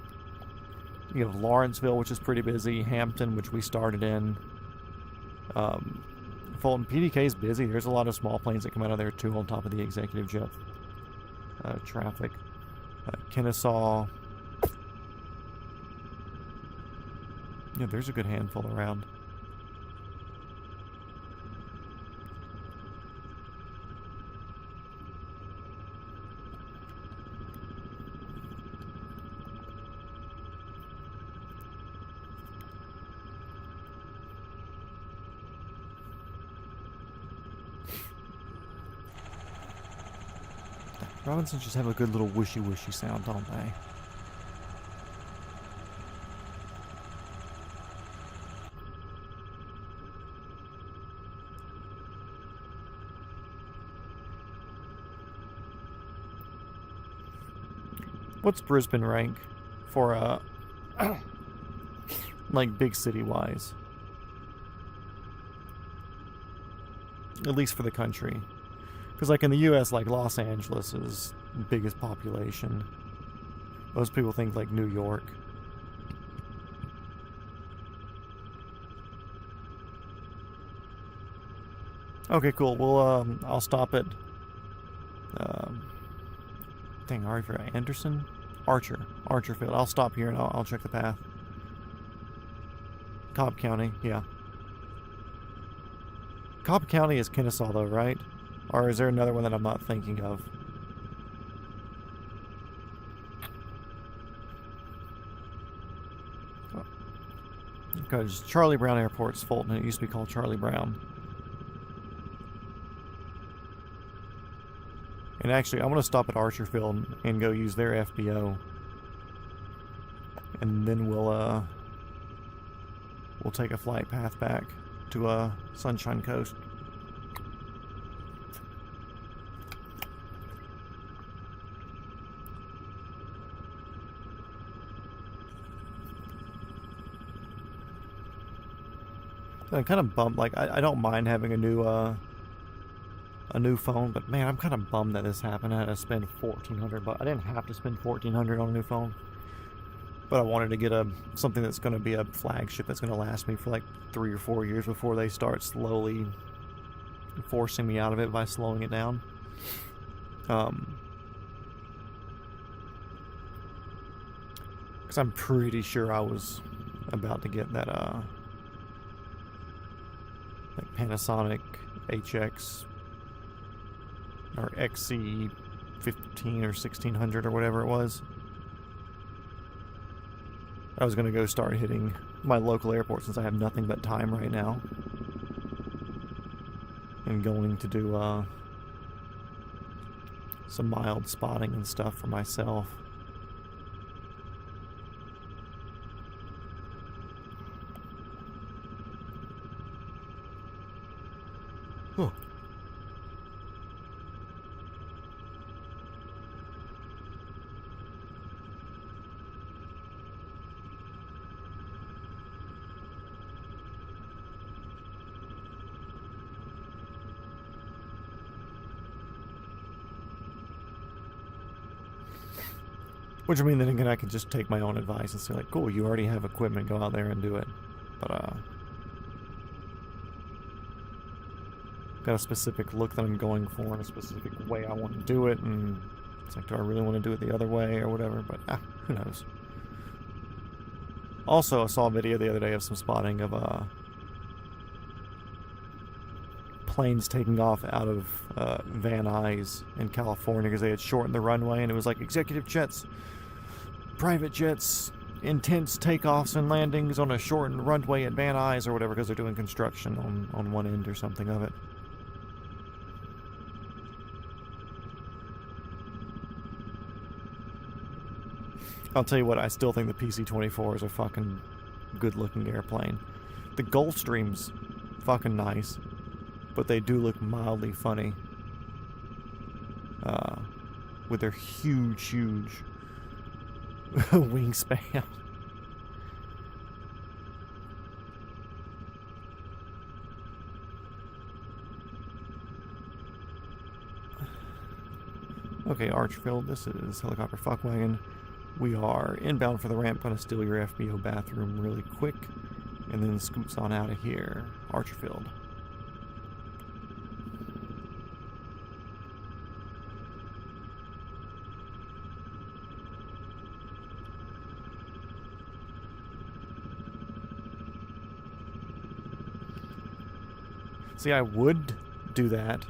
You have Lawrenceville, which is pretty busy. Hampton, which we started in. Fulton. PDK is busy. There's a lot of small planes that come out of there too, on top of the executive jet traffic. Kennesaw. Yeah, there's a good handful around. Robinsons just have a good little wishy-wishy sound, don't they? What's Brisbane rank for, like, big city-wise? At least for the country. Because, like, in the U.S., like, Los Angeles is the biggest population. Most people think, like, New York. Okay, cool. We'll, I'll stop at, dang, I already forgot. Anderson? Archerfield. I'll stop here and I'll check the path. Cobb County, yeah. Cobb County is Kennesaw, though, right? Or is there another one that I'm not thinking of? Because Charlie Brown Airport's Fulton. It used to be called Charlie Brown. And actually, I'm going to stop at Archerfield and go use their FBO. And then we'll take a flight path back to Sunshine Coast. I'm kind of bummed. Like, I don't mind having a new phone, but man, I'm kind of bummed that this happened. I had to spend $1,400, but I didn't have to spend $1,400 on a new phone. But I wanted to get something that's going to be a flagship that's going to last me for like 3 or 4 years before they start slowly forcing me out of it by slowing it down. Because I'm pretty sure I was about to get that like Panasonic HX or XC15 or 1600 or whatever it was. I was going to go start hitting my local airport since I have nothing but time right now. and going to do some mild spotting and stuff for myself. Huh. Which, I mean, then again, I could just take my own advice and say, like, cool, you already have equipment, go out there and do it. But, got a specific look that I'm going for and a specific way I want to do it, and it's like, do I really want to do it the other way or whatever? But, who knows? Also, I saw a video the other day of some spotting of, planes taking off out of Van Nuys in California because they had shortened the runway, and it was like executive jets, private jets, intense takeoffs and landings on a shortened runway at Van Nuys or whatever because they're doing construction on one end or something of it. I'll tell you what, I still think the PC-24 is a fucking good-looking airplane. The Gulfstream's fucking nice, but they do look mildly funny with their huge wingspan. Okay, Archfield, this is Helicopter Fuckwagon. We are inbound for the ramp, gonna steal your FBO bathroom really quick, and then scoots on out of here. Archfield. See, I would do that,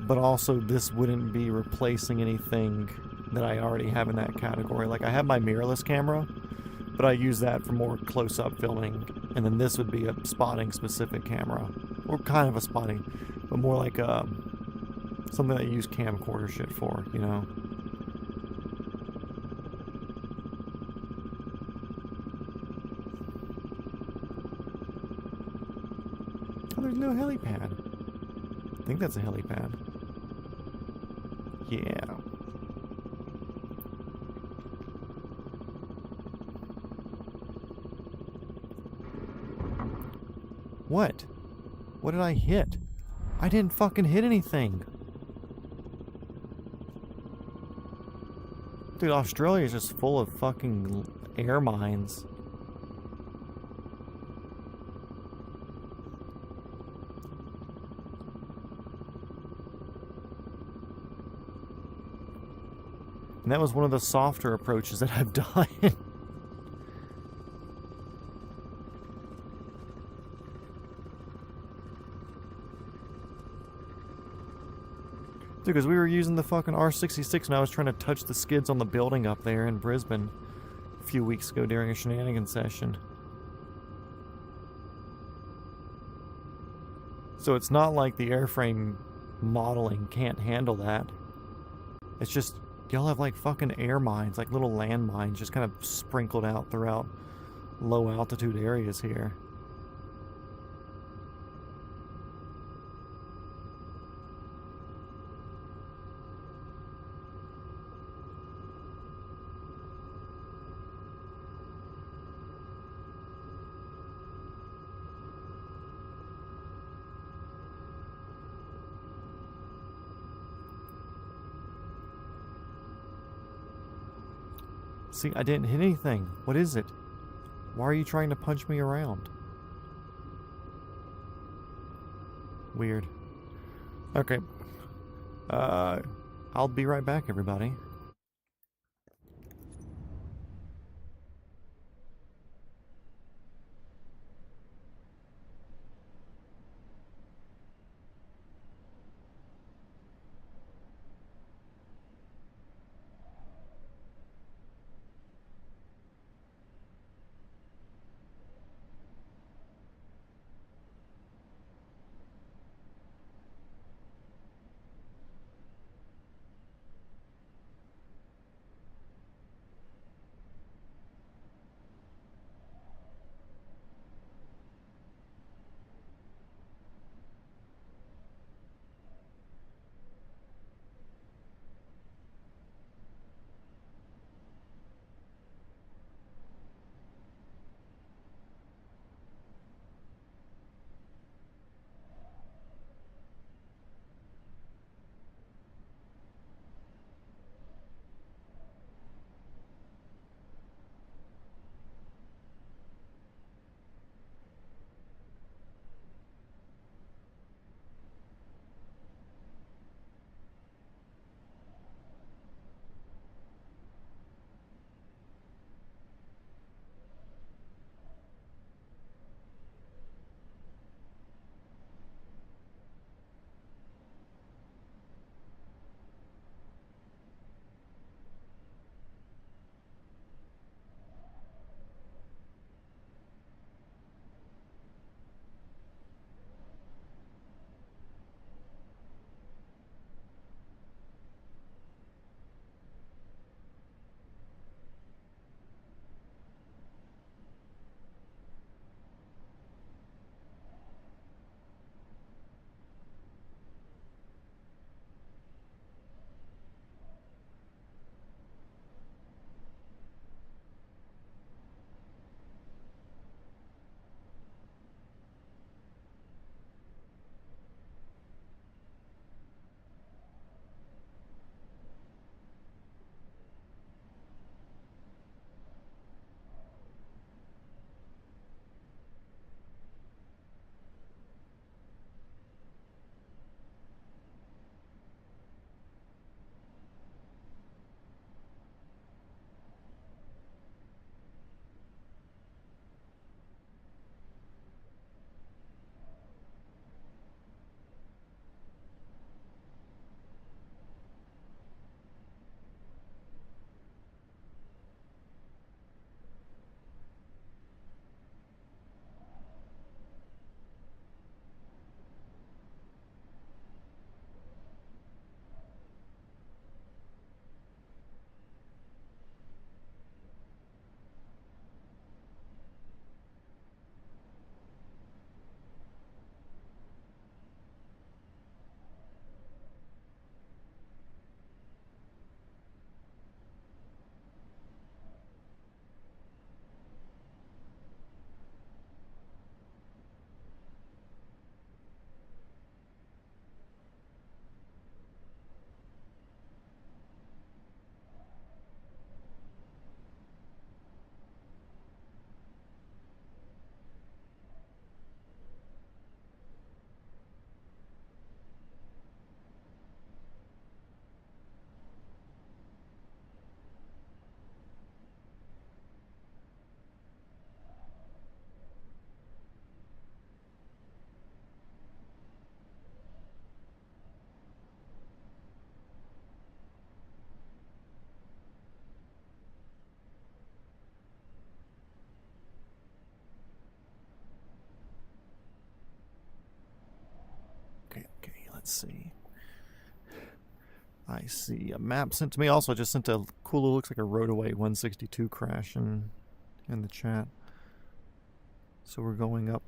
but also this wouldn't be replacing anything that I already have in that category. Like, I have my mirrorless camera, but I use that for more close-up filming, and then this would be a spotting-specific camera, or kind of a spotting, but more like something that you use camcorder shit for, you know? Oh, there's no helipad. I think that's a helipad. Yeah. What? What did I hit? I didn't fucking hit anything. Dude, Australia is just full of fucking air mines. And that was one of the softer approaches that I've done. Because we were using the fucking R66 and I was trying to touch the skids on the building up there in Brisbane a few weeks ago during a shenanigans session. So it's not like the airframe modeling can't handle that. It's just, y'all have like fucking air mines, like little land mines just kind of sprinkled out throughout low altitude areas here. See, I didn't hit anything. What is it? Why are you trying to punch me around? Weird. Okay. I'll be right back, everybody. let's see. I see a map sent to me. Also, I just sent a cool, looks like a Roadaway 162 crash in the chat. So we're going up.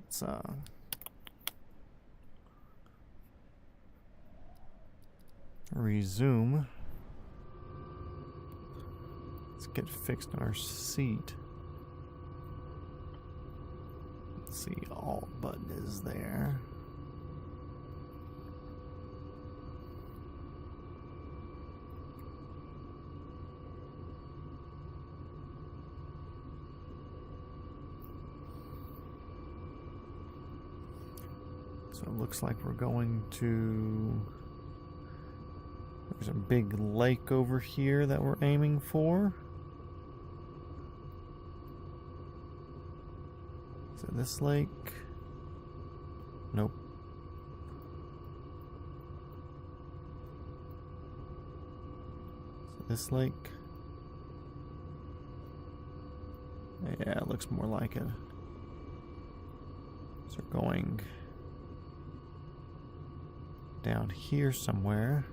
Let's resume. Let's get fixed on our seat. Let's see, alt button is there. So it looks like we're going to... There's a big lake over here that we're aiming for. Is it this lake? Nope. Is it this lake? Yeah, it looks more like it. So we're going down here somewhere.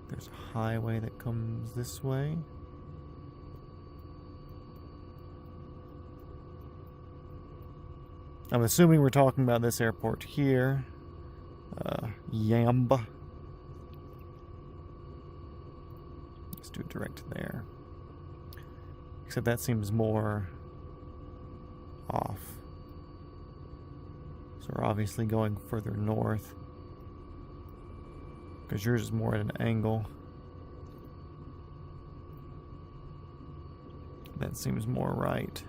There's a highway that comes this way. I'm assuming we're talking about this airport here. Yamba. Let's do it direct there. Except that seems more off. So we're obviously going further north. Because yours is more at an angle. That seems more right.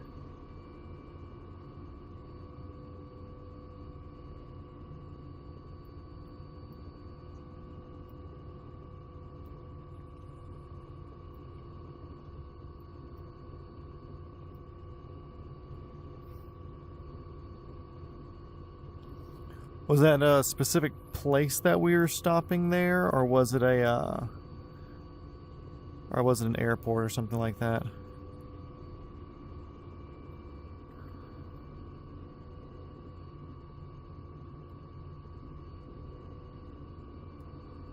Was that a specific place that we were stopping there, or was it a, or was it an airport or something like that?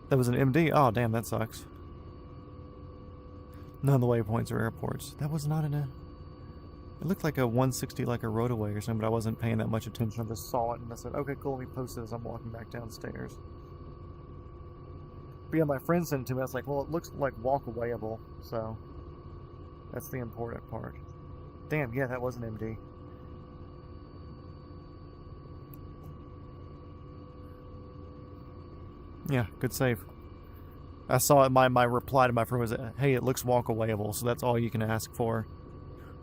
That was an MD? Oh, damn, that sucks. None of the waypoints are airports. That was not in a... It looked like a 160, like a Roadaway or something, but I wasn't paying that much attention. I just saw it and I said, okay, cool, let me post it as I'm walking back downstairs. But yeah, my friend sent it to me. I was like, well, it looks like walkawayable, so that's the important part. Damn, yeah, that was an MD. Yeah, good save. I saw it, my reply to my friend was, hey, it looks walkawayable, so that's all you can ask for.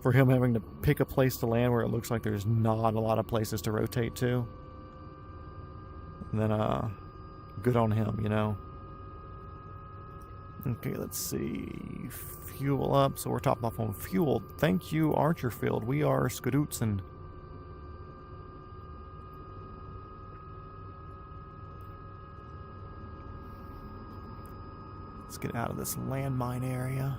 For him having to pick a place to land where it looks like there's not a lot of places to rotate to. And then, good on him, you know. Okay, let's see. Fuel up, so we're topping off on fuel. Thank you, Archerfield. We are Skadootzen. Let's get out of this landmine area.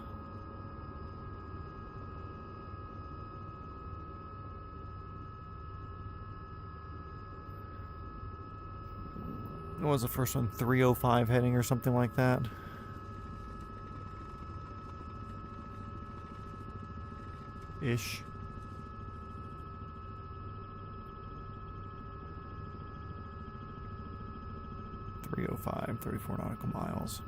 What was the first one? 305 heading or something like that? Ish. .305, 34 nautical miles.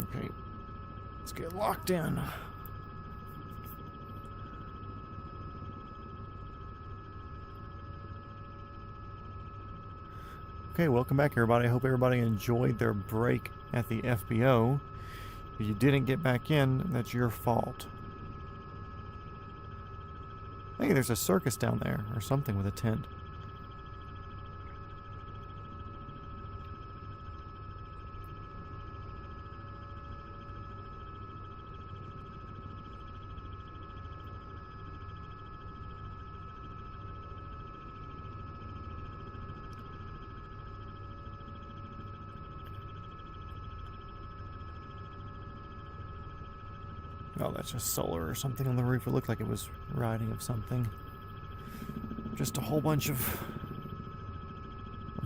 Okay. Let's get locked in. Okay, welcome back everybody. I hope everybody enjoyed their break at the FBO. If you didn't get back in, that's your fault. Hey, there's a circus down there, or something with a tent. Oh, that's just solar or something on the roof. It looked like it was riding of something. Just a whole bunch of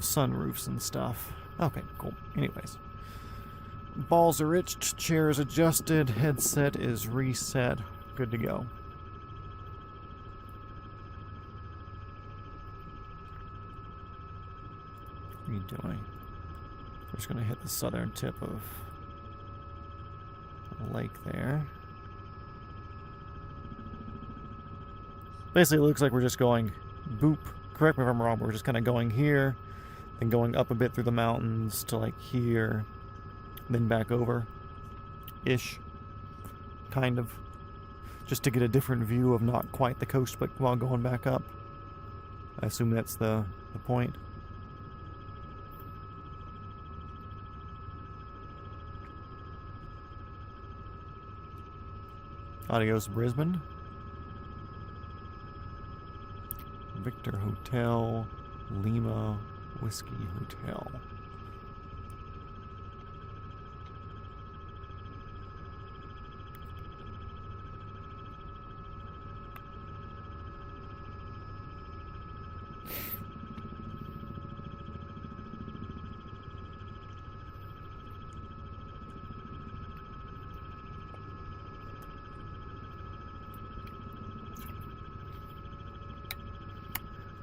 sunroofs and stuff. Okay, cool. Anyways. Balls are itched, chairs adjusted, headset is reset. Good to go. What are you doing? We're just going to hit the southern tip of the lake there. Basically, it looks like we're just going boop. Correct me if I'm wrong, but we're just kind of going here, then going up a bit through the mountains to like here, then back over. Ish. Kind of. Just to get a different view of not quite the coast, but while going back up. I assume that's the point. Adios, Brisbane. Victor Hotel, Lima Whiskey Hotel.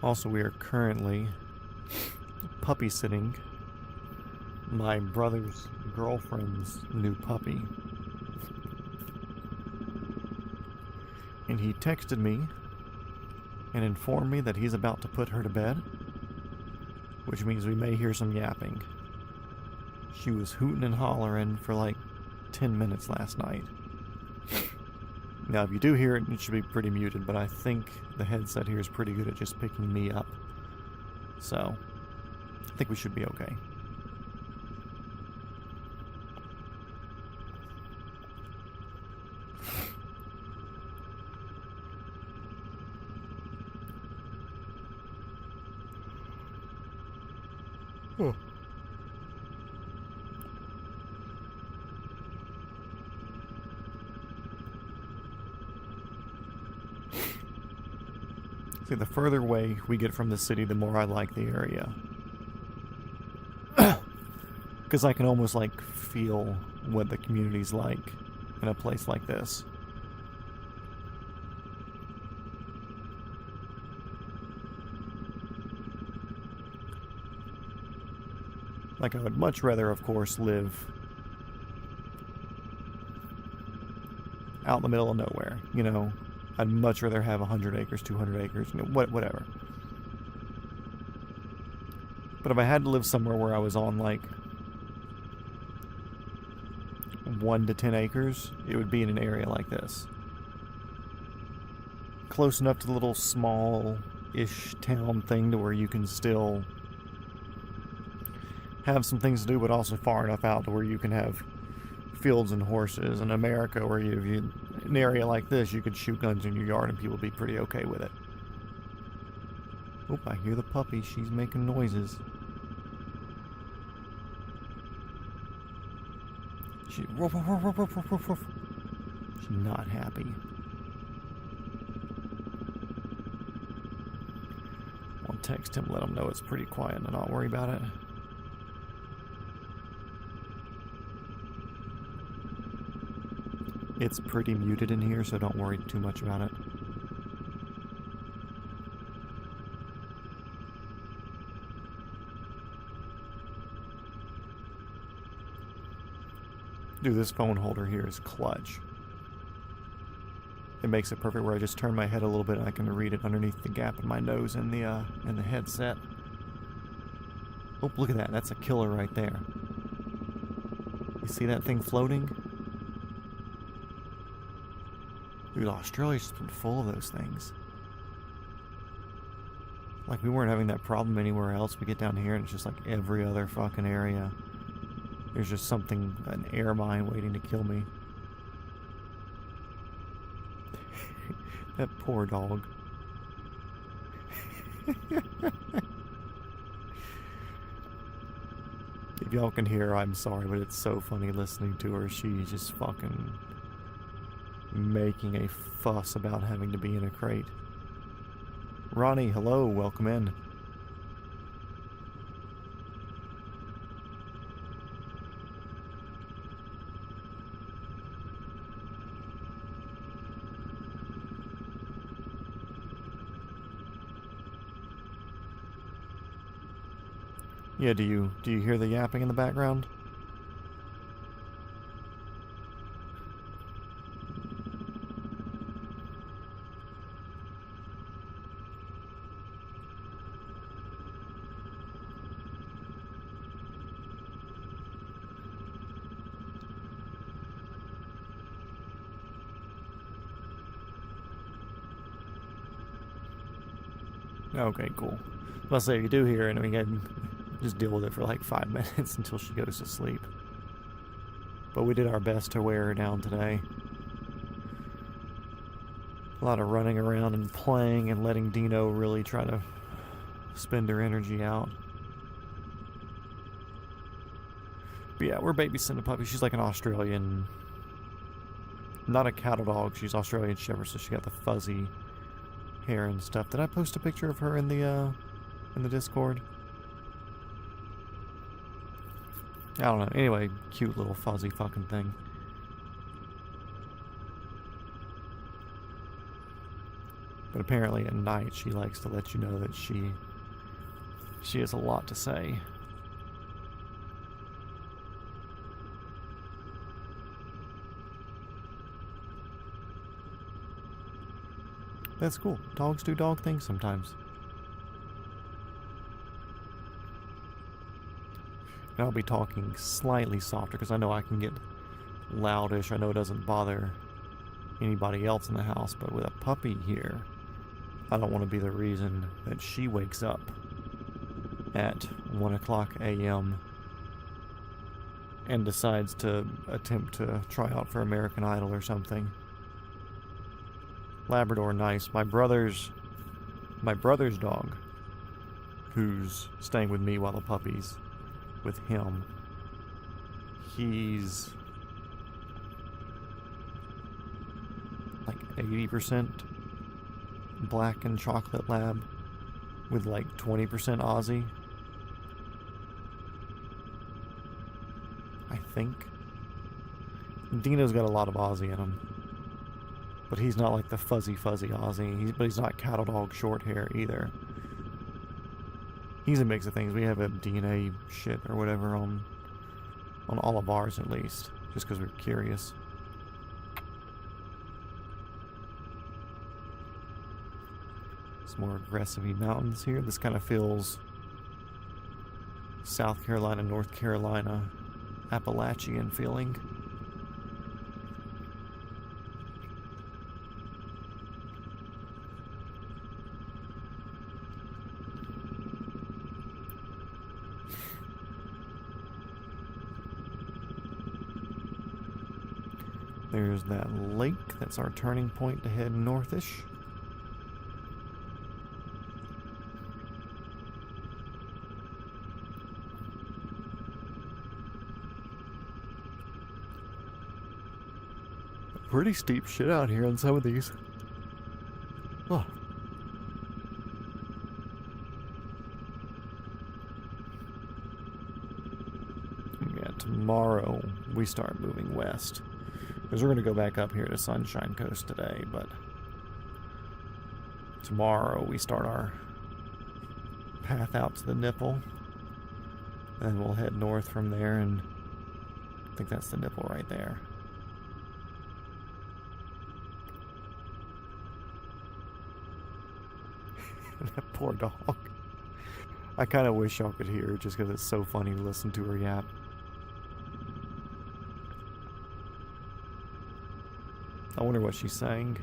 Also, we are currently puppy sitting my brother's girlfriend's new puppy. And he texted me and informed me that he's about to put her to bed, which means we may hear some yapping. She was hooting and hollering for like 10 minutes last night. Now, if you do hear it, it should be pretty muted, but I think the headset here is pretty good at just picking me up. So, I think we should be okay. Oh. See, the further away we get from the city, the more I like the area. Because I can almost, like, feel what the community's like in a place like this. Like, I would much rather, of course, live out in the middle of nowhere, you know? I'd much rather have 100 acres, 200 acres, you know, whatever. But if I had to live somewhere where I was on, like, 1 to 10 acres, it would be in an area like this. Close enough to the little small-ish town thing to where you can still have some things to do, but also far enough out to where you can have fields and horses. In America, where you an area like this, you could shoot guns in your yard and people would be pretty okay with it. Oop, I hear the puppy. She's making noises. She's not happy. I'll text him, let him know it's pretty quiet and not worry about it. It's pretty muted in here, so don't worry too much about it. Dude, this phone holder here is clutch. It makes it perfect where I just turn my head a little bit and I can read it underneath the gap in my nose in the headset. Oh, look at that. That's a killer right there. You see that thing floating? Dude, Australia's just been full of those things. Like, we weren't having that problem anywhere else. We get down here and it's just like every other fucking area. There's just something, an air mine waiting to kill me. That poor dog. If y'all can hear her, I'm sorry, but it's so funny listening to her. She just fucking making a fuss about having to be in a crate. Ronnie, hello, welcome in. Yeah, do you hear the yapping in the background? Okay, cool. Let's say if you do hear it, I mean, just deal with it for like 5 minutes until she goes to sleep. But we did our best to wear her down today. A lot of running around and playing and letting Dino really try to spend her energy out. But yeah, we're babysitting a puppy. She's like an Australian, not a cattle dog. She's Australian Shepherd, so she got the fuzzy hair and stuff. Did I post a picture of her in the Discord? I don't know. Anyway, cute little fuzzy fucking thing. But apparently at night she likes to let you know that she has a lot to say. That's cool. Dogs do dog things sometimes. And I'll be talking slightly softer because I know I can get loudish. I know it doesn't bother anybody else in the house, but with a puppy here, I don't want to be the reason that she wakes up at 1 o'clock a.m. and decides to attempt to try out for American Idol or something. Labrador, nice. My brother's dog, who's staying with me while the puppy's with him, he's like 80% black and chocolate lab with like 20% Aussie, I think. Dino's got a lot of Aussie in him, but he's not like the fuzzy Aussie. But he's not cattle dog short hair either. He's a mix of things. We have a DNA shit or whatever on all of ours at least, just because we're curious. Some more aggressive mountains here. This kind of feels South Carolina, North Carolina, Appalachian feeling. There's that lake. That's our turning point to head northish. Pretty steep shit out here on some of these. Oh. Yeah, tomorrow we start moving west. Because we're going to go back up here to Sunshine Coast today, but tomorrow we start our path out to the nipple, and we'll head north from there, and I think that's the nipple right there. That poor dog. I kind of wish y'all could hear her just because it's so funny to listen to her yap. I wonder what she's saying.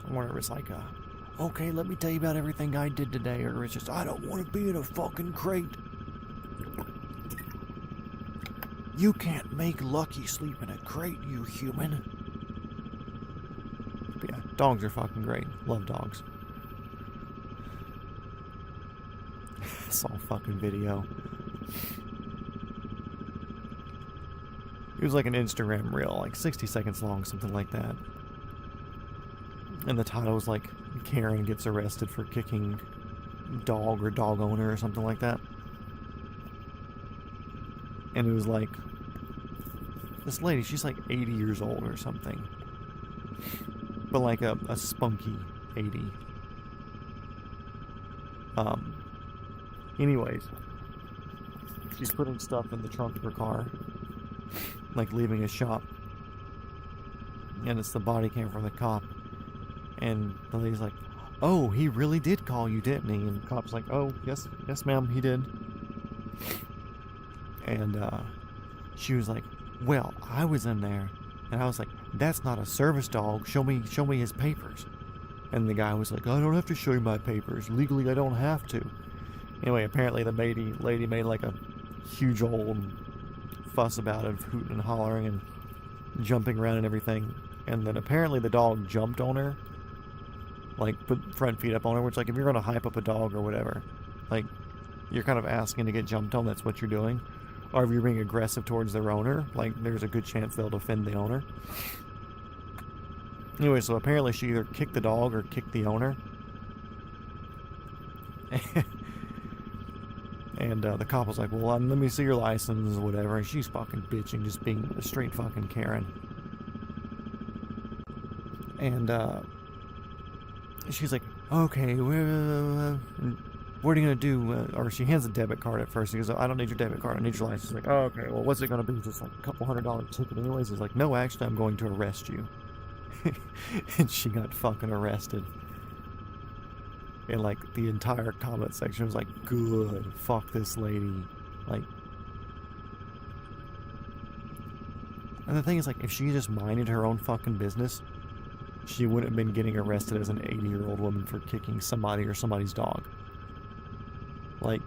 I wonder if it's like okay, let me tell you about everything I did today, or it's just, I don't want to be in a fucking crate. You can't make Lucky sleep in a crate, you human. But yeah, dogs are fucking great. Love dogs. saw a fucking video. It was like an Instagram reel, like 60 seconds long, something like that. And the title was like, Karen gets arrested for kicking dog or dog owner or something like that. And it was like, this lady, she's like 80 years old or something. But like a spunky 80. Anyways, she's putting stuff in the trunk of her car, like leaving a shop. And it's the body cam from the cop. And the lady's like, oh, he really did call you, didn't he? And the cop's like, oh, yes, ma'am, he did. And she was like, well, I was in there. And I was like, that's not a service dog. Show me his papers. And the guy was like, I don't have to show you my papers. Legally, I don't have to. Anyway, apparently the lady made like a huge old fuss about it, hooting and hollering and jumping around and everything. And then apparently the dog jumped on her. Like, put front feet up on her, which, like, if you're going to hype up a dog or whatever, like, you're kind of asking to get jumped on, that's what you're doing. Or if you're being aggressive towards their owner, like, there's a good chance they'll defend the owner. Anyway, so apparently she either kicked the dog or kicked the owner. And the cop was like, well, let me see your license or whatever. And she's fucking bitching, just being a straight fucking Karen. And, she's like, okay, what are you going to do? Or she hands a debit card at first. She goes, I don't need your debit card. I need your license. She's like, oh, okay, well, what's it going to be? Just like a couple $100 ticket anyways. He's like, no, actually, I'm going to arrest you. And she got fucking arrested. And, like, the entire comment section was like, good, fuck this lady. Like, and the thing is, like, if she just minded her own fucking business, she wouldn't have been getting arrested as an 80-year-old woman for kicking somebody or somebody's dog. Like,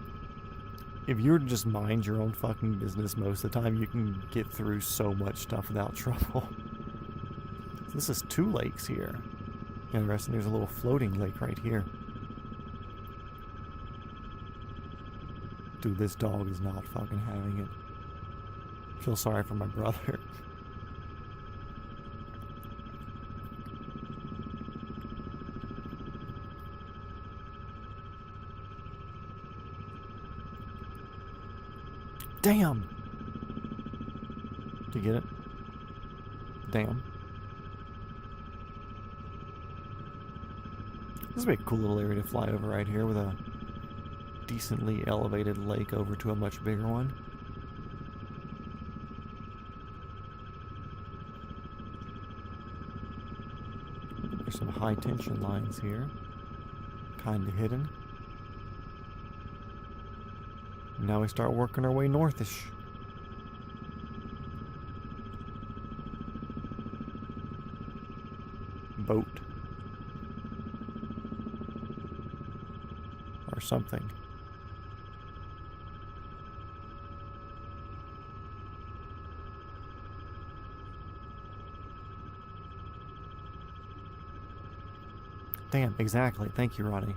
if you were to just mind your own fucking business most of the time, you can get through so much stuff without trouble. So this is 2 lakes here. Interesting, there's a little floating lake right here. Dude, this dog is not fucking having it. Feel sorry for my brother. Damn! Do you get it? Damn. This would be a cool little area to fly over right here with a decently elevated lake over to a much bigger one. There's some high tension lines here. Kinda hidden. Now we start working our way northish. Boat. Or something. Damn, exactly. Thank you, Ronnie.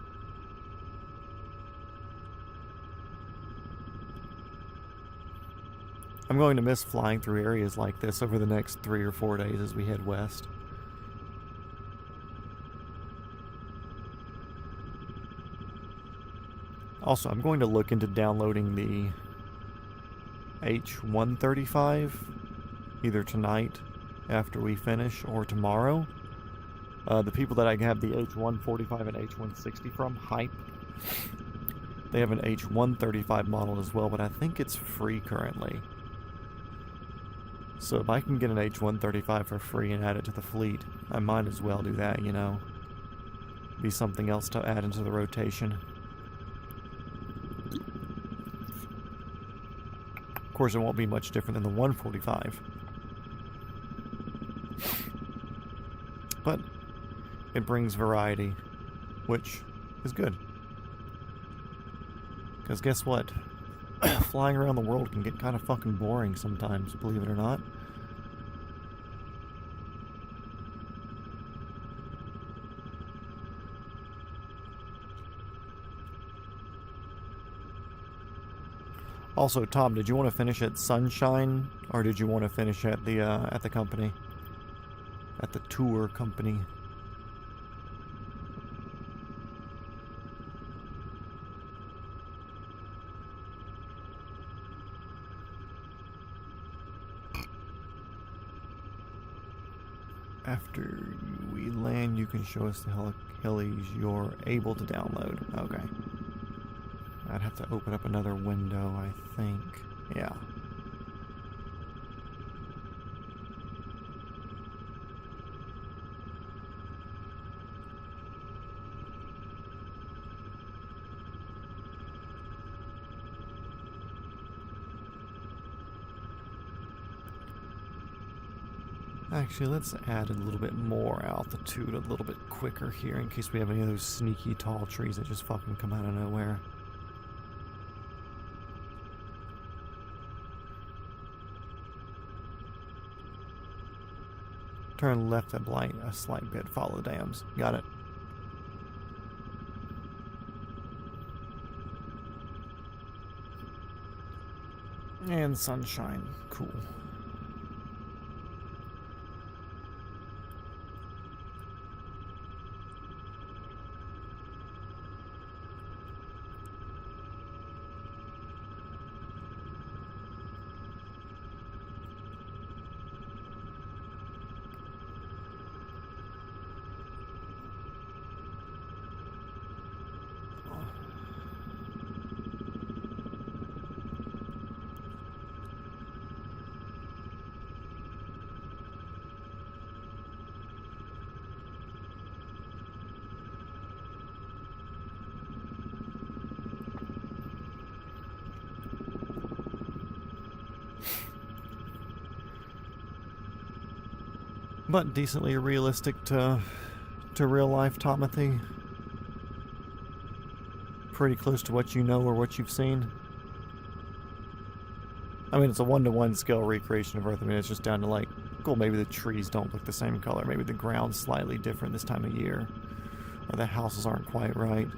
I'm going to miss flying through areas like this over the next 3 or 4 days as we head west. Also, I'm going to look into downloading the H135 either tonight after we finish or tomorrow. The people that I have the H145 and H160 from, Hype, they have an H135 model as well, but I think it's free currently. So if I can get an H135 for free and add it to the fleet, I might as well do that, you know. Be something else to add into the rotation. Of course, it won't be much different than the 145. But it brings variety, which is good. Because guess what? Flying around the world can get kind of fucking boring sometimes, believe it or not. Also, Tom, did you want to finish at Sunshine, or did you want to finish at the company? At the tour company? After we land, you can show us the helis you're able to download. Okay. I'd have to open up another window, I think. Yeah. Actually, let's add a little bit more altitude, a little bit quicker here, in case we have any of those sneaky tall trees that just fucking come out of nowhere. Turn left at blight a slight bit, follow the dams. Got it. And Sunshine. Cool. But decently realistic to real life, Tomothy. Pretty close to what you know or what you've seen. I mean, it's a 1-to-1 scale recreation of Earth. I mean, it's just down to like, cool, maybe the trees don't look the same color. Maybe the ground's slightly different this time of year. Or the houses aren't quite right.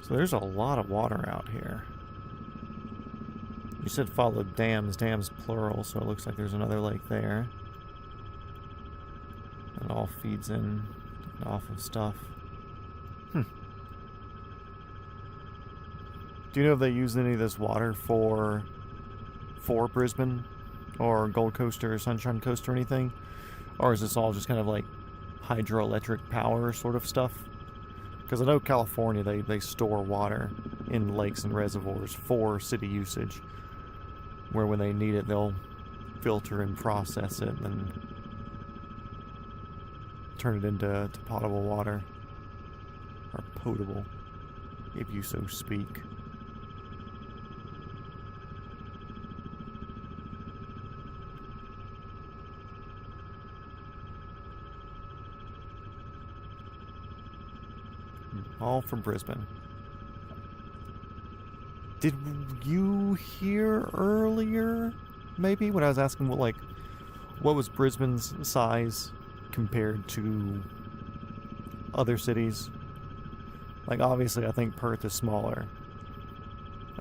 So there's a lot of water out here. You said follow dams. Dams plural, so it looks like there's another lake there. It all feeds in off of stuff. Do you know if they use any of this water for Brisbane or Gold Coast or Sunshine Coast or anything? Or is this all just kind of like hydroelectric power sort of stuff? Because I know California, they store water in lakes and reservoirs for city usage, where when they need it, they'll filter and process it and turn it into potable water, or potable, if you so speak. All from Brisbane. Did you hear earlier, maybe, when I was asking what was Brisbane's size compared to other cities? Like, obviously, I think Perth is smaller.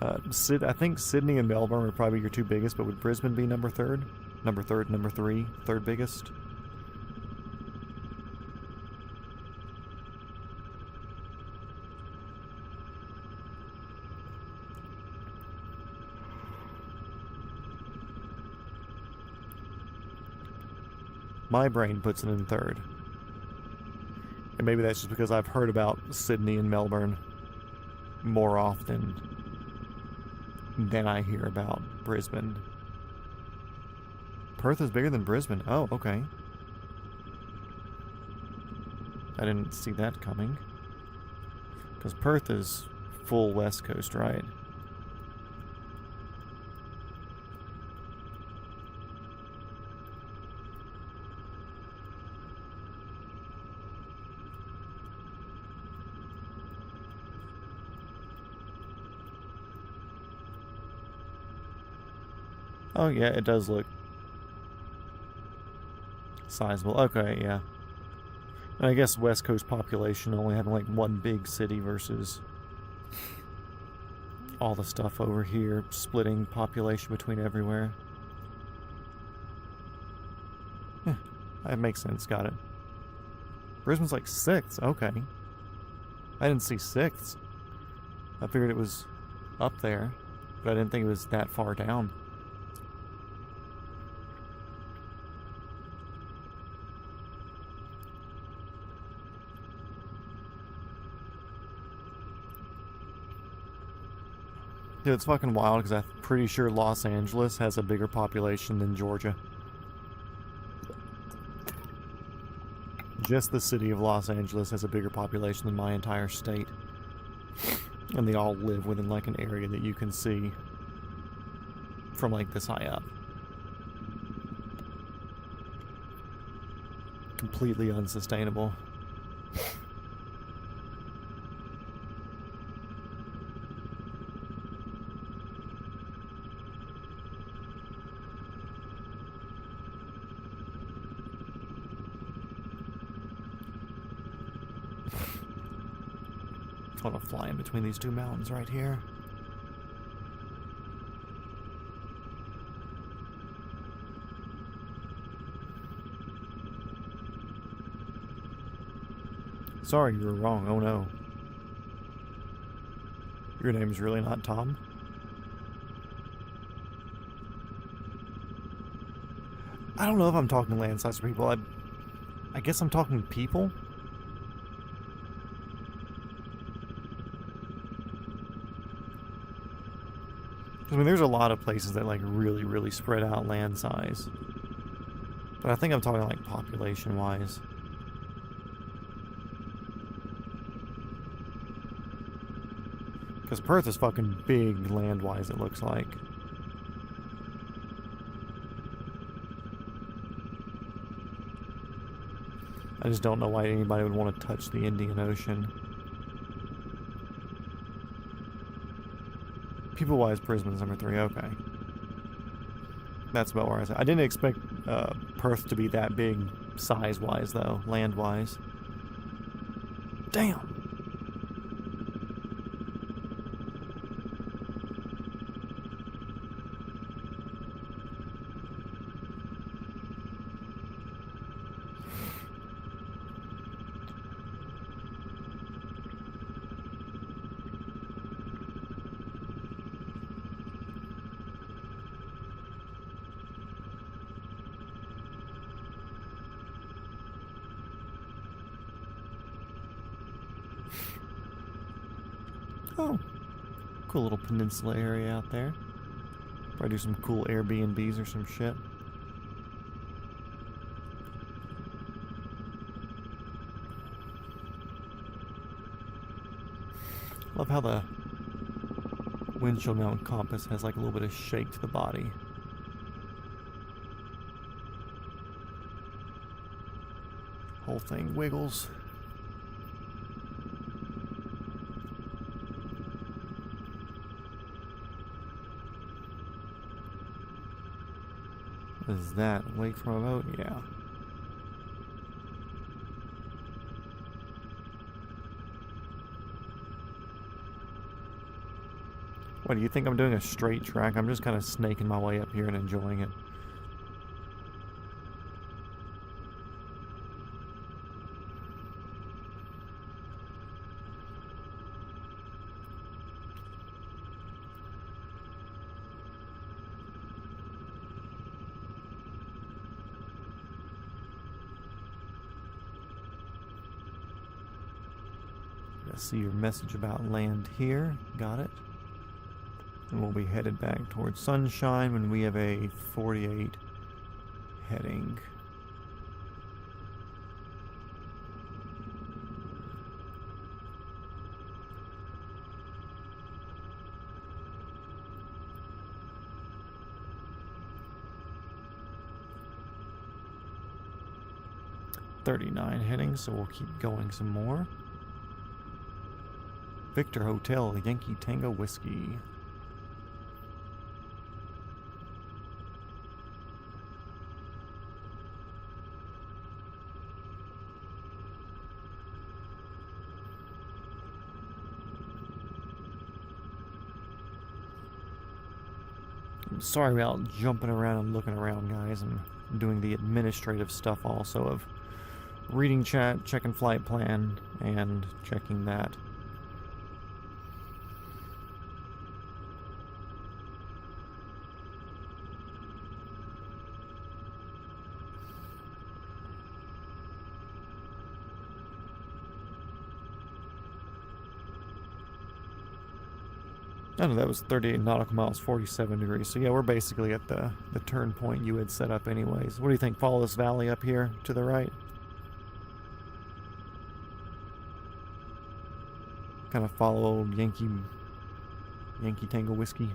I think Sydney and Melbourne are probably your two biggest, but would Brisbane be number third? Number three, third biggest? My brain puts it in third. And maybe that's just because I've heard about Sydney and Melbourne more often than I hear about Brisbane. Perth is bigger than Brisbane. Oh, okay. I didn't see that coming. Because Perth is full West Coast, right? Oh yeah, it does look sizable. Okay, yeah. And I guess West Coast population only having like one big city versus all the stuff over here, splitting population between everywhere. Yeah, that makes sense, got it. Brisbane's like 6th, okay. I didn't see 6th. I figured it was up there, but I didn't think it was that far down. Dude, it's fucking wild because I'm pretty sure Los Angeles has a bigger population than Georgia. Just the city of Los Angeles has a bigger population than my entire state. And they all live within like an area that you can see from like this high up. Completely unsustainable. I want to fly in between these two mountains right here. Sorry, you were wrong. Oh no. Your name's really not Tom? I don't know if I'm talking land size people. I guess I'm talking people? I mean, there's a lot of places that like really, really spread out land size. But I think I'm talking like population-wise. Because Perth is fucking big land-wise, it looks like. I just don't know why anybody would want to touch the Indian Ocean. People-wise, Brisbane's number 3. Okay. That's about where I was at. I didn't expect Perth to be that big size-wise, though. Land-wise. Damn! Oh, cool little peninsula area out there. Probably do some cool Airbnbs or some shit. Love how the windshield mount compass has like a little bit of shake to the body. Whole thing wiggles. What is that? Wake from a boat? Yeah. What, do you think I'm doing a straight track? I'm just kind of snaking my way up here and enjoying it. See your message about land here. Got it. And we'll be headed back towards Sunshine when we have a 48 heading. 39 hitting, so we'll keep going some more. Victor Hotel, Yankee Tango Whiskey. I'm sorry about jumping around and looking around, guys. I'm doing the administrative stuff also of reading chat, checking flight plan, and checking that. Oh no, that was 38 nautical miles, 47 degrees. So yeah, we're basically at the turn point you had set up anyways. What do you think? Follow this valley up here to the right? Kind of follow old Yankee Tango Whiskey.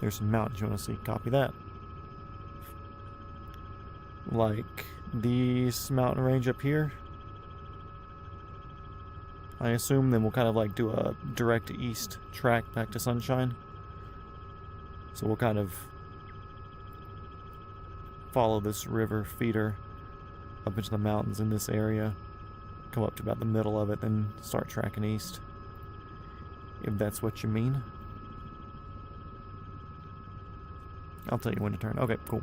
There's some mountains you want to see. Copy that. Like this mountain range up here, I assume. Then we'll kind of like do a direct east track back to Sunshine. So we'll kind of follow this river feeder up into the mountains in this area, come up to about the middle of it, then start tracking east, if that's what you mean. I'll tell you when to turn. Okay, cool.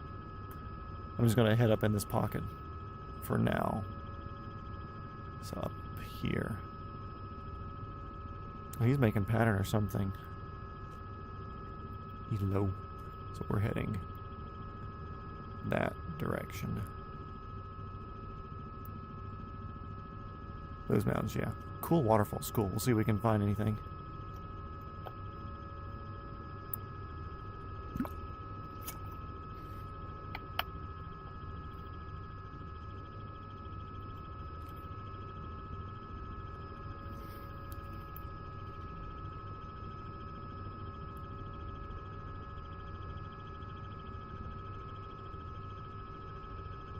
I'm just gonna head up in this pocket for now. So up here. Oh, he's making pattern or something. He's low. So we're heading that direction. Those mountains, yeah. Cool waterfalls, cool. We'll see if we can find anything.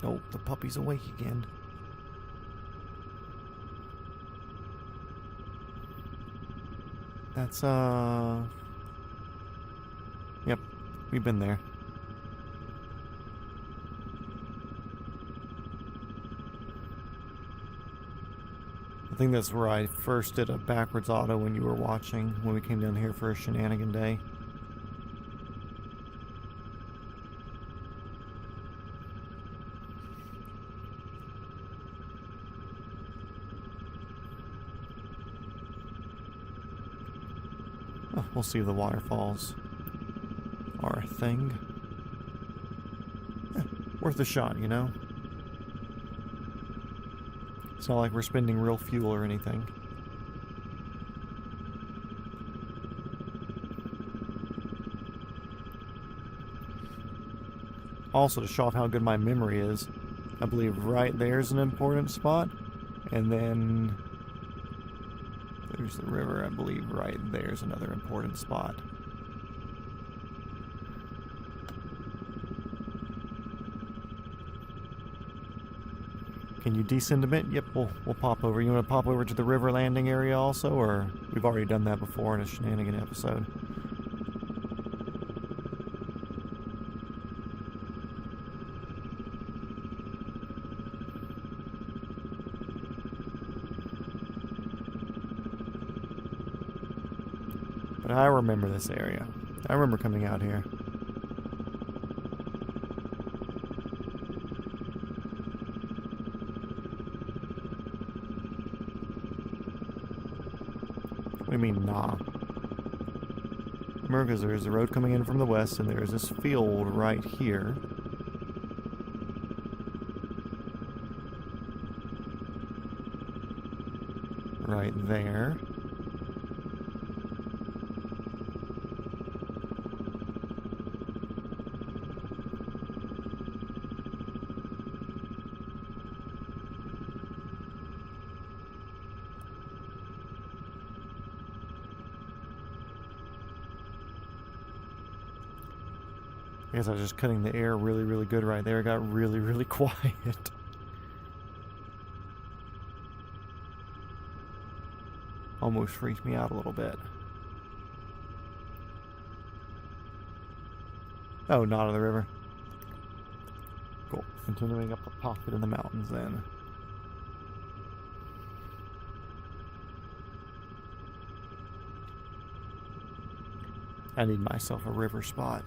Oh, the puppy's awake again. That's, yep, we've been there. I think that's where I first did a backwards auto when you were watching, when we came down here for a shenanigan day. We'll see if the waterfalls are a thing. Worth a shot, you know? It's not like we're spending real fuel or anything. Also, to show off how good my memory is, I believe right there's an important spot, and then there's the river. I believe right there's another important spot. Can you descend a bit? Yep, we'll pop over. You want to pop over to the river landing area also, or we've already done that before in a shenanigan episode? But I remember this area. I remember coming out here. What do you mean, nah? Remember, because there's a road coming in from the west, and there's this field right here. Right there. I guess I was just cutting the air really, really good right there. It got really, really quiet. Almost freaked me out a little bit. Oh, not in the river. Cool. Continuing up the pocket in the mountains then. I need myself a river spot.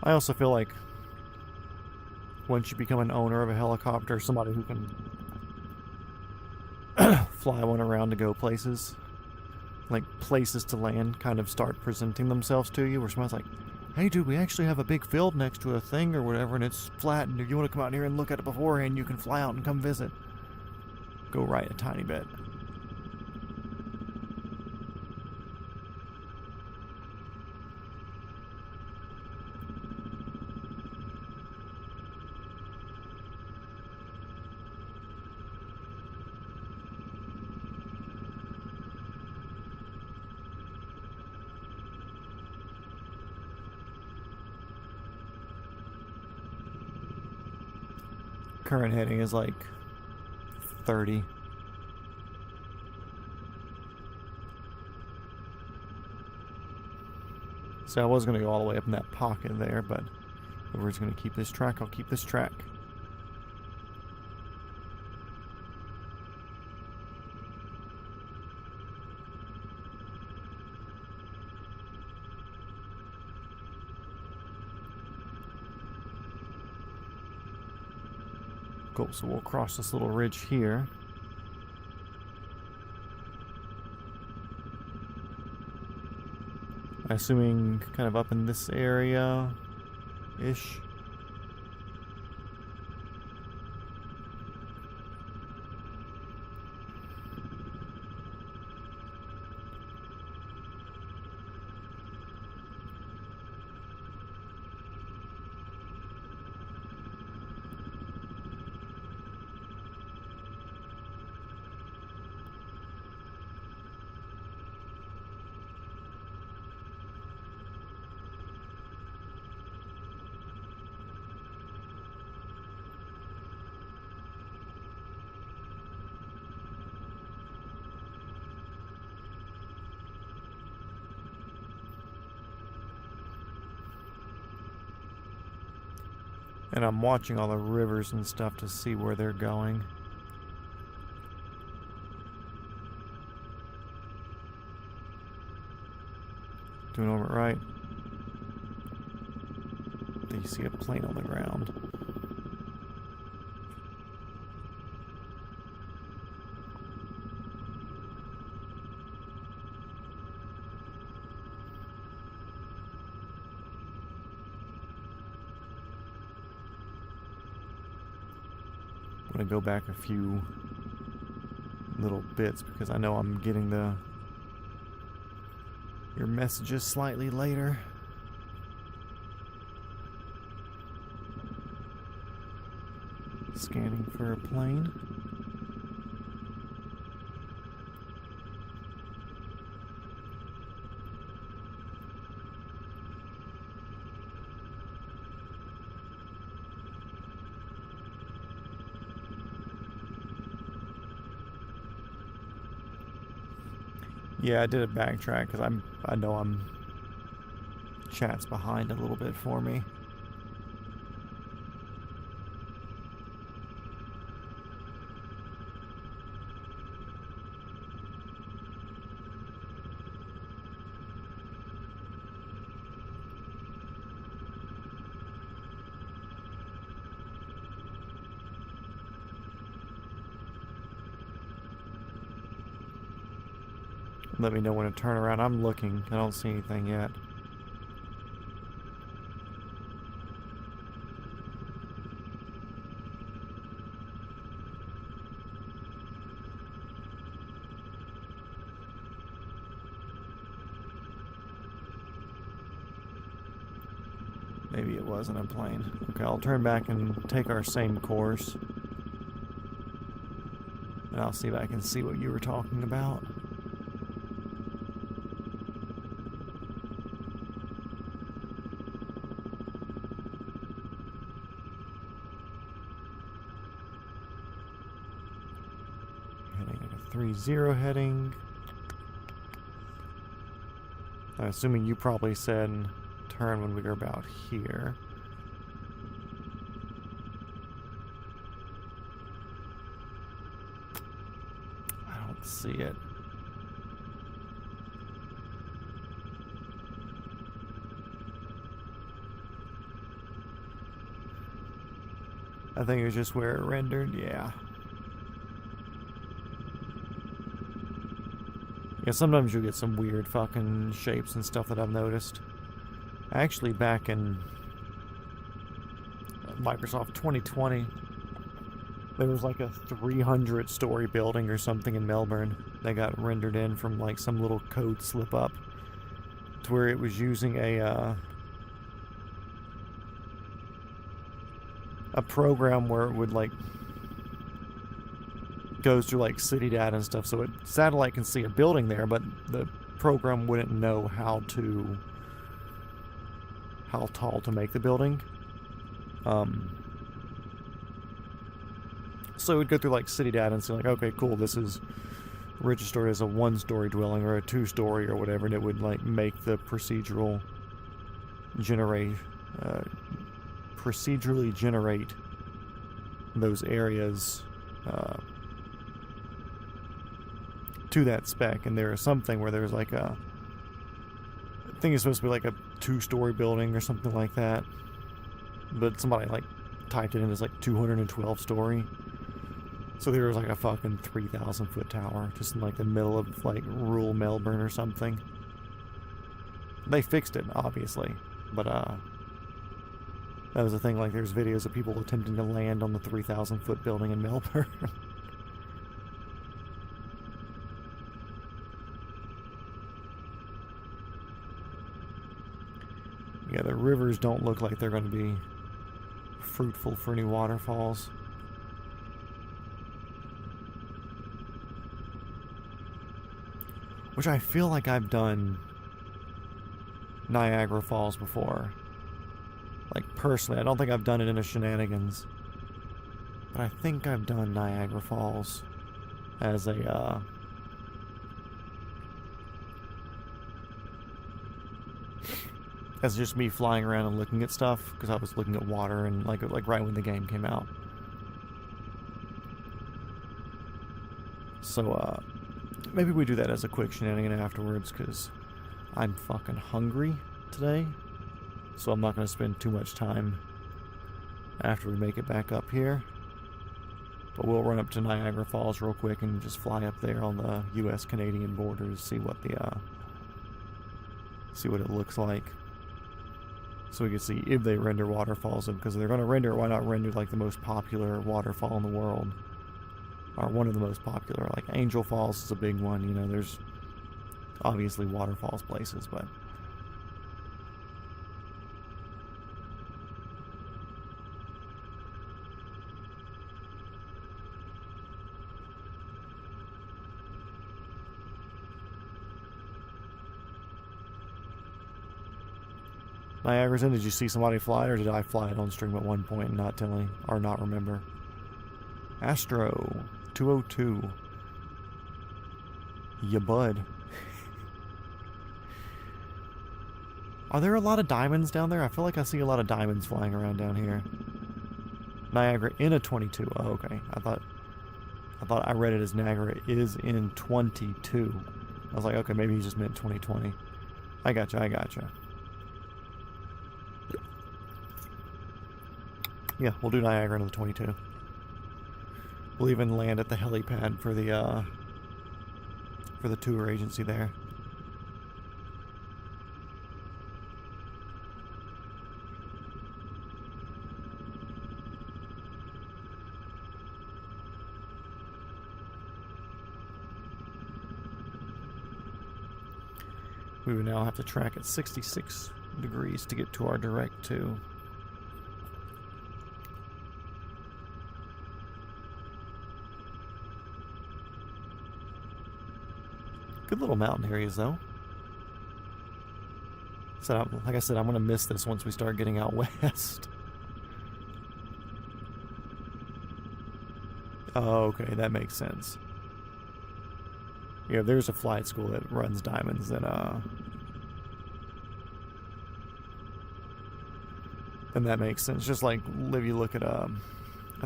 I also feel like once you become an owner of a helicopter, somebody who can fly one around to go places, like places to land, kind of start presenting themselves to you, where someone's like, hey dude, we actually have a big field next to a thing or whatever, and it's flat, and if you want to come out here and look at it beforehand, you can fly out and come visit. Go right a tiny bit. Current heading is like 30. So I was going to go all the way up in that pocket there, but if we're just going to keep this track, I'll keep this track. Cool, so we'll cross this little ridge here. Assuming kind of up in this area-ish. And I'm watching all the rivers and stuff to see where they're going. Doing over right. Do you see a plane on the ground? I'm going to go back a few little bits because I know I'm getting your messages slightly later. Scanning for a plane. Yeah, I did a backtrack because I know chat's behind a little bit for me. Let me know when to turn around. I'm looking. I don't see anything yet. Maybe it wasn't a plane. Okay, I'll turn back and take our same course. And I'll see if I can see what you were talking about. 30 heading. I'm assuming you probably said turn when we were about here. I don't see it. I think it was just where it rendered, yeah. Yeah, sometimes you get some weird fucking shapes and stuff that I've noticed. Actually, back in Microsoft 2020, there was like a 300-story building or something in Melbourne that got rendered in from like some little code slip up to where it was using a program where it would like goes through like city data and stuff, so satellite can see a building there, but the program wouldn't know how tall to make the building. So it would go through like city data and say like, okay, cool, this is registered as a 1-story dwelling or a 2-story or whatever, and it would like make the procedurally generate those areas to that spec. And there is something where there's like I think it's supposed to be like a 2-story building or something like that, but somebody like typed it in as like 212 story. So there was like a fucking 3,000 foot tower just in like the middle of like rural Melbourne or something. They fixed it, obviously, but that was the thing, like there's videos of people attempting to land on the 3,000 foot building in Melbourne. Yeah, the rivers don't look like they're going to be fruitful for any waterfalls. Which I feel like I've done Niagara Falls before. Like, personally, I don't think I've done it in a shenanigans. But I think I've done Niagara Falls as a, as just me flying around and looking at stuff, because I was looking at water and like right when the game came out. So, maybe we do that as a quick shenanigan afterwards, because I'm fucking hungry today. So I'm not going to spend too much time after we make it back up here. But we'll run up to Niagara Falls real quick and just fly up there on the U.S.-Canadian border to see what it looks like. So we can see if they render waterfalls, because if they're going to render it, why not render like the most popular waterfall in the world? Or one of the most popular. Like Angel Falls is a big one, you know, there's obviously waterfalls places, but Niagara's in. Did you see somebody fly it, or did I fly it on stream at one point and not tell you, or not remember? Astro 202. Ya bud. Are there a lot of diamonds down there? I feel like I see a lot of diamonds flying around down here. Niagara in a 22. Oh, okay. I thought I read it as Niagara is in 22. I was like, okay, maybe he just meant 2020. I gotcha. Yeah, we'll do Niagara into the 22. We'll even land at the helipad for the tour agency there. We would now have to track at 66 degrees to get to our direct 2. Good little mountain areas, though. So, like I said, I'm going to miss this once we start getting out west. Oh, okay, that makes sense. Yeah, there's a flight school that runs diamonds, then that makes sense. Just like if you look at I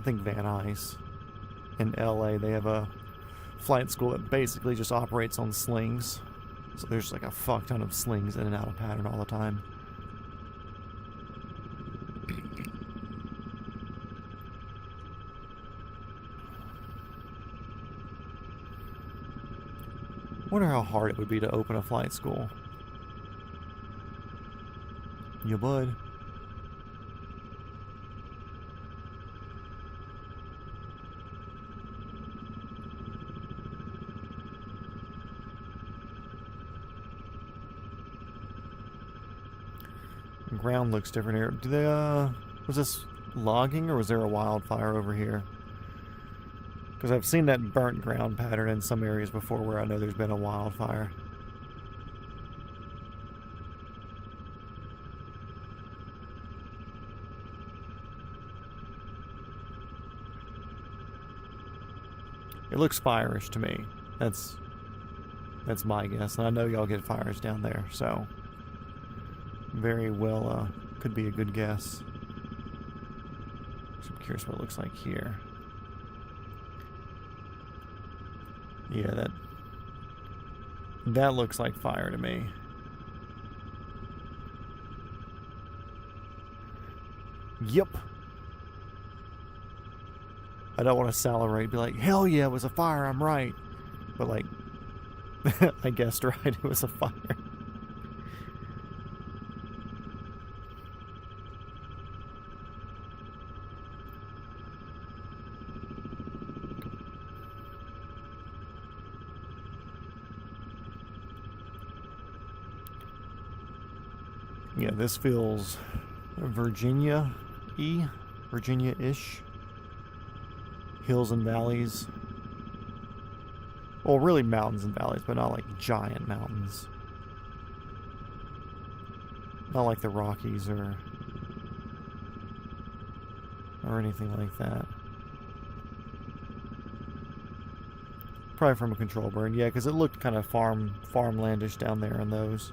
think Van Nuys in LA, they have a flight school that basically just operates on slings. So there's like a fuck ton of slings in and out of pattern all the time. Wonder how hard it would be to open a flight school. You bud. The ground looks different here. Do they was this logging or was there a wildfire over here? Because I've seen that burnt ground pattern in some areas before where I know there's been a wildfire. It looks fire-ish to me. That's my guess. And I know y'all get fires down there, so very well could be a good guess. So I'm curious what it looks like here. Yeah, that looks like fire to me. Yep. I don't want to salivate, be like, hell yeah, it was a fire, I'm right. But like, I guessed right, it was a fire. Yeah, this feels Virginia-y, Virginia-ish. Hills and valleys. Well, really mountains and valleys, but not like giant mountains. Not like the Rockies or anything like that. Probably from a control burn, yeah, because it looked kind of farmlandish down there in those.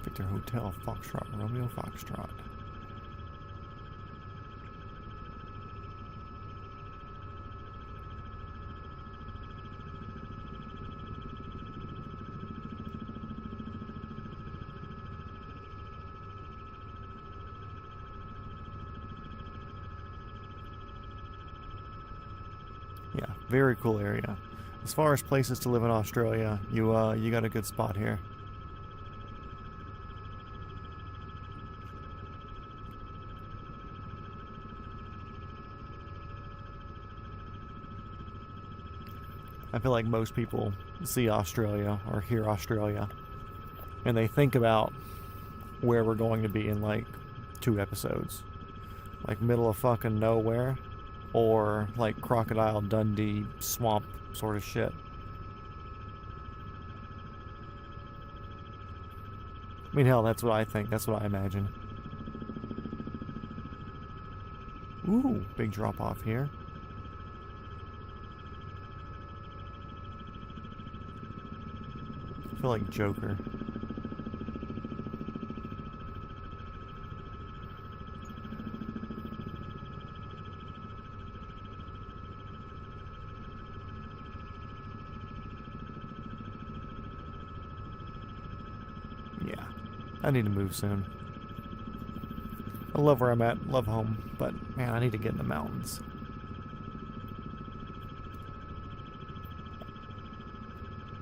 Victor Hotel, Foxtrot, Romeo Foxtrot. Yeah, very cool area. As far as places to live in Australia, you got a good spot here. I feel like most people see Australia or hear Australia and they think about where we're going to be in like 2 episodes. Like middle of fucking nowhere or like Crocodile Dundee swamp sort of shit. I mean, hell, that's what I think. That's what I imagine. Ooh, big drop off here. I feel like Joker. Yeah, I need to move soon. I love where I'm at, love home, but man, I need to get in the mountains.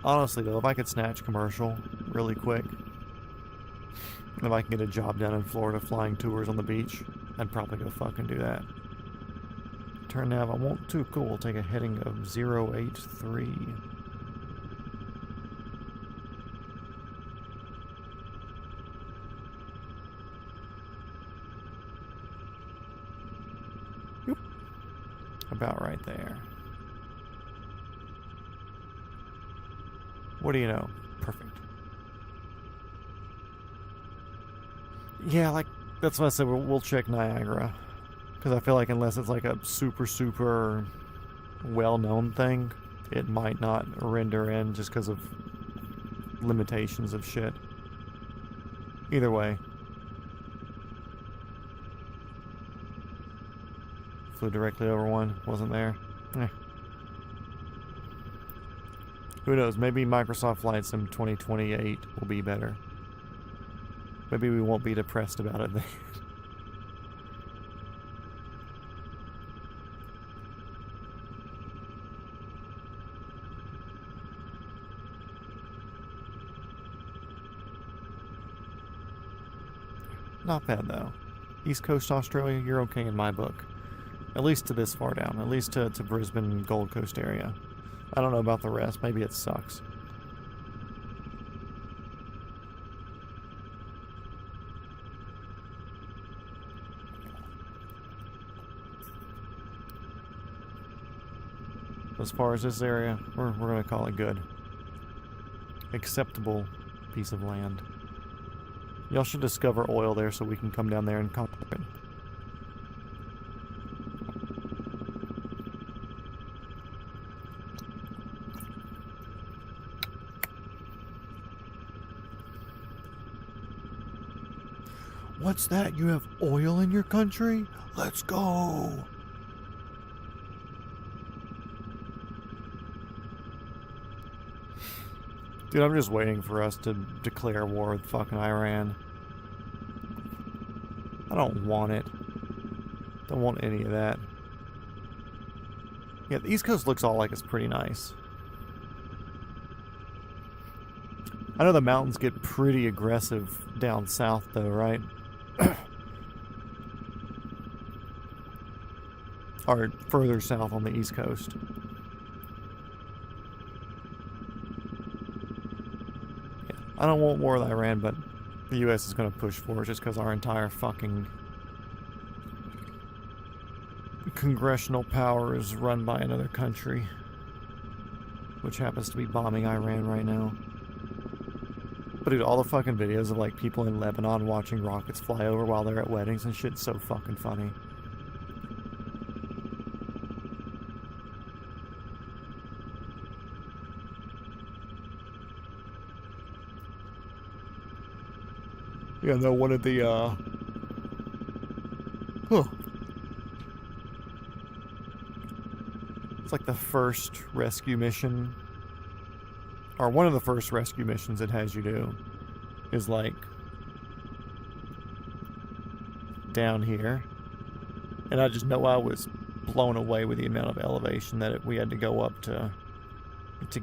Honestly though, if I could snatch commercial really quick, if I can get a job down in Florida flying tours on the beach, I'd probably go fucking do that. Turn nav, I won't too cool. We'll take a heading of 083. Yep. About right there. What do you know? Perfect. Yeah, like, that's what I said. We'll check Niagara. Because I feel like unless it's like a super, super well-known thing, it might not render in just because of limitations of shit. Either way. Flew directly over one. Wasn't there. Who knows? Maybe Microsoft Flight Sim 2028 will be better. Maybe we won't be depressed about it then. Not bad though. East Coast Australia, you're okay in my book. At least to this far down. At least to Brisbane, Gold Coast area. I don't know about the rest. Maybe it sucks. As far as this area, we're going to call it good. Acceptable piece of land. Y'all should discover oil there so we can come down there and conquer it. What's that? You have oil in your country? Let's go! Dude, I'm just waiting for us to declare war with fucking Iran. I don't want it. Don't want any of that. Yeah, the East Coast looks all like it's pretty nice. I know the mountains get pretty aggressive down south though, right? Or further south on the East Coast. Yeah, I don't want war with Iran, but the U.S. is going to push for it just because our entire fucking congressional power is run by another country, which happens to be bombing Iran right now. But dude, all the fucking videos of like people in Lebanon watching rockets fly over while they're at weddings and shit's so fucking funny. Yeah, no, one of the, it's like the first rescue mission, or one of the first rescue missions it has you do, is like, down here. And I just know I was blown away with the amount of elevation that we had to go up to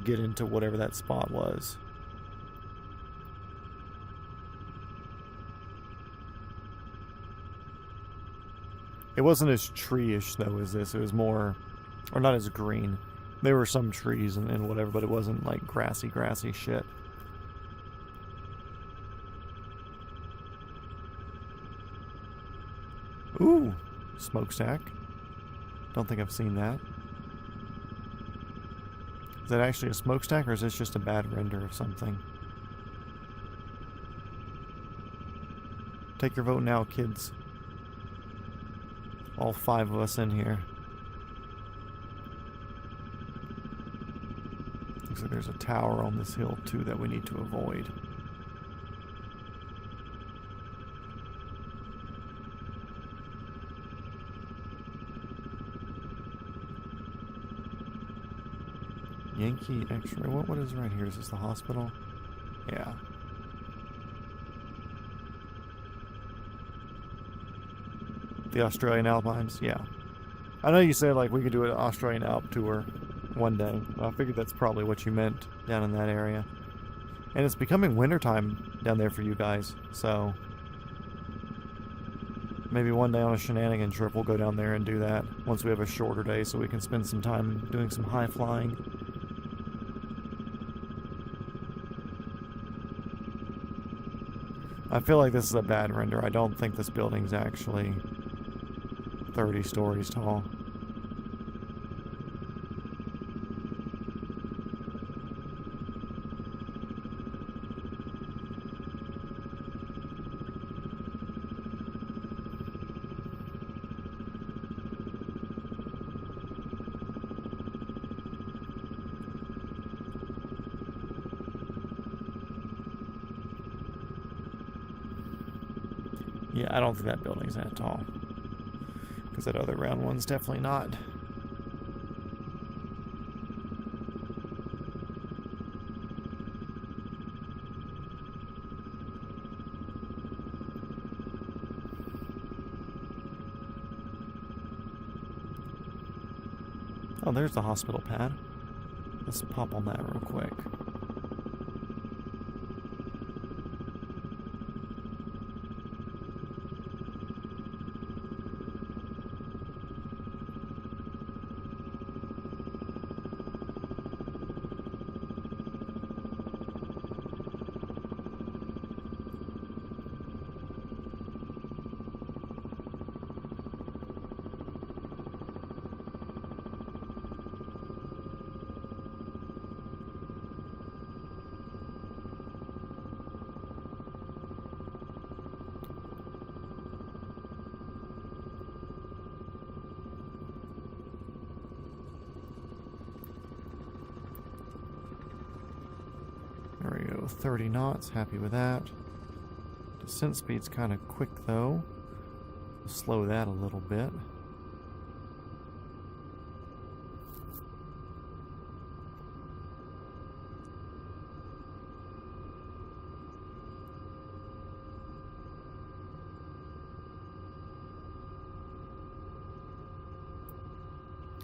get into whatever that spot was. It wasn't as tree-ish, though, as this. It was more... Or not as green. There were some trees and whatever, but it wasn't, like, grassy shit. Ooh! Smokestack. Don't think I've seen that. Is that actually a smokestack, or is this just a bad render of something? Take your vote now, kids. All 5 of us in here. Looks like there's a tower on this hill too that we need to avoid. Yankee X-ray. What is right here? Is this the hospital? Yeah. The Australian Alpines, yeah. I know you said like we could do an Australian Alp tour one day. I figured that's probably what you meant down in that area. And it's becoming wintertime down there for you guys, so maybe one day on a shenanigan trip we'll go down there and do that once we have a shorter day so we can spend some time doing some high flying. I feel like this is a bad render. I don't think this building's actually 30 stories tall. Yeah, I don't think that building's that tall. Because that other round one's definitely not. Oh, there's the hospital pad. Let's pop on that real quick. There we go, 30 knots, happy with that. Descent speed's kind of quick though. Slow that a little bit.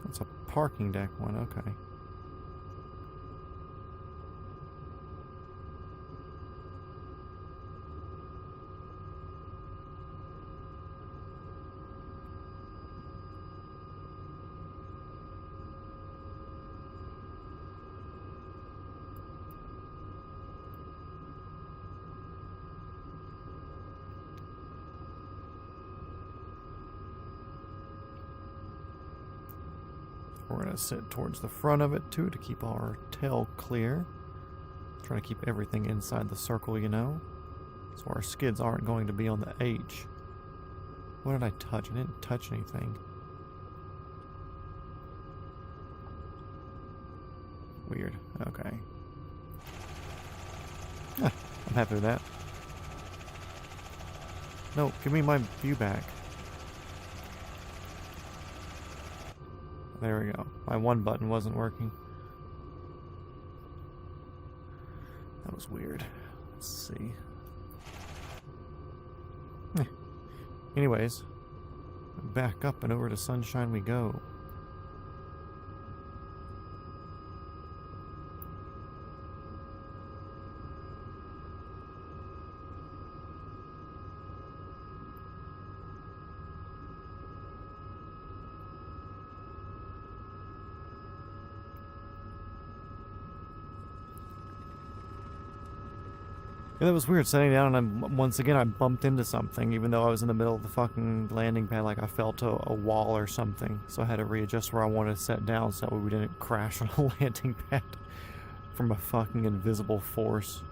That's a parking deck one, okay. We're going to sit towards the front of it too to keep our tail clear. Trying to keep everything inside the circle, you know. So our skids aren't going to be on the H. What did I touch? I didn't touch anything. Weird. Okay. Ah, I'm happy with that. No, give me my view back. There we go. My one button wasn't working. That was weird. Let's see. Anyways, back up and over to Sunshine we go. Yeah, that was weird sitting down and once again I bumped into something even though I was in the middle of the fucking landing pad, like I felt a wall or something. So I had to readjust where I wanted to sit down so we didn't crash on a landing pad from a fucking invisible force.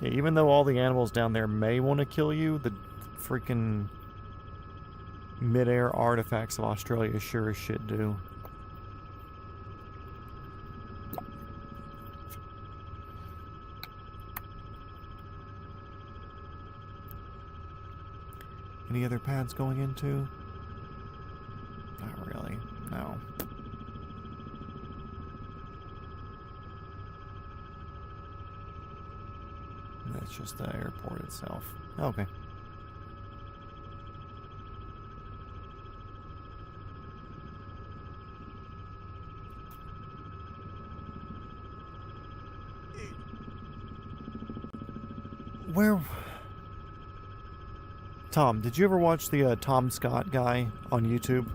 Yeah, even though all the animals down there may want to kill you, the freaking mid-air artifacts of Australia sure as shit do. Any other pads going into? Not really, no. That's just the airport itself. Okay. Where... Tom, did you ever watch the Tom Scott guy on YouTube?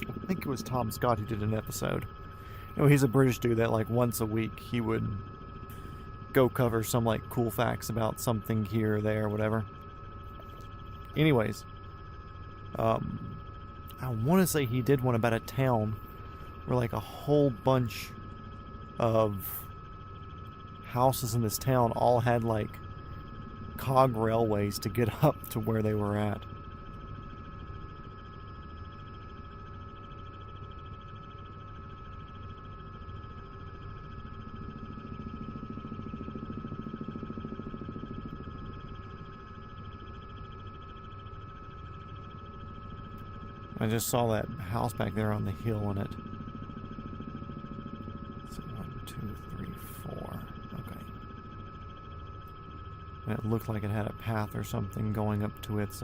I think it was Tom Scott who did an episode. You know, he's a British dude that like once a week he would go cover some like cool facts about something here or there or whatever. Anyways, I want to say he did one about a town where like a whole bunch of houses in this town all had like cog railways to get up to where they were at. I just saw that house back there on the hill in it. So 1, 2, 3, 4. Okay. And it looked like it had a path or something going up to its,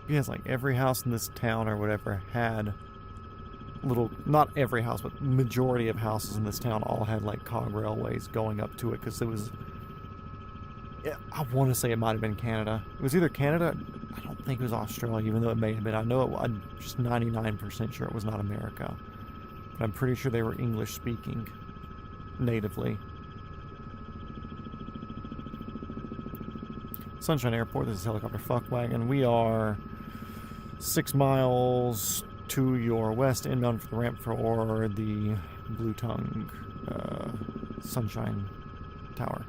yes, like every house in this town or whatever had little, not every house, but majority of houses in this town all had like cog railways going up to it, because it was, yeah, I want to say it might have been Canada. It was either Canada, I don't think it was Australia, even though it may have been. I know it, I'm just 99% sure it was not America, but I'm pretty sure they were English speaking natively. Sunshine Airport, this is Helicopter Fuckwagon. We are 6 miles to your west, inbound for the ramp for the Blue Tongue Sunshine Tower.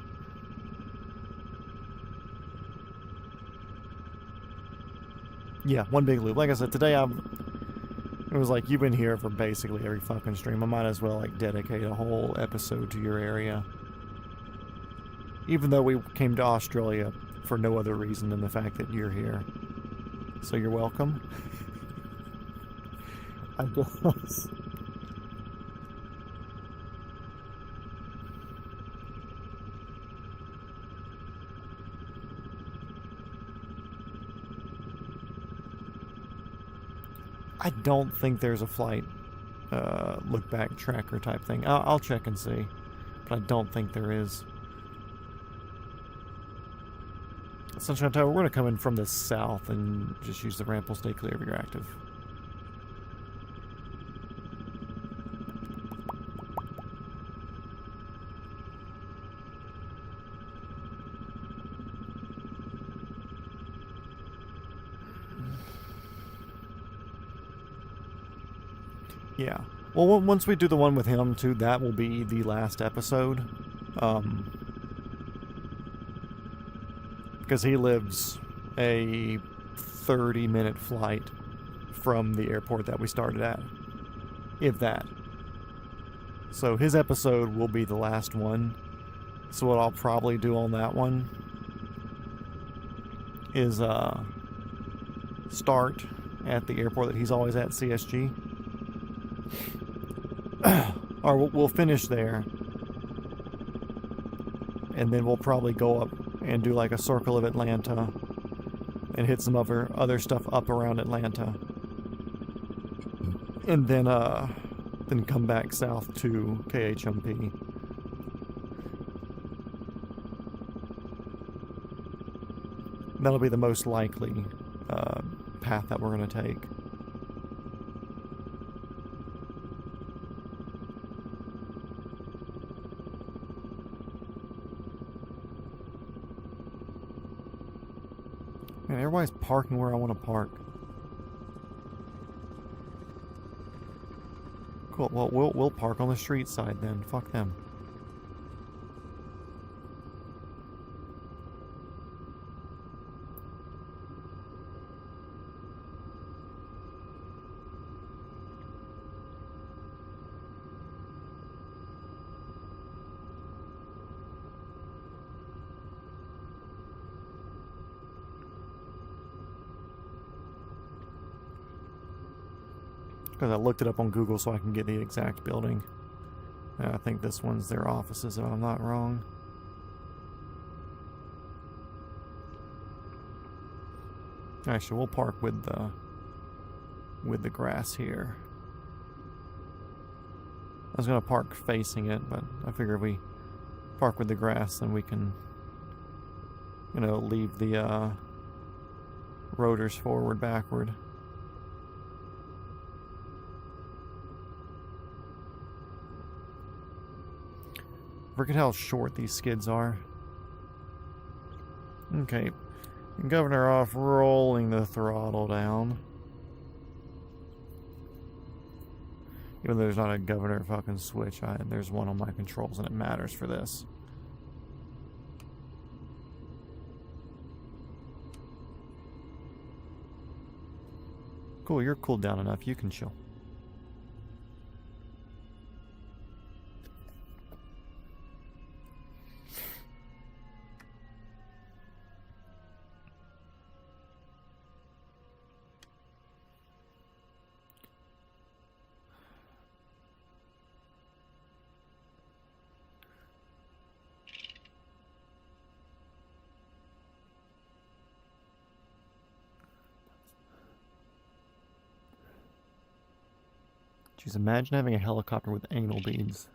Yeah, one big loop. Like I said, today it was like, you've been here for basically every fucking stream. I might as well like dedicate a whole episode to your area. Even though we came to Australia for no other reason than the fact that you're here. So you're welcome. I guess. I don't think there's a flight look back tracker type thing. I'll check and see, but I don't think there is. Sunshine Tower, we're going to come in from the south and just use the ramp. Will stay clear if you're active. Yeah. Well, once we do the one with him, too, that will be the last episode. Because he lives a 30-minute flight from the airport that we started at. If that. So his episode will be the last one. So what I'll probably do on that one is start at the airport that he's always at, CSG. Or we'll finish there, and then we'll probably go up and do like a circle of Atlanta and hit some other stuff up around Atlanta, and then come back south to KHMP. That'll be the most likely path that we're going to take. Man, everybody's parking where I want to park. Cool. Well, we'll park on the street side then. Fuck them. Because I looked it up on Google so I can get the exact building. I think this one's their offices, if I'm not wrong. Actually, we'll park with the grass here. I was gonna park facing it, but I figure if we park with the grass, then we can, leave the rotors forward, backward. Look at how short these skids are. Okay. Governor off, rolling the throttle down. Even though there's not a governor fucking switch, there's one on my controls and it matters for this. Cool, you're cooled down enough, you can chill. Jeez, imagine having a helicopter with anal beads.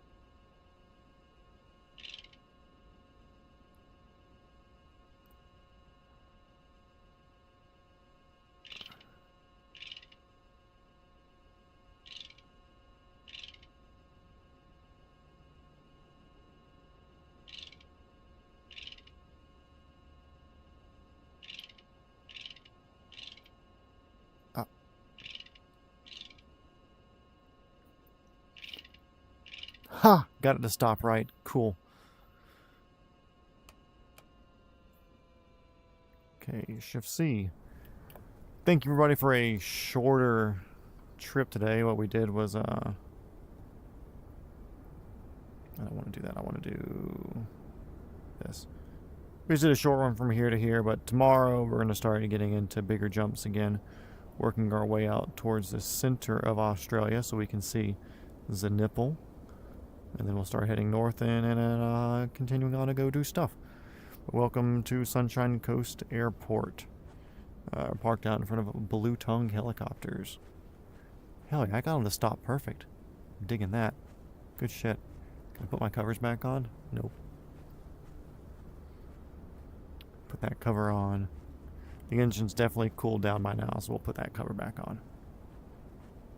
Ha! Got it to stop right. Cool. Okay, Shift C. Thank you everybody for a shorter trip today. What we did was, I don't want to do that. I want to do this. We just did a short one from here to here, but tomorrow we're going to start getting into bigger jumps again, working our way out towards the center of Australia so we can see the nipple. And then we'll start heading north and continuing on to go do stuff. Welcome to Sunshine Coast Airport. Parked out in front of Blue Tongue helicopters. Hell yeah, I got them to stop perfect. I'm digging that. Good shit. Can I put my covers back on? Nope. Put that cover on. The engine's definitely cooled down by now, so we'll put that cover back on.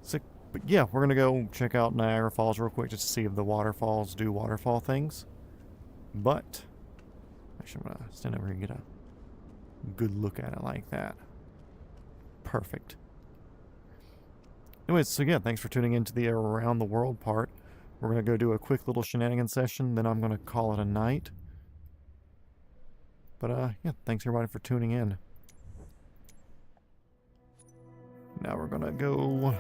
Sick. But yeah, we're going to go check out Niagara Falls real quick just to see if the waterfalls do waterfall things. But, actually I'm going to stand over here and get a good look at it like that. Perfect. Anyways, so yeah, thanks for tuning in to the Around the World part. We're going to go do a quick little shenanigan session, then I'm going to call it a night. But yeah, thanks everybody for tuning in. Now we're going to go...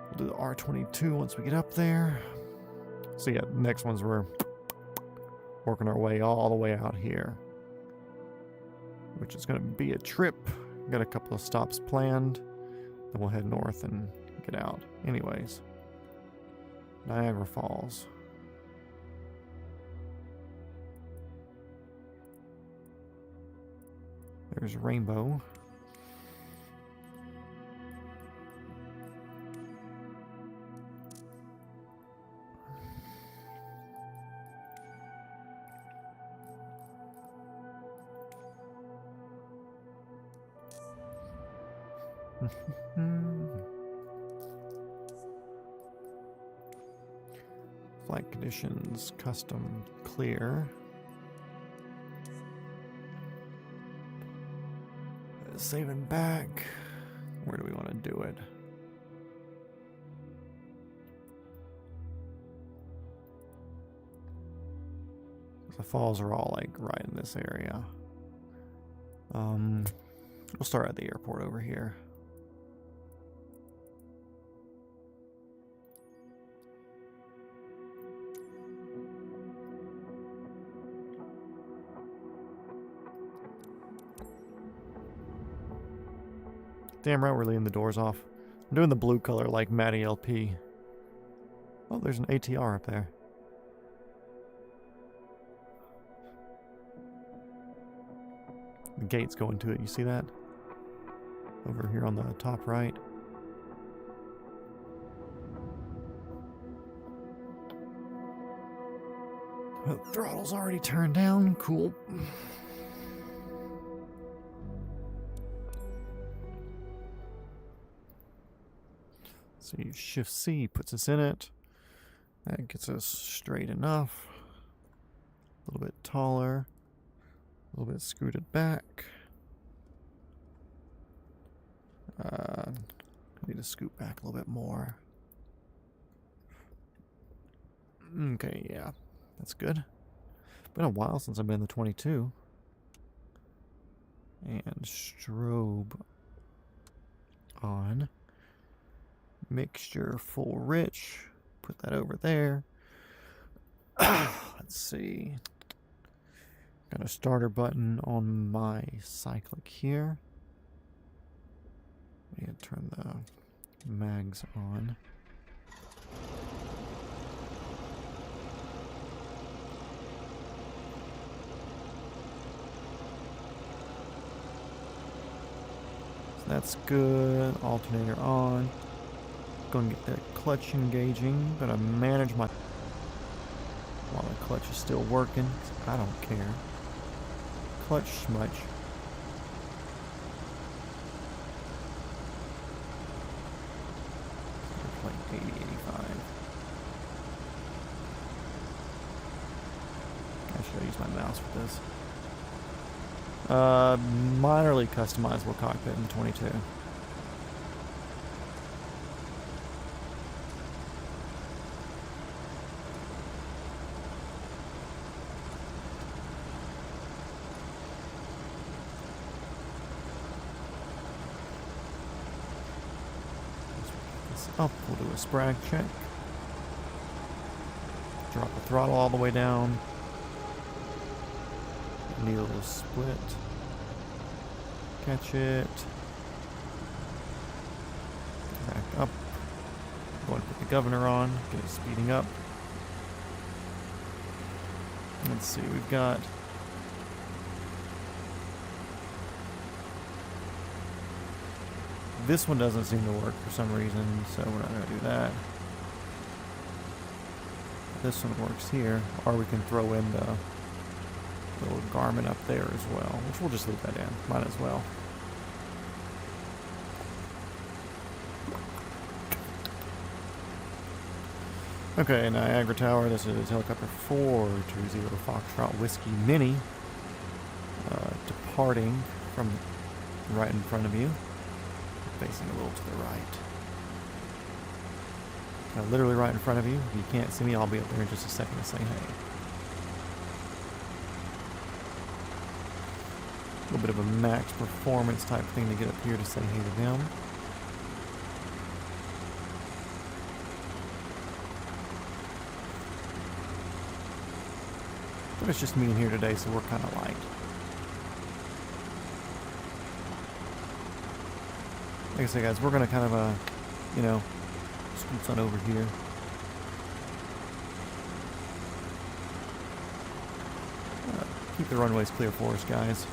We'll do the R22 once we get up there. So yeah, next ones we're working our way all the way out here, which is going to be a trip. Got a couple of stops planned. Then we'll head north and get out. Anyways, Niagara Falls. There's Rainbow. Flight conditions, custom, clear. Saving back. Where do we want to do it? The falls are all like right in this area. We'll start at the airport over here. Damn right we're leaving the doors off. I'm doing the blue color like Matty LP. Oh, there's an ATR up there. The gate's going to it, you see that? Over here on the top right. The throttle's already turned down, cool. See, Shift C puts us in it. That gets us straight enough. A little bit taller. A little bit scooted back. Need to scoot back a little bit more. Okay, yeah. That's good. Been a while since I've been in the 22. And strobe on. Mixture full rich. Put that over there. Let's see. Got a starter button on my cyclic here. I'm going to turn the mags on. So that's good. Alternator on. Gonna get that clutch engaging. Gonna manage my... while the clutch is still working. I don't care. Clutch smudge. Like 80, 85. I should use my mouse for this. Minorly customizable cockpit in 22. Up, we'll do a sprag check. Drop the throttle all the way down. Need a little split. Catch it. Back up. Go and put the governor on. Get it speeding up. Let's see, we've got... This one doesn't seem to work for some reason, so we're not going to do that. This one works here, or we can throw in the little garment up there as well, which we'll just leave that in. Might as well. Okay, Niagara Tower, this is helicopter 420 Foxtrot Whiskey Mini, departing from right in front of you. Facing a little to the right. Literally right in front of you. If you can't see me, I'll be up there in just a second to say hey. A little bit of a max performance type thing to get up here to say hey to them. But it's just me in here today, so we're kind of light. Like I said, guys, we're going to kind of, you know, scoots on over here. Keep the runways clear for us, guys.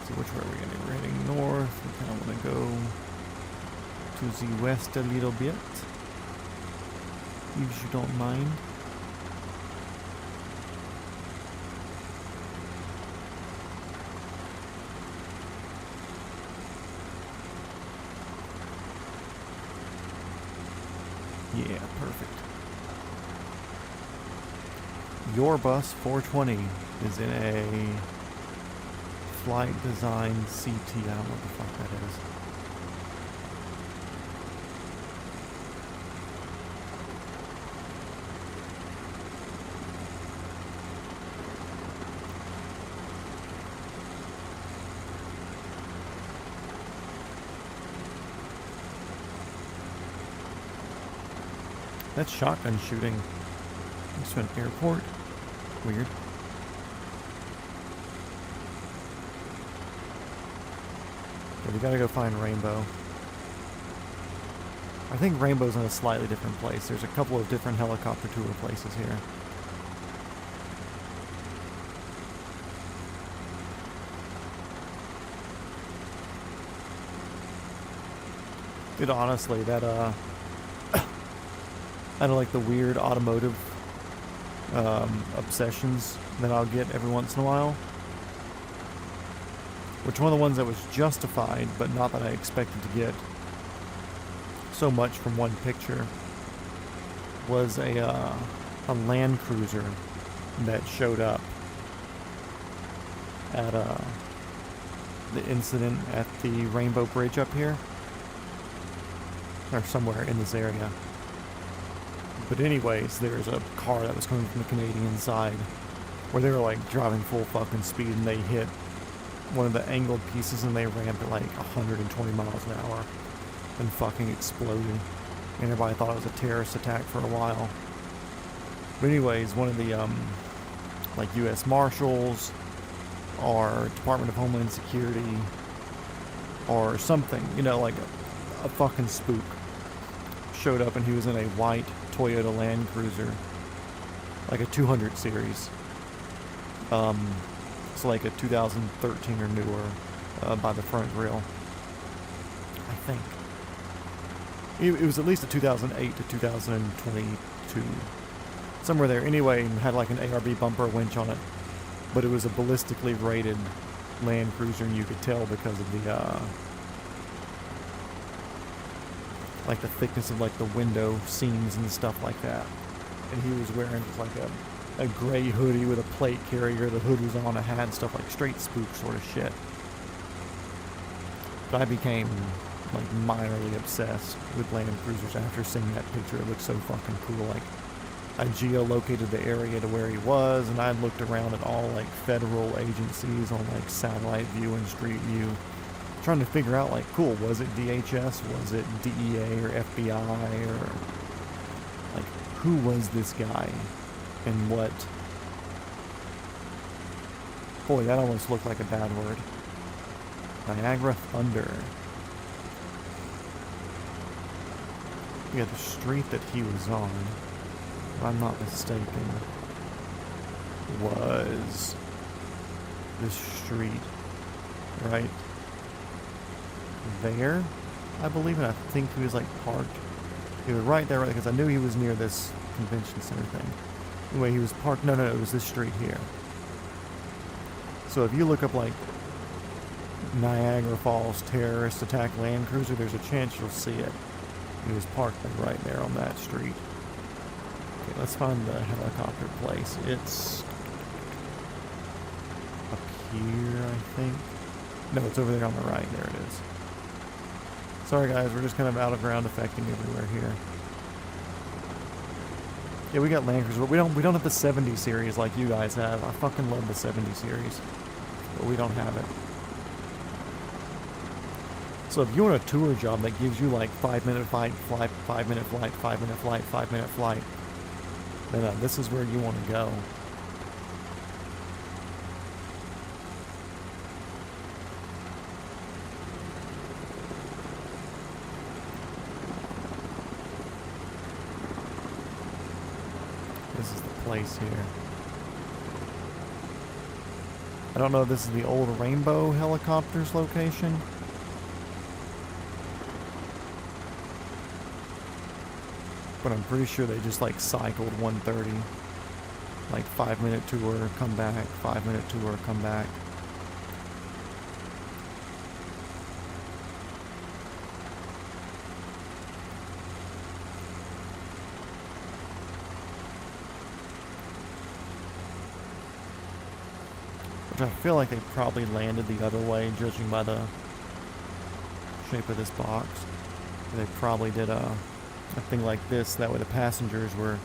So which way are we going to be? We're heading north. We kind of want to go to the west a little bit, if you don't mind. Yeah, perfect. Your bus 420 is in a flight design CT. I don't know what the fuck that is. That's shotgun shooting. Just an airport. Weird. Okay, we gotta go find Rainbow. I think Rainbow's in a slightly different place. There's a couple of different helicopter tour places here. Dude, honestly, that, I don't like the weird automotive obsessions that I'll get every once in a while. Which one of the ones that was justified, but not that I expected to get so much from one picture, was a Land Cruiser that showed up at the incident at the Rainbow Bridge up here, or somewhere in this area. But anyways, there's a car that was coming from the Canadian side where they were like driving full fucking speed and they hit one of the angled pieces and they ramped at like 120 miles an hour and fucking exploded. And everybody thought it was a terrorist attack for a while. But anyways, one of the like U.S. Marshals or Department of Homeland Security or something, you know, like a fucking spook showed up and he was in a white Toyota Land Cruiser, like a 200 series, looks like a 2013 or newer by the front grille. I think. It was at least a 2008 to 2022. Somewhere there. Anyway, had like an ARB bumper winch on it. But it was a ballistically rated Land Cruiser, and you could tell because of the like the thickness of like the window seams and stuff like that. And he was wearing just like a gray hoodie with a plate carrier. The hood was on a hat and stuff, like straight spook sort of shit. But I became like minorly obsessed with Land Cruisers after seeing that picture. It looked so fucking cool. Like, I geolocated the area to where he was, and I looked around at all like federal agencies on like satellite view and street view, trying to figure out like, cool, was it DHS, was it DEA or FBI, or like, who was this guy and what? Boy, that almost looked like a bad word. Niagara Thunder. Yeah, the street that he was on, if I'm not mistaken, was this street right there, I believe, and I think he was like parked. He was right there, right, because I knew he was near this convention center thing. Anyway, he was parked. No, it was this street here. So if you look up like Niagara Falls terrorist attack Land Cruiser, there's a chance you'll see it. He was parked right there on that street. Okay, let's find the helicopter place. It's up here, I think. No, it's over there on the right. There it is. Sorry guys, we're just kind of out of ground affecting everywhere here. Yeah, we got Land Cruiser, but we don't have the 70 series like you guys have. I fucking love the 70 series, but we don't have it. So if you want a tour job that gives you like 5-minute flight, 5-minute flight, 5-minute flight, 5-minute flight, then this is where you want to go. This is the place here. I don't know if this is the old Rainbow Helicopters location. But I'm pretty sure they just like cycled 130. Like 5-minute tour, come back, 5-minute tour, come back. Which I feel like they probably landed the other way, judging by the shape of this box. They probably did a thing like this, that way the passengers were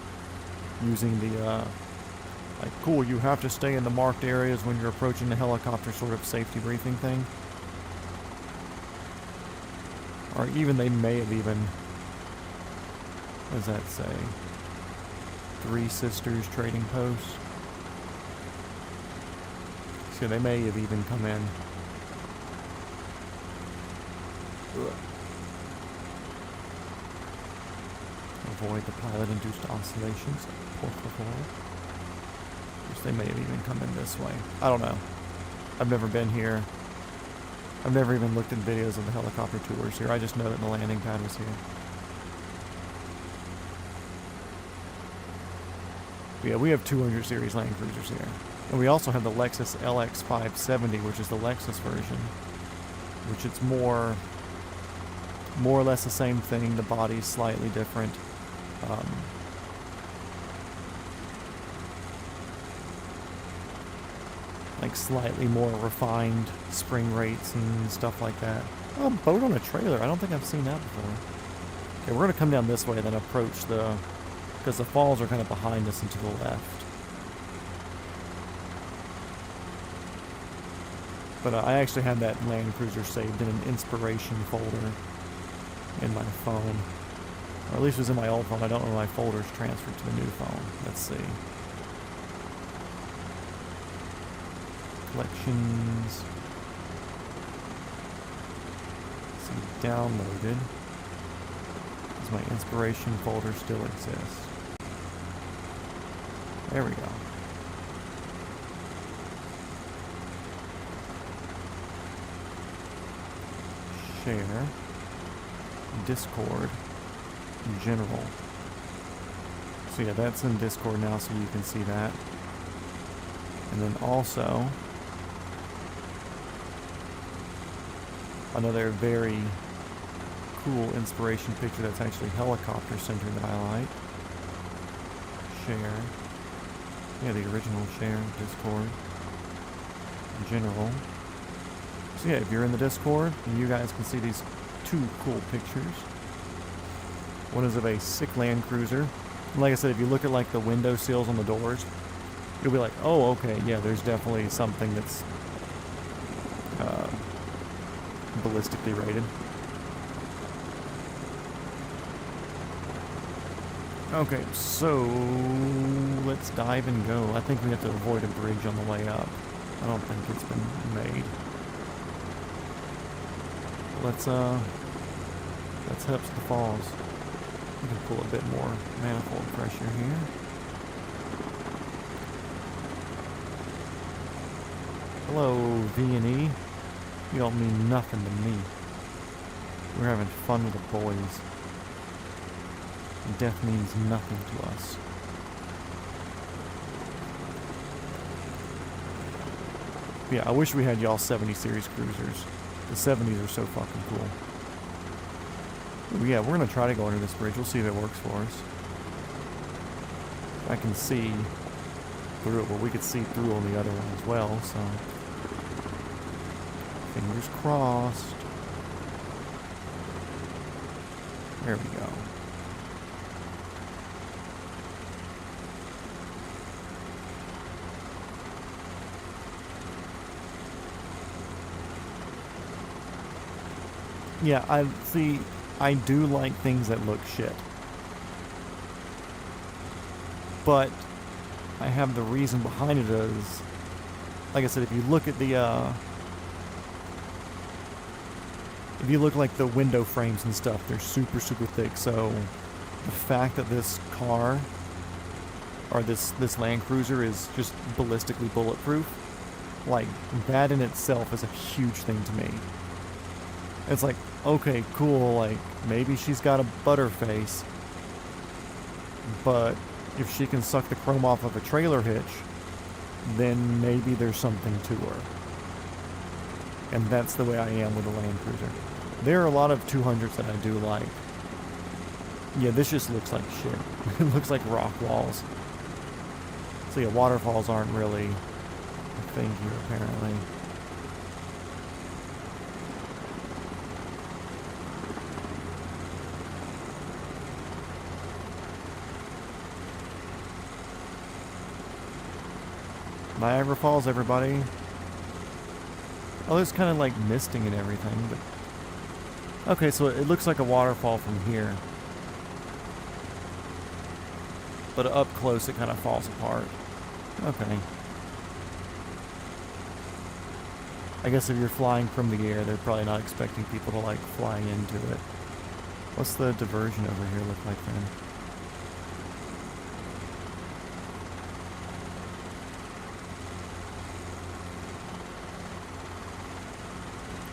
using the like, cool, you have to stay in the marked areas when you're approaching the helicopter sort of safety briefing thing. Or even they may have even, what does that say? Three Sisters Trading Post. So they may have even come in. Ugh. Avoid the pilot-induced oscillations. Por favor. Which they may have even come in this way. I don't know. I've never been here. I've never even looked at videos of the helicopter tours here. I just know that the landing pad was here. But yeah, we have 200 series Land Cruisers here. And we also have the Lexus LX570, which is the Lexus version. Which it's more or less the same thing. The body's slightly different. Like slightly more refined spring rates and stuff like that. Oh, boat on a trailer. I don't think I've seen that before. Okay, we're going to come down this way and then approach the... because the falls are kind of behind us and to the left. But I actually had that Land Cruiser saved in an inspiration folder in my phone. Or at least it was in my old phone. I don't know if my folder's transferred to the new phone. Let's see. Collections. Let's see, downloaded. Does my inspiration folder still exist? There we go. share, Discord, general. So yeah, that's in Discord now, so you can see that. And then also, another very cool inspiration picture that's actually helicopter centered that I like. Share. Yeah, the original share, Discord, general. So yeah, if you're in the Discord, you guys can see these two cool pictures. One is of a sick Land Cruiser. And like I said, if you look at like the window sills on the doors, you'll be like, oh, okay, yeah, there's definitely something that's ballistically rated. Okay, so let's dive and go. I think we have to avoid a bridge on the way up. I don't think it's been made. Let's head up to the falls. We can pull a bit more manifold pressure here. Hello, V&E. You don't mean nothing to me. We're having fun with the boys. Death means nothing to us. Yeah, I wish we had y'all 70 series cruisers. The 70s are so fucking cool. But yeah, we're gonna try to go under this bridge. We'll see if it works for us. I can see through it, but we could see through on the other one as well, so fingers crossed. There we go. Yeah, I do like things that look shit. But I have the reason behind it is, like I said, if you look at the, if you look like the window frames and stuff, they're super, super thick. So the fact that this car, or this Land Cruiser is just ballistically bulletproof, like, that in itself is a huge thing to me. It's like, okay, cool, like, maybe she's got a butterface, but if she can suck the chrome off of a trailer hitch, then maybe there's something to her. And that's the way I am with the Land Cruiser. There are a lot of 200s that I do like. Yeah, this just looks like shit. It looks like rock walls. So yeah, waterfalls aren't really a thing here, apparently. Niagara Falls, everybody. Oh, there's kind of like misting and everything, but... Okay, so it looks like a waterfall from here. But up close, it kind of falls apart. Okay. I guess if you're flying from the air, they're probably not expecting people to, like, fly into it. What's the diversion over here look like then?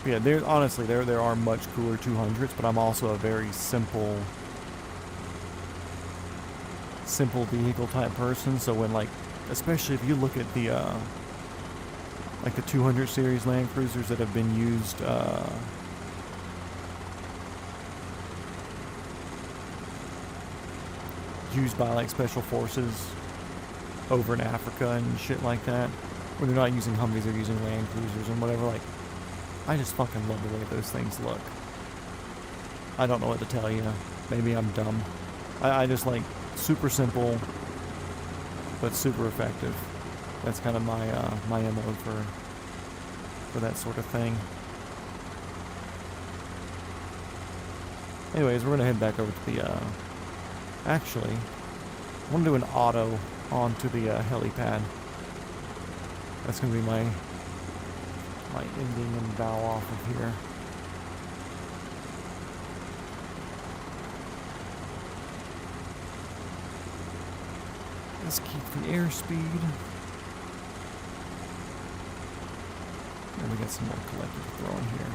Yeah, honestly, there are much cooler 200s, but I'm also a very simple vehicle type person. So when, like, especially if you look at the like the 200 series Land Cruisers that have been used by like special forces over in Africa and shit like that, where they're not using Humvees, they're using Land Cruisers and whatever, like, I just fucking love the way those things look. I don't know what to tell you. Maybe I'm dumb. I just like super simple, but super effective. That's kind of my my MO for that sort of thing. Anyways, we're gonna head back over to the. Actually, I want to do an auto onto the helipad. That's gonna be my ending and bow off of here. Let's keep the airspeed. And we got some more collective to throw in here.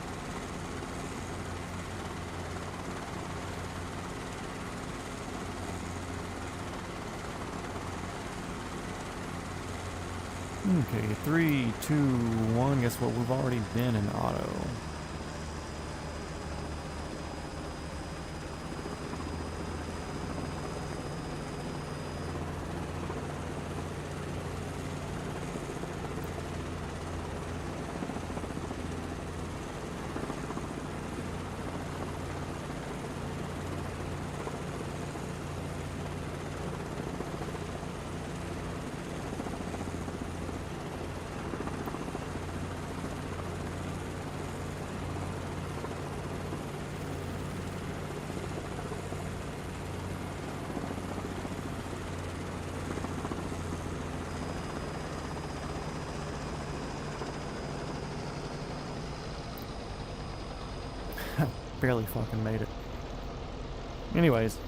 Okay, 3, 2, 1. Guess what? We've already been in auto. Barely fucking made it. Anyways.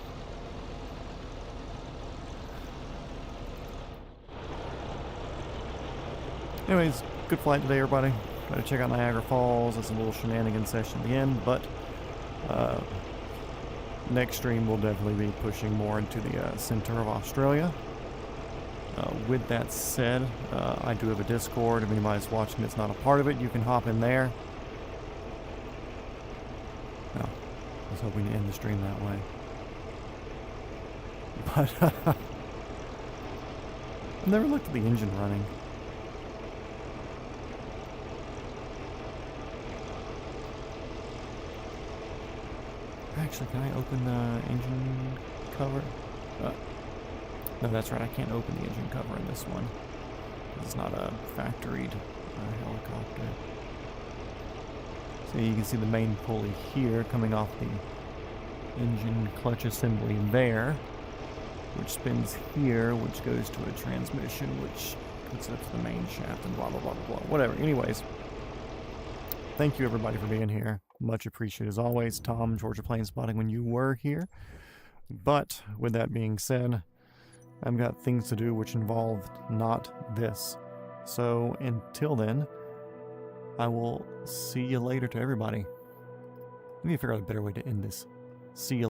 Good flight today, everybody. Try to check out Niagara Falls. It's a little shenanigan session at the end, but next stream we'll definitely be pushing more into the center of Australia. With that said, I do have a Discord. If anybody's watching that's not a part of it, you can hop in there. No, I was hoping to end the stream that way. But I've never looked at the engine running. Actually, can I open the engine cover? No, that's right. I can't open the engine cover in this one. It's not a factoried helicopter. So you can see the main pulley here coming off the engine clutch assembly there, which spins here, which goes to a transmission, which puts it up to the main shaft and blah, blah, blah, blah, blah. Whatever. Anyways, thank you everybody for being here. Much appreciated as always. Tom, Georgia Plane Spotting, when you were here. But with that being said, I've got things to do which involve not this. So until then, I will see you later to everybody. Let me figure out a better way to end this. See you